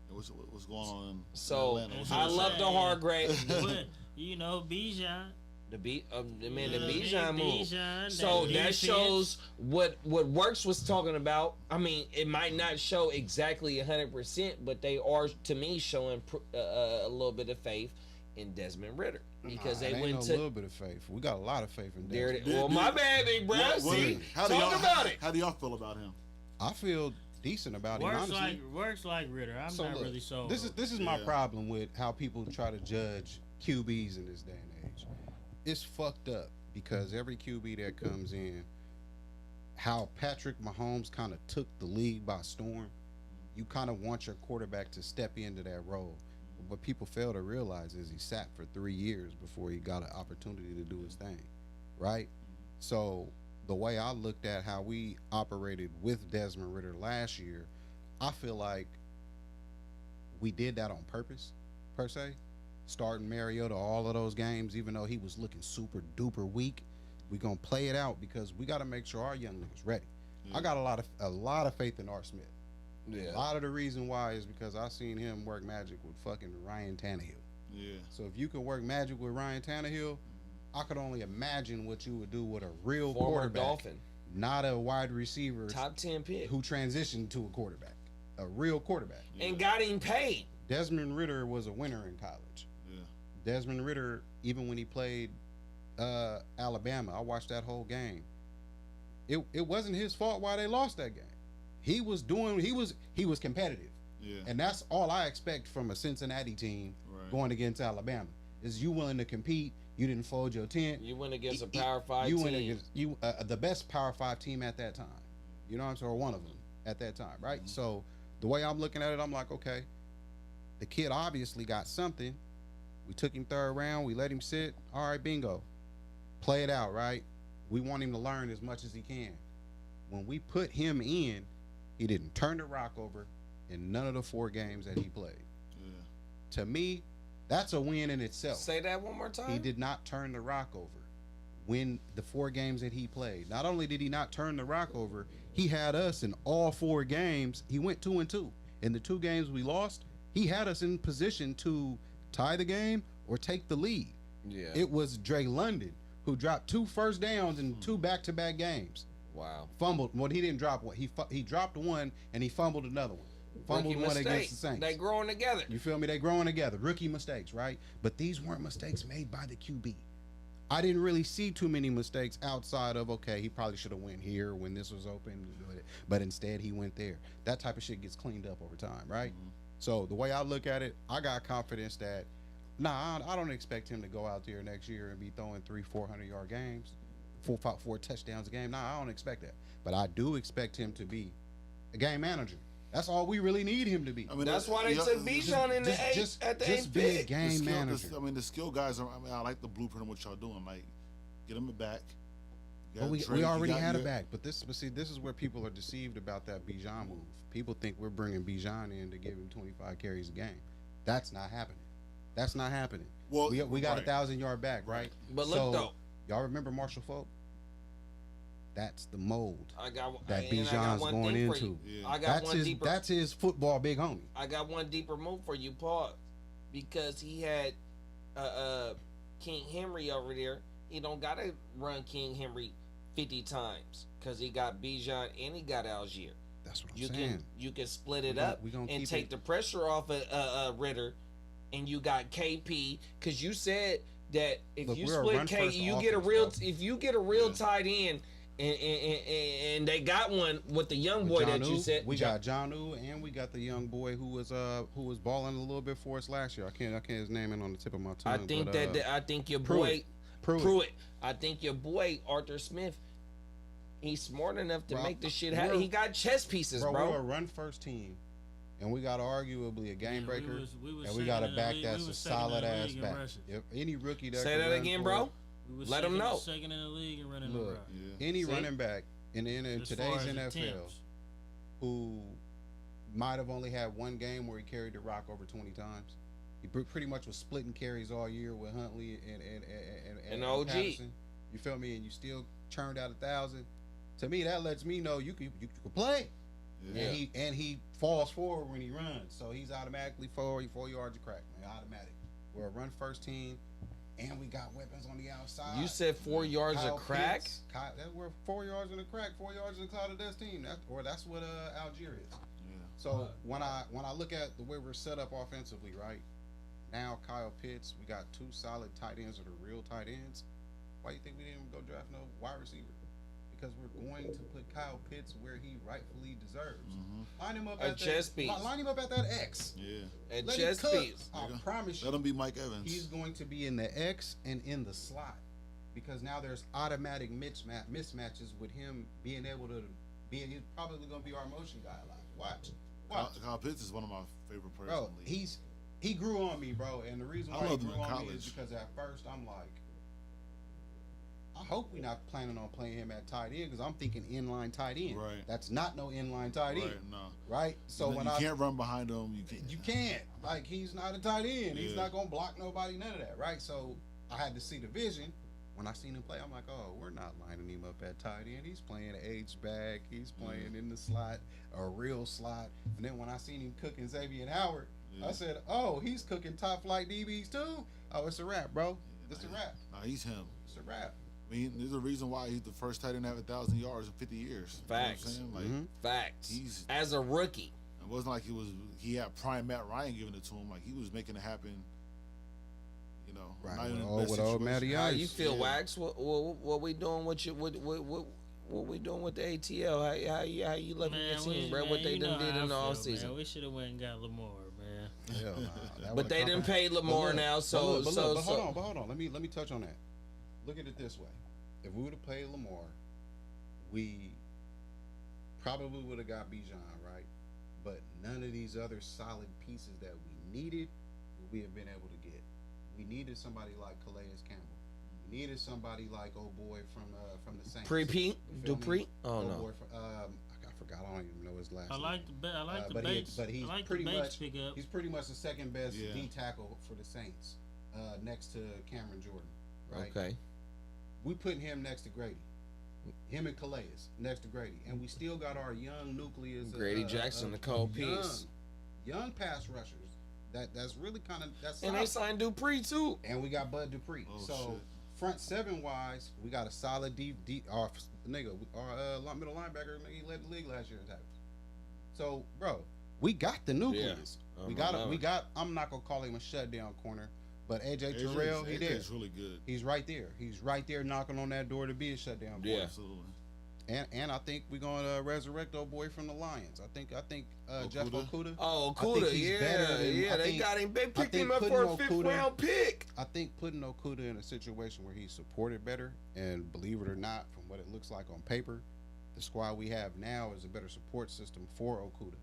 What's going on in So Atlanta? What's I up? love the Hargrave, But, you know, Bijan. the Yeah, Bijan move. Bijan, So that defense. shows what Works was talking about. I mean, it might not show exactly 100%, but they are, to me, showing a little bit of faith in Desmond Ritter because Nah, they it ain't went no to. little bit of faith. We got a lot of faith in There, Desmond. well, my bad, big bro. What- See, how do talk y'all, about it. How do y'all feel about him? I feel decent about him, honestly. Works like Ritter. I'm So not look, really sold. This is my Yeah. problem with how people try to judge QBs in this day and age. It's fucked up because every QB that comes in, how Patrick Mahomes kind of took the league by storm. You kind of want your quarterback to step into that role. what people fail to realize is he sat for 3 years before he got an opportunity to do his thing, right? So the way I looked at how we operated with Desmond Ritter last year, I feel like we did that on purpose, per se. Starting Mariota all of those games, even though he was looking super duper weak, we gonna play it out because we got to make sure our young niggas ready. I got a lot of faith in R. Smith. Yeah. A lot of the reason why is because I seen him work magic with fucking Ryan Tannehill. Yeah. So if you could work magic with Ryan Tannehill, I could only imagine what you would do with a real Former quarterback, Dolphin. not a wide receiver Top 10 pick. who transitioned to a quarterback, a real quarterback. And got him paid. Desmond Ritter was a winner in college. Yeah. Desmond Ritter, even when he played Alabama, I watched that whole game. It wasn't his fault why they lost that game. He was competitive. Yeah. And that's all I expect from a Cincinnati team going against Alabama. Is you willing to compete, you didn't fold your tent. You went against a Power 5 you team. went against the best Power 5 team at that time. You know what I'm saying? Or one of them at that time, right? Mm-hmm. So the way I'm looking at it, I'm like, okay, the kid obviously got something. We took him third round. We let him sit. All right, bingo. Play it out, right? We want him to learn as much as he can. When we put him in, he didn't turn the rock over in none of the 4 games that he played. Yeah. To me, that's a win in itself. Say that one more time. He did not turn the rock over when the 4 games that he played. Not only did he not turn the rock over, he had us in all 4 games. He went 2-2. In the 2 games we lost, he had us in position to tie the game or take the lead. Yeah. It was Dre London who dropped 2 first downs in 2 back-to-back games. Wow. Fumbled. Well, he didn't drop one. He dropped one and he fumbled another one. Fumbled Rookie one mistake. against the Saints. They growing together. You feel me? They growing together. Rookie mistakes, right? But these weren't mistakes made by the QB. I didn't really see too many mistakes outside of, okay, he probably should have went here when this was open, but instead he went there. That type of shit gets cleaned up over time, right? Mm-hmm. So the way I look at it, I got confidence that, I don't expect him to go out there next year and be throwing 300-400-yard games, 4 touchdowns a game. I don't expect that. But I do expect him to be a game manager. That's all we really need him to be. I mean, That's why they took Bijan in the eighth at the eighth be a pick. game manager. The skill guys are. I like the blueprint of what y'all doing. Like, get him back. But we already had it back. But this is where people are deceived about that Bijan move. People think we're bringing Bijan in to give him 25 carries a game. That's not happening. That's not happening. Well, we got a 1,000-yard back, right? But look though, y'all remember Marshall Falk? That's the mold I got that and I got Bijan's one going thing for into. you. Yeah. I got one deeper. That's his football big homie. I got one deeper move for you, Paul, because he had King Henry over there. He don't gotta run King Henry 50 times because he got Bijan and he got Algier. That's what I'm saying. You can split it up and take the pressure off of Ritter, and you got KP because you said that if you split K, you get a real. If you get a real tight end, and they got one with the young boy that you said. We got Jonnu and we got the young boy who was balling a little bit for us last year. I can't his name in on the tip of my tongue. I think your boy Pruitt. I think your boy Arthur Smith. He's smart enough to make this shit happen. He got chess pieces, bro. We're a run first team, and we got arguably a game breaker, and we got a back that's a solid ass back. If any rookie that say that again, bro. Let them know. Second in the league and running Look, any running back in today's NFL who might have only had one game where he carried the rock over 20 times. He pretty much was splitting carries all year with Huntley and OG. Patterson. You feel me? And you still churned out 1,000. To me, that lets me know you could play. Yeah. And he falls forward when he runs, so he's automatically 4 yards of crack, man. Automatic. We're a run first team. And we got weapons on the outside. You said 4 yards of crack? We're 4 yards in the crack, 4 yards in the cloud of dust team. That's what Algier is. Yeah. So when I look at the way we're set up offensively, right now, Kyle Pitts, we got 2 solid tight ends that are real tight ends. Why do you think we didn't go draft no wide receiver? Because we're going to put Kyle Pitts where he rightfully deserves. Mm-hmm. Line him up at chess piece. Line him up at that X. Yeah. At chess piece. I promise you. Let him be Mike Evans. He's going to be in the X and in the slot because now there's automatic mismatches with him being able to be. He's probably going to be our motion guy a lot. Watch. Kyle Pitts is one of my favorite players in the league. he grew on me, bro. And the reason I why he loved him grew in on me college. is because at first I'm like, I hope we're not planning on playing him at tight end because I'm thinking inline tight end. Right. That's not no inline tight end. Right, no. Right. So you when you I can't run behind him. you can't. Like, he's not a tight end. He's Yeah. not gonna block nobody, none of that, right? So I had to see the vision. When I seen him play, I'm like, oh, we're not lining him up at tight end. He's playing H-back. He's playing in the slot, a real slot. And then when I seen him cooking Xavier Howard, Yeah. I said, oh, he's cooking top flight DBs too? Oh, it's a wrap, bro. It's a wrap. Nah, he's him. It's a wrap. I mean, there's a reason why he's the first tight end to have 1,000 yards in 50 years. Facts. You know what I'm saying? Like, Facts. He's- As a rookie. it wasn't like he had prime Matt Ryan giving it to him. Like, he was making it happen. You know, Right. not even With in the old, best with old situation. Matty How Ice. you feel, Yeah. Wax? What we doing with you? What we doing with the ATL? How you loving your team, bro? What they done did in the offseason? We should have went and got Lamar, man. Hell nah. That But they would've didn't come- pay Lamar look, now, but so look, so but so. hold on. Let me touch on that. Look at it this way: if we would have paid Lamar, we probably would have got Bijan, right? But none of these other solid pieces that we needed, would we have been able to get. We needed somebody like Calais Campbell. We needed somebody like old boy from the Saints. Pre-Pete? You feel me? Dupree? Oh, Old no. boy from, I forgot. I don't even know his last I name. like the but Bates. he's I like pretty the Bates much pickup. he's pretty much the second best Yeah. D tackle for the Saints, next to Cameron Jordan. Right. Okay. We putting him next to Grady. Him and Calais next to Grady, and we still got our young nucleus. Grady Jackson, the cold piece. Young pass rushers. That's really kind of that's. And they signed Dupree too. And we got Bud Dupree. Oh, So shit. front seven wise, we got a solid our middle linebacker. He led the league last year in tackles. So, bro, we got the nucleus. Yeah. We got. I'm not gonna call him a shutdown corner, but AJ Terrell, he did. AJ's really good. He's right there. He's right there knocking on that door to be a shutdown corner. Yeah. Absolutely. And I think we're gonna resurrect old boy from the Lions. I think Jeff Okudah. Oh, I think Okuda, he's yeah, better than- yeah. I They think- got him. They picked think him up putting for a fifth Okudah- round pick. I think putting Okudah in a situation where he's supported better, and believe it or not, from what it looks like on paper, the squad we have now is a better support system for Okudah.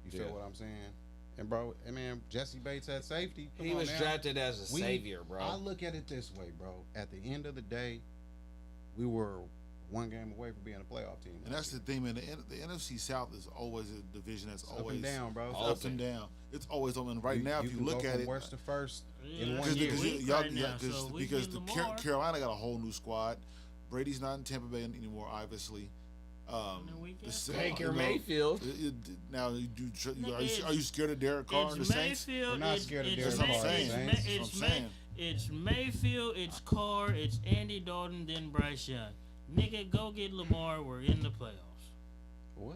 You feel Yeah. what I'm saying? And bro, I mean, Jesse Bates at safety. Come He on was now. drafted as a savior, bro. I look at it this way, bro. At the end of the day, we were one game away from being a playoff team. And that's the thing, man. The NFC South is always a division that's It's always up and down, bro. It's All up and down. It's always on. And right now, if you can look go at from it, worst to first in Yeah, one because year. weak y'all, right now, so we because get the Lamar. Carolina got a whole new squad. Brady's not in Tampa Bay anymore, obviously. then we get Baker you know, Mayfield. Now, you do, Nigga, are you scared of Derek Carr and the It's Saints? Mayfield. We're not it's, scared of it's Derek Carr. May- That's what I'm it's saying. May- That's what it's I'm May- saying. It's Mayfield. It's Carr. It's Andy Dalton. Then Bryce Young. Nigga, go get Lamar. We're in the playoffs. What?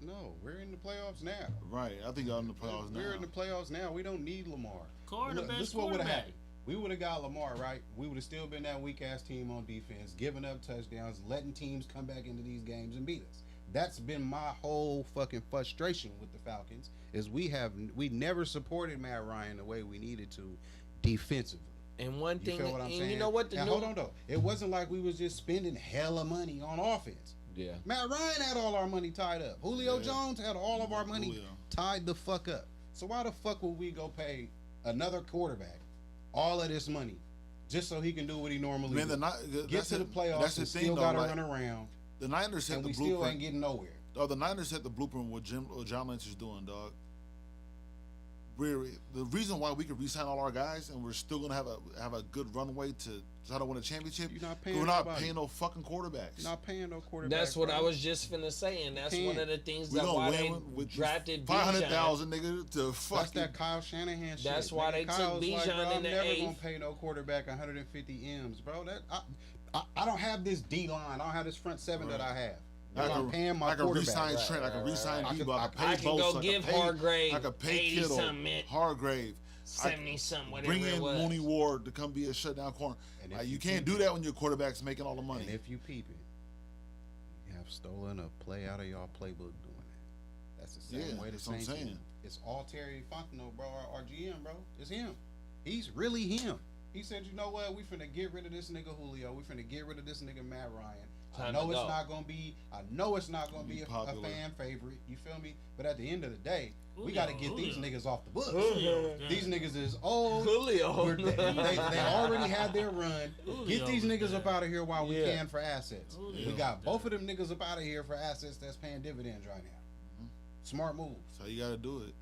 No, we're in the playoffs now. Right. I think y'all in the playoffs now. We're in the playoffs now. We don't need Lamar. Carr the Look, best this is what would have quarterback. happened. We would have got Lamar, right? We would have still been that weak ass team on defense, giving up touchdowns, letting teams come back into these games and beat us. That's been my whole fucking frustration with the Falcons. Is we never supported Matt Ryan the way we needed to defensively. And one You thing, feel what I'm and saying? you know what? Now, hold on though. It wasn't like we was just spending hella money on offense. Yeah. Matt Ryan had all our money tied up. Julio Yeah. Jones had all of our money Julio. tied the fuck up. So why the fuck would we go pay another quarterback all of this money just so he can do what he normally Man, do? Get to the playoffs That's the and thing, still though. got to Like, run around, the Niners set and the we still blueprint. ain't getting nowhere. Oh, the Niners set the blueprint what John Lynch is doing, dog. The reason why we could re-sign all our guys and we're still gonna have a good runway to try to win a championship. You're not 'cause paying we're not nobody. paying no fucking quarterbacks. You're not paying no quarterback. That's what bro. I was just finna say, and that's Can't. one of the things We that gonna why they win with drafted 500,000 nigga to That's fucking. that Kyle Shanahan shit. That's why Nigga, they took Kyle's Bijan like, bro, in I'm the never eighth. gonna pay no quarterback 150 M's, bro. That I don't have this D line. I don't have this front seven that I have. But I'm paying my I can quarterback. re-sign Trent. I can re-sign right. Debo. I can pay I can Bosa. go I give pay, Hargrave I can pay 80 Kittle. something, Hargrave. 70 something, whatever Bring it in was. Mooney Ward to come be a shutdown corner. And if Like, you you can't keep do that when your quarterback's making all the money. And if you peep it, you have stolen a play out of y'all playbook doing that. That's the same Yeah, way the that's what I'm Saints saying. do. It's all Terry Fontenot, bro, our GM, bro. It's him. He's really him. He said, you know what? We finna get rid of this nigga Julio. We finna get rid of this nigga Matt Ryan. I Time know to it's go. not gonna be. I know it's not gonna be a popular. fan favorite. You feel me? But at the end of the day, we Julio, got to get these Julio. niggas off the books. Julio, These niggas is old. Julio. They already had their run. Julio Get these was niggas there. up out of here while we Yeah. can for assets. Julio We got was both there. of them niggas up out of here for assets that's paying dividends right now. Smart move. That's how you gotta do it.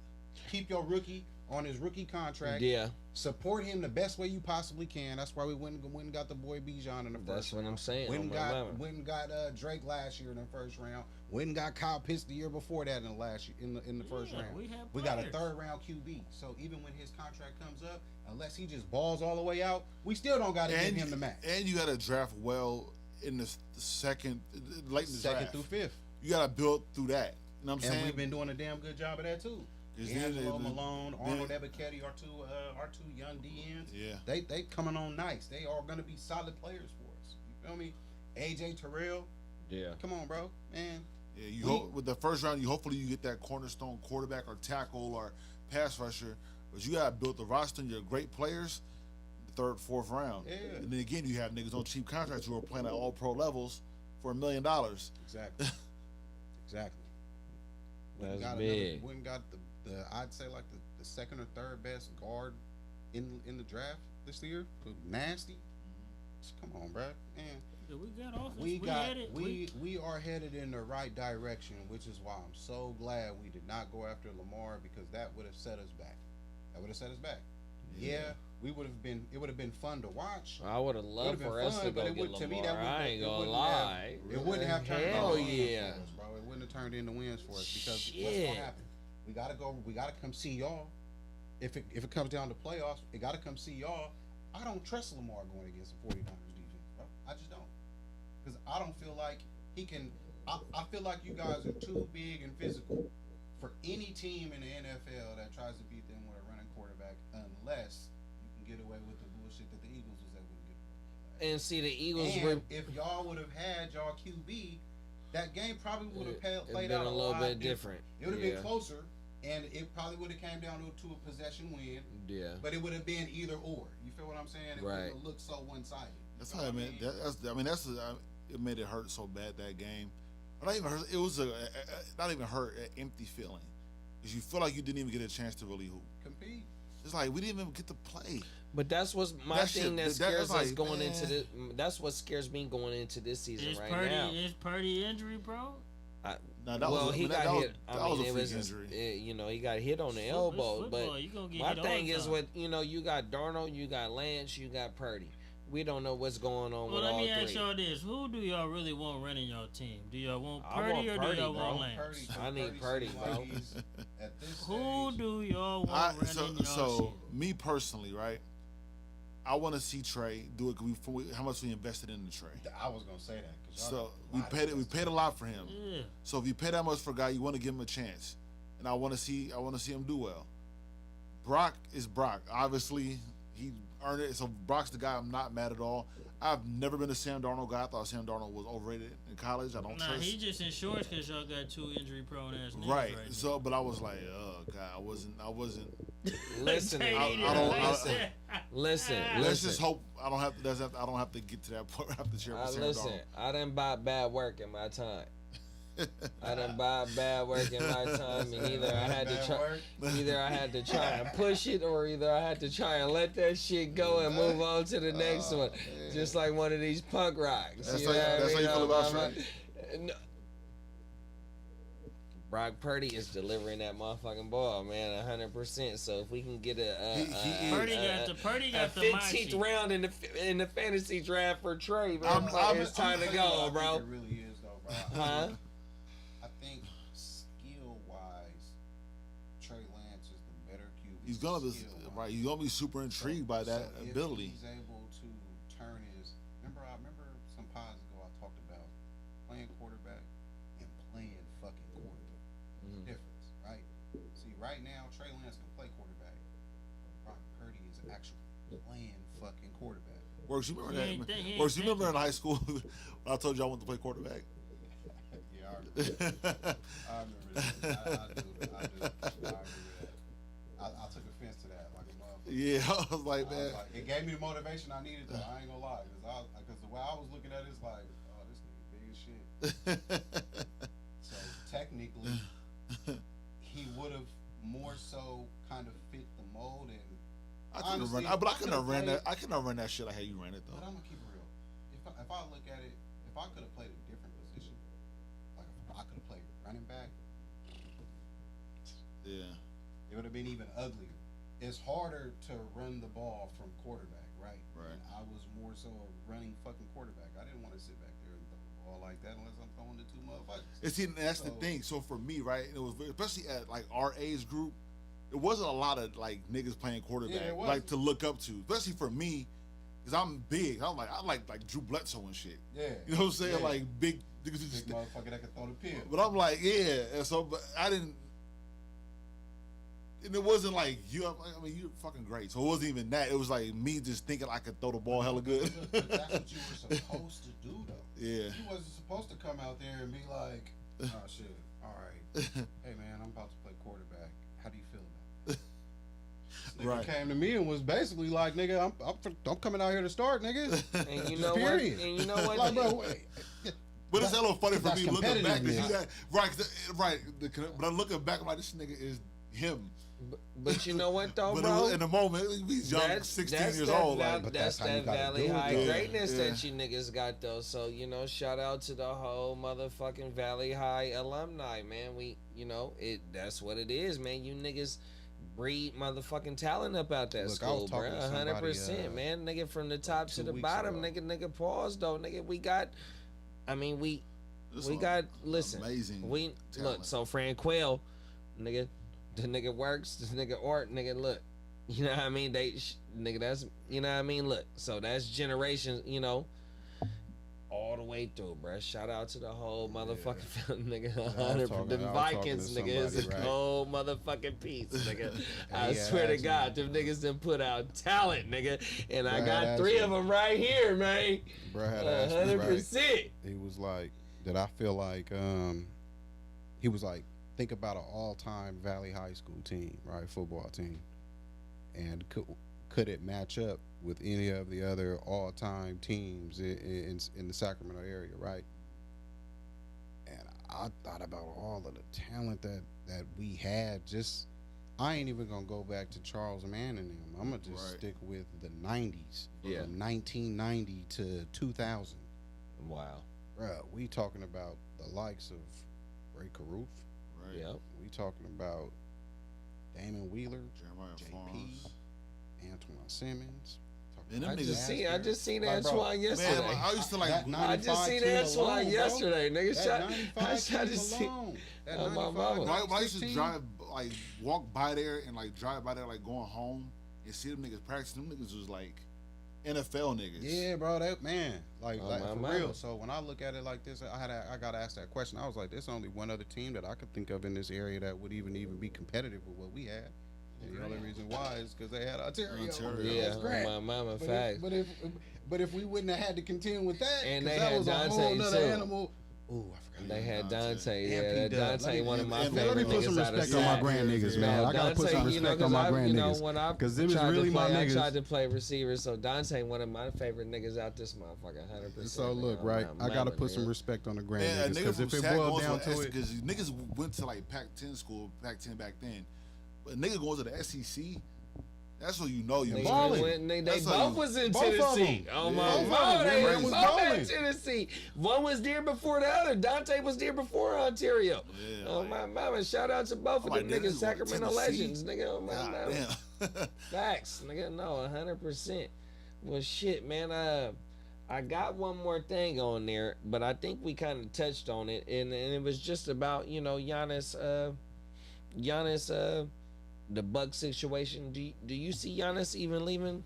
Keep your rookie on his rookie contract. Yeah, Support him the best way you possibly can. That's why we went and got the boy Bijan in the first that's what round. I'm saying. Went on and my got lemon. went and got Drake last year in the first round. Went and got Kyle Pitts the year before that in the last year, in the first Yeah, round. we We got a players. third round QB. So even when his contract comes up, unless he just balls all the way out, we still don't got to give him the max. And you gotta draft well in the second, late in the Second draft. through fifth. You gotta build through that. You know what I'm And saying? we've been doing a damn good job of that too. 'Cause D'Angelo then- Malone, then- Arnold Ebiketie, our two young DNs. Yeah. They coming on nice. They are gonna be solid players for us. You feel me? AJ Terrell, Yeah. come on, bro, man. Yeah, you hope with the first round, hopefully you get that cornerstone quarterback or tackle or pass rusher, but you gotta build the roster and your great players, the third, fourth round. Yeah. And then again, you have niggas on cheap contracts who are playing at all pro levels for $1 million. Exactly. Exactly. That's got big. Went and got the I'd say like the second or third best guard in the draft this year. Nasty. Come on, bro. Man. Yeah, we got offense. We are headed in the right direction, which is why I'm so glad we did not go after Lamar, because that would have set us back. Yeah, it would have been fun to watch. I would have loved Would've for been us fun, to but go it get would- Lamar. to me, that wouldn't- I ain't it gonna wouldn't lie. It wouldn't have turned Hell into wins yeah. for us, bro. It wouldn't have turned into wins for us, because what's Shit. gonna happen? We gotta come see y'all. If it comes down to playoffs, it gotta come see y'all. I don't trust Lamar going against the 49ers defense, bro. I just don't. Because I don't feel like he can. I feel like you guys are too big and physical for any team in the NFL that tries to beat them with a running quarterback, unless you can get away with the bullshit that the Eagles was able to get. And see, the Eagles And were if y'all would have had y'all QB, that game probably would have played been out a little lot bit different. It would have Yeah. been closer, and it probably would have came down to a possession win. Yeah. But it would have been either or. You feel what I'm saying? It Right. wouldn't have looked so one-sided. That's how I mean. It made it hurt so bad that game. But not even hurt. It was not even hurt, an empty feeling, because you feel like you didn't even get a chance to really hoop. Compete. It's like we didn't even get to play. But that's what's my That thing shit- that that's scares us like, going man. into this. That's what scares me going into this season Is right Purdy now. is Purdy injury, bro? Now, that Well, was, he that got was, hit. That I was mean, a it freak was, injury. he got hit on the It's elbow. football. But You gonna get my hit all thing the is time. with you got Darnold, you got Lance, you got Purdy. We don't know what's going on Well, with let all me three. ask y'all this: who do y'all really want running your team? Do y'all want I Purdy want or Purdy, do y'all bro. want Lance? I need Purdy, seems bro. he's at this Who stage- do y'all want running your So shit? me personally, right? I want to see Trey do it. 'Cause how much we invested in the Trey. I was gonna say that. 'Cause y'all So got a lot of we paid a lot for him. Yeah. So if you pay that much for a guy, you want to give him a chance, and I want to see him do well. Brock is Brock. Obviously, he earned it. So Brock's the guy I'm not mad at all. I've never been a Sam Darnold guy. I thought Sam Darnold was overrated in college. I don't Nah, trust. he just insurance because y'all got two injury-prone ass niggas Right. right So, but I was like, oh god, I wasn't. Listen, now. I don't- listen. Let's just hope I don't have. I don't have to get to that point. I have to cheer for Sam Listen, Darnold. I didn't buy bad work in my time. I didn't buy bad work in my time, and either I had to try and push it, or either I had to try and let that shit go and move on to the next one, just like one of these punk rocks. That's You how- know what I that's how mean? you feel about No. Brock Purdy is delivering that motherfucking ball, man, 100%. So if we can get Purdy got the 15th Machi. round in the fantasy draft for Trey, man, it's time to I'm go, telling you, bro. I think it really is though, bro. Huh? I think skill wise, Trey Lance is the better QB. He's gonna be skill-wise. right. He's gonna be super intrigued by that So if ability. He's able to turn his. Remember some pods ago I talked about playing quarterback and playing fucking quarterback. Difference, right? See, right now Trey Lance can play quarterback. Brock Purdy is actually playing fucking quarterback. Works. You remember He ain't that? think- he ain't Works. You remember in thinking. high school when I told you I wanted to play quarterback? Yeah, I remember that. I remember that. I do. I remember that. I took offense to that like a motherfucker. Yeah, I was like, man. It gave me the motivation I needed though. I ain't gonna lie, because the way I was looking at it is like, oh, this nigga big as So technically, he would have more so kind of fit the mold. And I couldn't honestly, run, but I couldn't could've run played- that. I couldn't run that shit like how you ran it But though. I'm gonna keep it real. If I look at it, if I could have played a different position, like if I could have played running back, Yeah. it would have been even uglier. It's harder to run the ball from quarterback, right? Right. And I was more so a running fucking quarterback. I didn't want to sit back there and throw the ball like that unless I'm throwing the two motherfuckers. And see, that's the So- thing. So for me, right, it was especially at like our age group, it wasn't a lot of like niggas playing quarterback, Yeah, it like wasn't. to look up to. Especially for me, because I'm big. I like Drew Bledsoe and shit. Yeah. You know what I'm saying? Yeah. Like big niggas who just. Big motherfucker that can throw the pin. But I'm like, yeah. And so, but I didn't. And it wasn't like you. I mean, you're fucking great. So it wasn't even that. It was like me just thinking I could throw the ball hella good. But that's what you were supposed to do, though. Yeah. You wasn't supposed to come out there and be like, oh shit, all right. Hey man, I'm about to play quarterback. How do you feel about that? This nigga Right. came to me and was basically like, nigga, I'm coming out here to start, nigga. And you Just know what? period. And you know what? Like, bro, wait. But it's hella funny for That's me looking back. 'Cause competitiveness. you got, right, 'cause right. But I'm looking back, I'm like, this nigga is him. But you know what though, But bro? in the moment, he's young, 16 years that old. val- Like, But that's that's how you that gotta Valley do it, High though. greatness Yeah. that you niggas got though. So you know, shout out to the whole motherfucking Valley High alumni, man. We, you know, that's what it is, man. You niggas breed motherfucking talent up out that Look, I was school, bro. talking to somebody, 100%, man. Nigga from the top to 2 the weeks bottom, ago. nigga. Pause though, nigga. We got. I mean, we this we one, got. Listen, amazing. we talent. look. So Fran Quayle, nigga, the nigga works. This nigga art, nigga. Look, you know what I mean? Nigga, that's, you know what I mean? Look, so that's generations, you know, all the way through, bruh. Shout out to the whole motherfucking nigga. was 100 talking- them I was talking Vikings, to nigga, is a somebody, right? whole motherfucking piece, nigga. And I he had swear to asked God, me- them niggas done put out talent, nigga, and I Brad got asked 3 me- of them right here, man. Bro had asked me, right? 100%. He was like, did I feel like, he was like, think about an all-time Valley High School team, right, football team, and could it match up with any of the other all-time teams in the Sacramento area, right? And I thought about all of the talent that we had. Just, I ain't even gonna go back to Charles Mann and them. I'm gonna just Right. stick with the '90s, Yeah. from 1990 to 2000. Wow. Bruh, we talking about the likes of Ray Caruth. Right. Yep. We talking about Damon Wheeler, Jeremiah JP, Farms. Antoine Simmons. Talking And them about niggas- I just seen Like, bro, Antoine yesterday. Man, like, I used to like. That I just 95 seen team Antoine alone, bro. yesterday, nigga. That Shot, 95 I team just seen. alone. That Oh, my 95, mama. When I used to 96 drive, like, walk by there and like drive by there, like going home and see them niggas practicing. Them niggas was like NFL niggas. Yeah, bro, that man, like Oh, like my for mama. real. So when I look at it like this, I got to ask that question. I was like, there's only one other team that I could think of in this area that would even be competitive with what we had. And the only reason why is because they had Ontario. Ontario. Yeah, That's great. my mama, But facts. but if we wouldn't have had to contend with that, And 'cause they that had was a Dante, whole nother too. animal. Ooh, I forgot. They had Dante. Dante. And Yeah, P-Dub. Dante, one of my and favorite Let me put some niggas out of respect on my Sac. grand niggas, Yeah. man. I gotta put some Dante, you know, respect 'cause on my I, grand you know, niggas. when I 'Cause them is tried to really my play, I niggas. tried to play receiver, so Dante, one of my favorite niggas out this motherfucker, 100%. So look, right, I gotta put some respect on the grand Man, a niggas nigga because from if it Sac boiled goes down to to it, because niggas went to like Pac-10 school, Pac-10 back then. But a nigga going to the SEC, that's what you know you Ballin'. They That's how both you- was in both of Tennessee. them. Oh Yeah. my Both of mama, them. they They was was both ballin'. in Tennessee. One was there before the other. Dante was there before Ontario. Yeah, Oh like- my mama, shout out to both of I'm them like, niggas, niggas going to Sacramento Tennessee? legends, nigga. Oh my mama. God Facts, nigga. No, 100%. Well, shit, man. I got one more thing on there, but I think we kind of touched on it, and it was just about, you know, Giannis, the Buck situation. Do you see Giannis even leaving,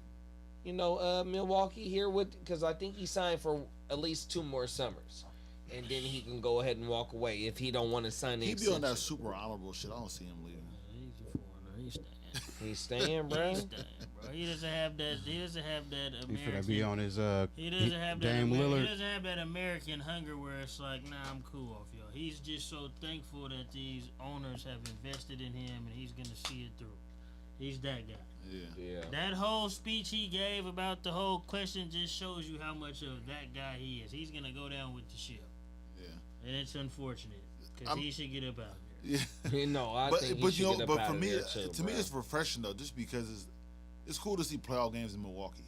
you know, Milwaukee here with? Because I think he signed for at least 2 more summers, and then he can go ahead and walk away if he don't want to sign the He be on that extension. super honorable shit. I don't see him leaving. He's a foreigner. He's staying. He's staying, bro. He's staying, bro. He doesn't have that. He doesn't have that he American. finna be on his He doesn't have that. Dame He Lillard. doesn't have that American hunger where it's like, nah, I'm cool off y'all. He's just so thankful that these owners have invested in him, and he's gonna see it through. He's that guy. Yeah. Yeah. That whole speech he gave about the whole question just shows you how much of that guy he is. He's gonna go down with the ship. Yeah. and it's unfortunate because I'm- he should get up out there. Yeah. You know, I think he But should you know, get up but out for of me, there too, to me, bro. it's refreshing though, just because it's cool to see playoff games in Milwaukee.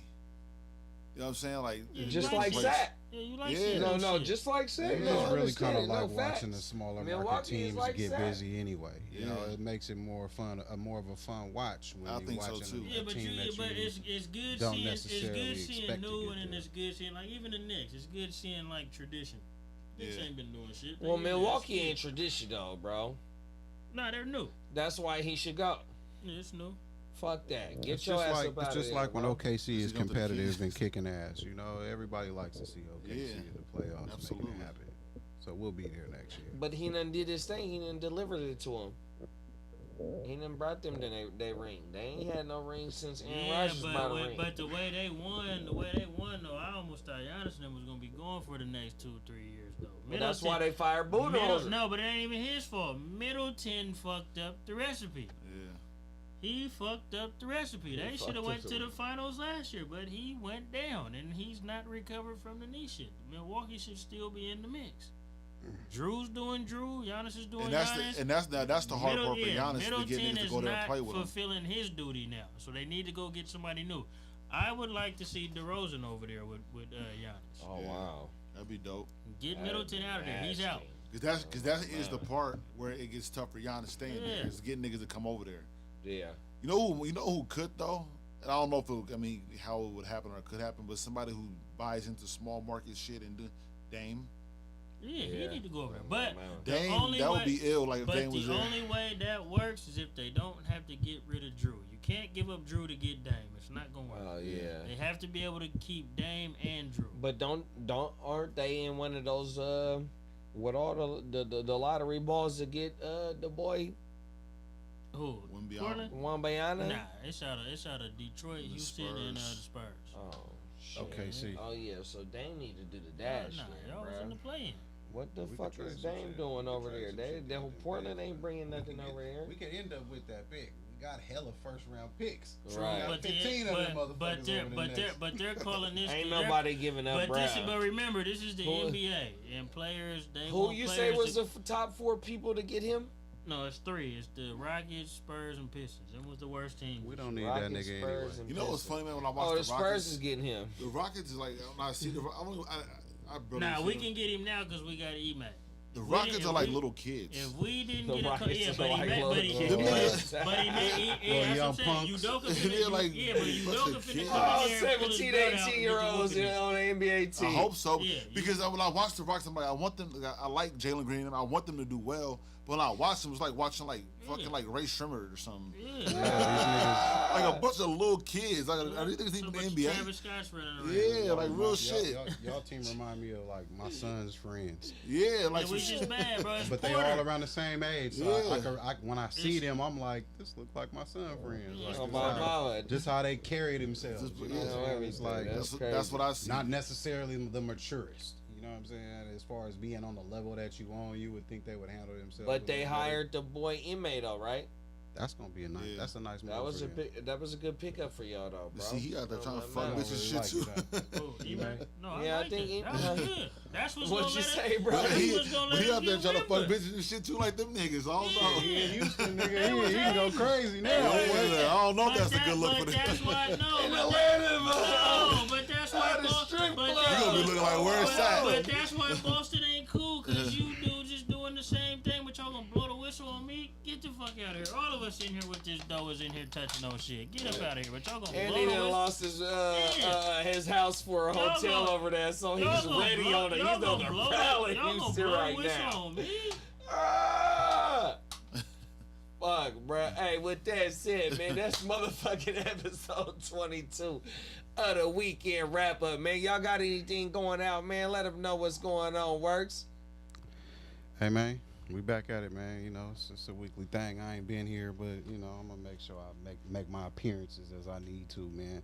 You know what I'm saying? Like, Yeah, you just like like shit. that. Yeah, you like Yeah. seeing No, that no, shit. just like Shaq. It's No, really kind of understand, like no watching the facts. smaller market Milwaukee is teams like get that. busy anyway. You know, Yeah. it makes it more fun, more of a fun watch when I you're think so, watching too. a Yeah, but team that but you it's good don't seeing necessarily expect to new get and there. it's good seeing like even the Knicks. It's good seeing like tradition. Knicks Yeah. ain't been doing shit. Well, They- Milwaukee it's- ain't tradition though, bro. Nah, they're new. That's why he should go. Yeah, it's new. Fuck that. Get It's your just ass like up out it's of just there, like when bro. OKC is Just go to the competitive Kings. and kicking ass. You know, everybody likes to see OKC Yeah. in the playoffs Absolutely. making it happen. So we'll be there next year. But he done did his thing. He done delivered it to him. He done brought them to their ring. They ain't had no ring since Aaron Yeah, Rodgers bought a ring. but the way they won though, I almost thought Giannis and them was gonna be going for the next 2 or 3 years though. But that's why they fired Budenholzer. No, but it ain't even his fault. Middleton fucked up the recipe. yeah. He fucked up the recipe. They should have went to the finals last year, but he went down, and he's not recovered from the knee shit. Milwaukee should still be in the mix. Drew's doing Drew. Giannis is doing And that's Giannis. that's the hard part for Giannis to Middleton get niggas to is go there and not play with him. fulfilling his duty now, so they need to go get somebody new. I would like to see DeRozan over there with Giannis. Oh, Yeah. wow. That'd be dope. Get Middleton out of there. He's out. Cause that is the part where it gets tough for Giannis staying there. Yeah. Is getting niggas to come over there. Yeah. You know who could though? And I don't know if how it would happen or it could happen, but somebody who buys into small market shit and do Dame. Yeah, he Yeah. need to go over there. But the Dame, only that way, would be ill. Like if but Dame was the there. only way that works is if they don't have to get rid of Drew. You can't give up Drew to get Dame. It's not gonna work. Oh, yeah. They have to be able to keep Dame and Drew. But aren't they in one of those with all the lottery balls to get the boy Who? Wembyama. Portland? Wembanyama? Nah, it's out of Detroit, The Houston, and the Spurs. Spurs. Oh shit. Okay, see. Oh yeah, so Dame need to do the dash, Nah, then, y'all was in the bro. play-in. What the We fuck could is trade some Dame shit. doing We could over trade there? some They shit. the Portland ain't bringing nothing over here. We could end up with that pick. We got hella first round picks. Right. We got But 15 of them motherfuckers over the next. they're calling this. Ain't they're- nobody giving up But remember, this is the Who- NBA, and players they Who want you players say was to, the top 4 people to get him? No, it's 3. It's the Rockets, Spurs, and Pistons. Them was the worst team. We don't need Rockets, that nigga Spurs, anyway. and You know what's Pistons. funny, man? When I watch Oh, the the Spurs Rockets, is getting him. the Rockets is like when I see I barely Nah, see we them. can get him now because we got E-Mac. The If Rockets if are like little kids. If we didn't The get a Rockets yeah, are but he like made, little but he, kids. but that's what I'm young saying. punks. Udoka They're finna, like yeah, but Udoka fucking finna kids. come Oh, in there and pull his 17, gun out and 18 get year the olds whooping. on the NBA team. I hope so Yeah, because when I watch the Rockets, I'm like, I want them. I like Jalen Green and I want them to do well. But when I watch them, it's like watching like fucking like Ray Shrimmer or something. Yeah. Like a bunch of little kids. Like are these niggas So even in much the NBA? Travis Scott's running around. Yeah, like real Y'all- shit. Y'all team remind me of like my son's friends, Yeah, Yeah, like we some just shit. bad, bro. It's but they Porter. all around the same age. So Yeah. when I see them, I'm like, this look like my son friends. Yeah. Like, Oh, this my how- mama. just how they carry themselves. Just- You know yeah. what I'm saying? It's Everything. like That's That's what I see. not necessarily the maturest. You know what I'm saying? As far as being on the level that you on, you would think they would handle themselves. But a they little better. hired the boy Ime though, right? That's gonna be a nice. Yeah. That's a nice move. That was for a them. that was a good pickup for y'all though, bro. See, he out there trying to Oh, fuck man. bitches and shit really too. like that. Oh, You E-Mac? know? No, Yeah, I I like think that. That was good. That's what's What gonna you let say, us, bro? That's he, what's gonna but let he us out there get trying to fuck Wemby. bitches and shit too, like them niggas. I don't know. Yeah. In Houston, nigga, That was he can go hey. crazy now. Yeah, boy. I don't know if But that's a that- good look but for them. That's why In no, Atlanta, no, but that's why At a strip but club. You gonna be looking like, where's that? But that's why Boston ain't cool, cause you dudes just doing the same thing, but y'all gonna blow the whistle on me. Get the fuck out of here. All of us in here with this dough is in here touching no shit. Get up out of here, but y'all gonna And blow he the done whistle. lost his house for a Y'all hotel gonna- over there, so Y'all he's gonna ready blow- on it. He's y'all on gonna the blow- prowl in y'all gonna Houston blow the right whistle now. on me. Ah! Fuck, bruh. Hey, with that said, man, that's motherfucking episode 22 of the weekend wrap up, man. Y'all got anything going out, man? Let them know what's going on, Works. Hey man, we back at it, man. You know, it's a weekly thing. I ain't been here, but you know, I'm gonna make sure I make my appearances as I need to, man.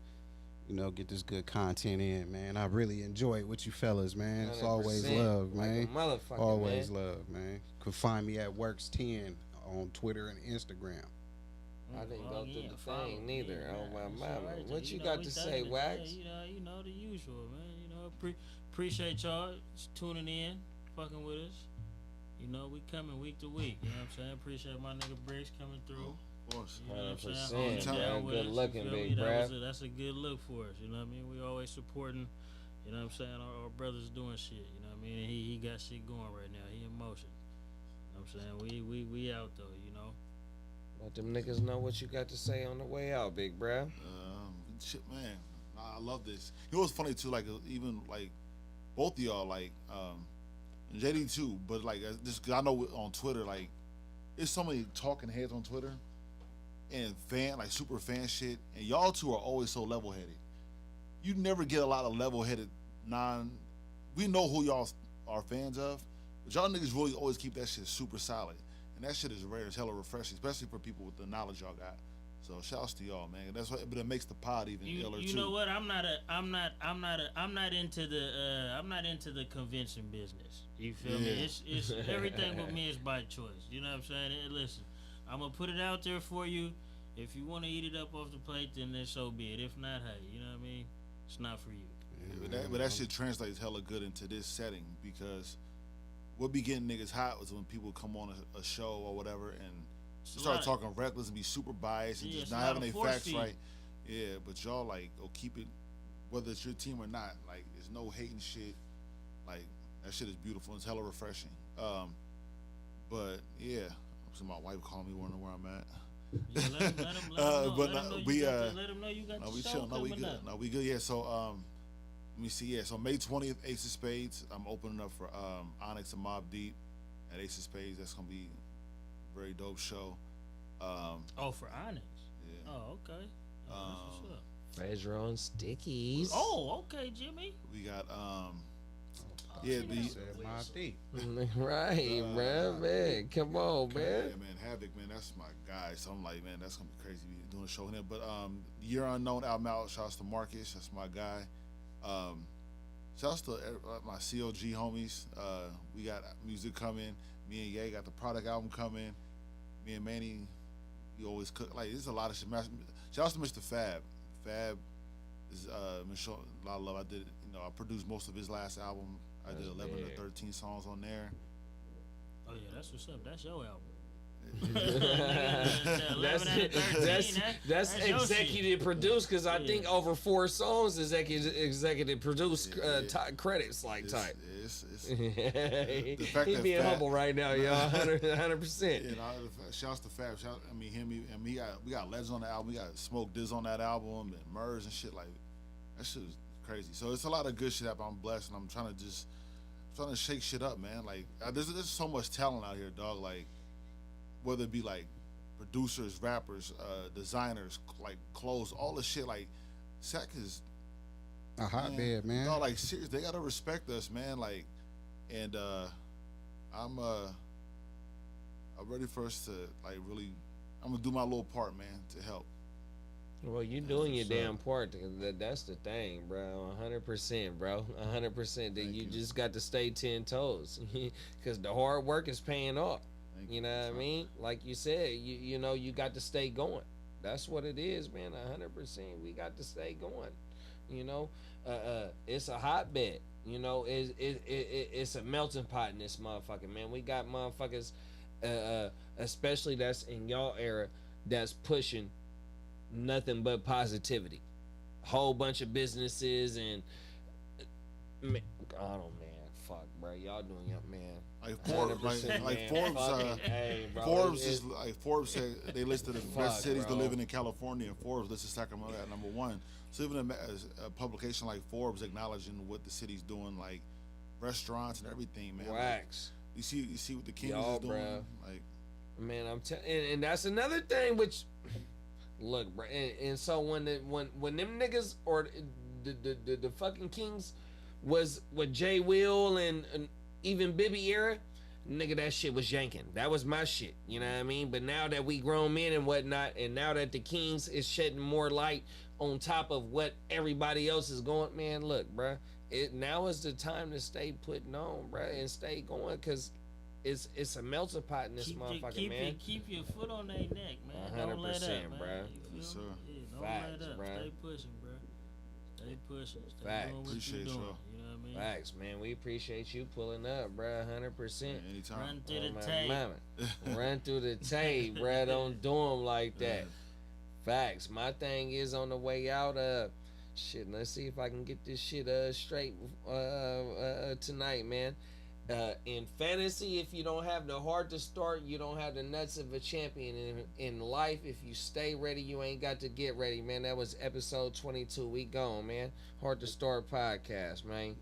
You know, get this good content in, man. I really enjoy it with you fellas, man. It's always 100%. love, man. Like a motherfucker, Always man. love, man. Could find me at Works10 on Twitter and Instagram. I didn't go through yeah, the follow thing me, neither. man. Oh, my It's mama. alright, What you know, got we to thugging say, it. Wax? Yeah, you know the usual, man. You know, appreciate y'all tuning in, fucking with us. you know, we coming week to week. You know what I'm saying? Appreciate my nigga Bricks coming through. Of course. You know what I'm 100%, saying? Holding man. down with Good us, looking, you feel big me? bruh. That's a good look for us. You know what I mean? We always supporting. You know what I'm saying? Our brothers doing shit. You know what I mean? And he got shit going right now. He in motion. You know what I'm saying? We out though. You know. Let them niggas know what you got to say on the way out, big bruh. Shit, man. I love this. You know what's funny too? Like even like both of y'all, like and JD too. But like just 'cause I know on Twitter, like there's so many talking heads on Twitter and like super fan shit, and y'all two are always so level headed. You never get a lot of level headed We know who y'all are fans of, but y'all niggas really always keep that shit super solid, and that shit is rare as hella refreshing, especially for people with the knowledge y'all got. So shouts to y'all, man. That's what, but it makes the pod even iller too. You know what? I'm not into the convention business. You feel me? It's everything with me is by choice. You know what I'm saying? Hey, listen, I'm gonna put it out there for you. If you want to eat it up off the plate, then so be it. If not, hey, you know what I mean? It's not for you. But that shit translates hella good into this setting because what be getting niggas hot was when people come on a show or whatever and start talking reckless and be super biased and just not having their facts right. Yeah, but y'all like keep it, whether it's your team or not. Like, there's no hating shit. Like, that shit is beautiful. It's hella refreshing. But yeah, so my wife called me wondering where I'm at. Yeah, let them know you got the show coming up. No, we good. Yeah, so let me see. Yeah, so May 20th, Ace of Spades. I'm opening up for Onyx and Mobb Deep at Ace of Spades. That's gonna be a very dope show. For Onyx. Yeah. Oh, okay. That's what's up. Treasure on stickies. Oh, okay, Jimmy. We got My deep. Right, man. Come on, man. Yeah, man, Havoc, man, that's my guy. So I'm like, man, that's gonna be crazy doing a show with him. But Year Unknown album out. Shouts to Marcus, that's my guy. Shouts to my COG homies. We got music coming. Me and Ye got the product album coming. Me and Manny, we always cook. Like, there's a lot of shit. Shouts to Mr. Fab. Fab is Michelle, a lot of love. I did, I produced most of his last album. I did 11 or 13 songs on there. Oh yeah, that's what's up. That's your album. That's executive produced because I think over 4 songs is executive produced credits like type. The fact He's that being Fab, humble right now, y'all. 100%. Shouts to Fab. We got Legends on the album. We got Smoke Diz on that album and Murs and shit. Like, that shit is crazy. So it's a lot of good shit happening. I'm blessed and I'm trying to shake shit up, man. Like, there's so much talent out here, dog. Like, whether it be like producers, rappers, designers, like clothes, all the shit. Like, Sac is A hotbed, man. No, like, serious, they gotta respect us, man. Like, and I'm ready for us to like really. I'm gonna do my little part, man, to help. Well, you doing your damn part. That's the thing, bro. 100%, bro. 100%. That you just got to stay 10 toes, because the hard work is paying off. You know what I mean? Like you said, you got to stay going. That's what it is, man. 100%. We got to stay going. It's a hotbed. It's a melting pot in this motherfucker, man. We got motherfuckers, especially that's in y'all era, that's pushing nothing but positivity. Whole bunch of businesses and man, fuck, bro. Y'all doing your man. Like Forbes, like Forbes, Forbes said they listed the best cities to live in California, and Forbes listed Sacramento at number 1. So even a publication like Forbes acknowledging what the city's doing, like restaurants and everything, man. Wax. Like, you see what the Kings is doing, bro. like. Man, I'm telling, and that's another thing. Which, look, bro, and so when them niggas or the fucking Kings was with Jay Will and even Bibby era, nigga, that shit was yanking. That was my shit. You know what I mean? But now that we grown men and whatnot, and now that the Kings is shedding more light on top of what everybody else is going, man, look, bruh, now is the time to stay putting on, bruh, and stay going, because it's a melting pot in this motherfucker, man. Keep your foot on their neck, man. 100%, don't let up, man. bruh. You feel Yes, sir. me? Yeah, don't Facts, let up. bruh. Stay pushing, bruh. Stay pushing. Stay Facts. doing what Appreciate you doing. y'all. You know what I mean? Facts, man. We appreciate you pulling up, bruh. 100%. Anytime. Run through Oh, the my tape. mama. Run through the tape, bruh. Don't do them like that. Facts. My thing is on the way out. Shit. Let's see if I can get this shit straight tonight, man. In fantasy, if you don't have the heart to start, you don't have the nuts of a champion. In life, if you stay ready, you ain't got to get ready, man. That was episode 22. We gone, man. Heart to Start podcast, man.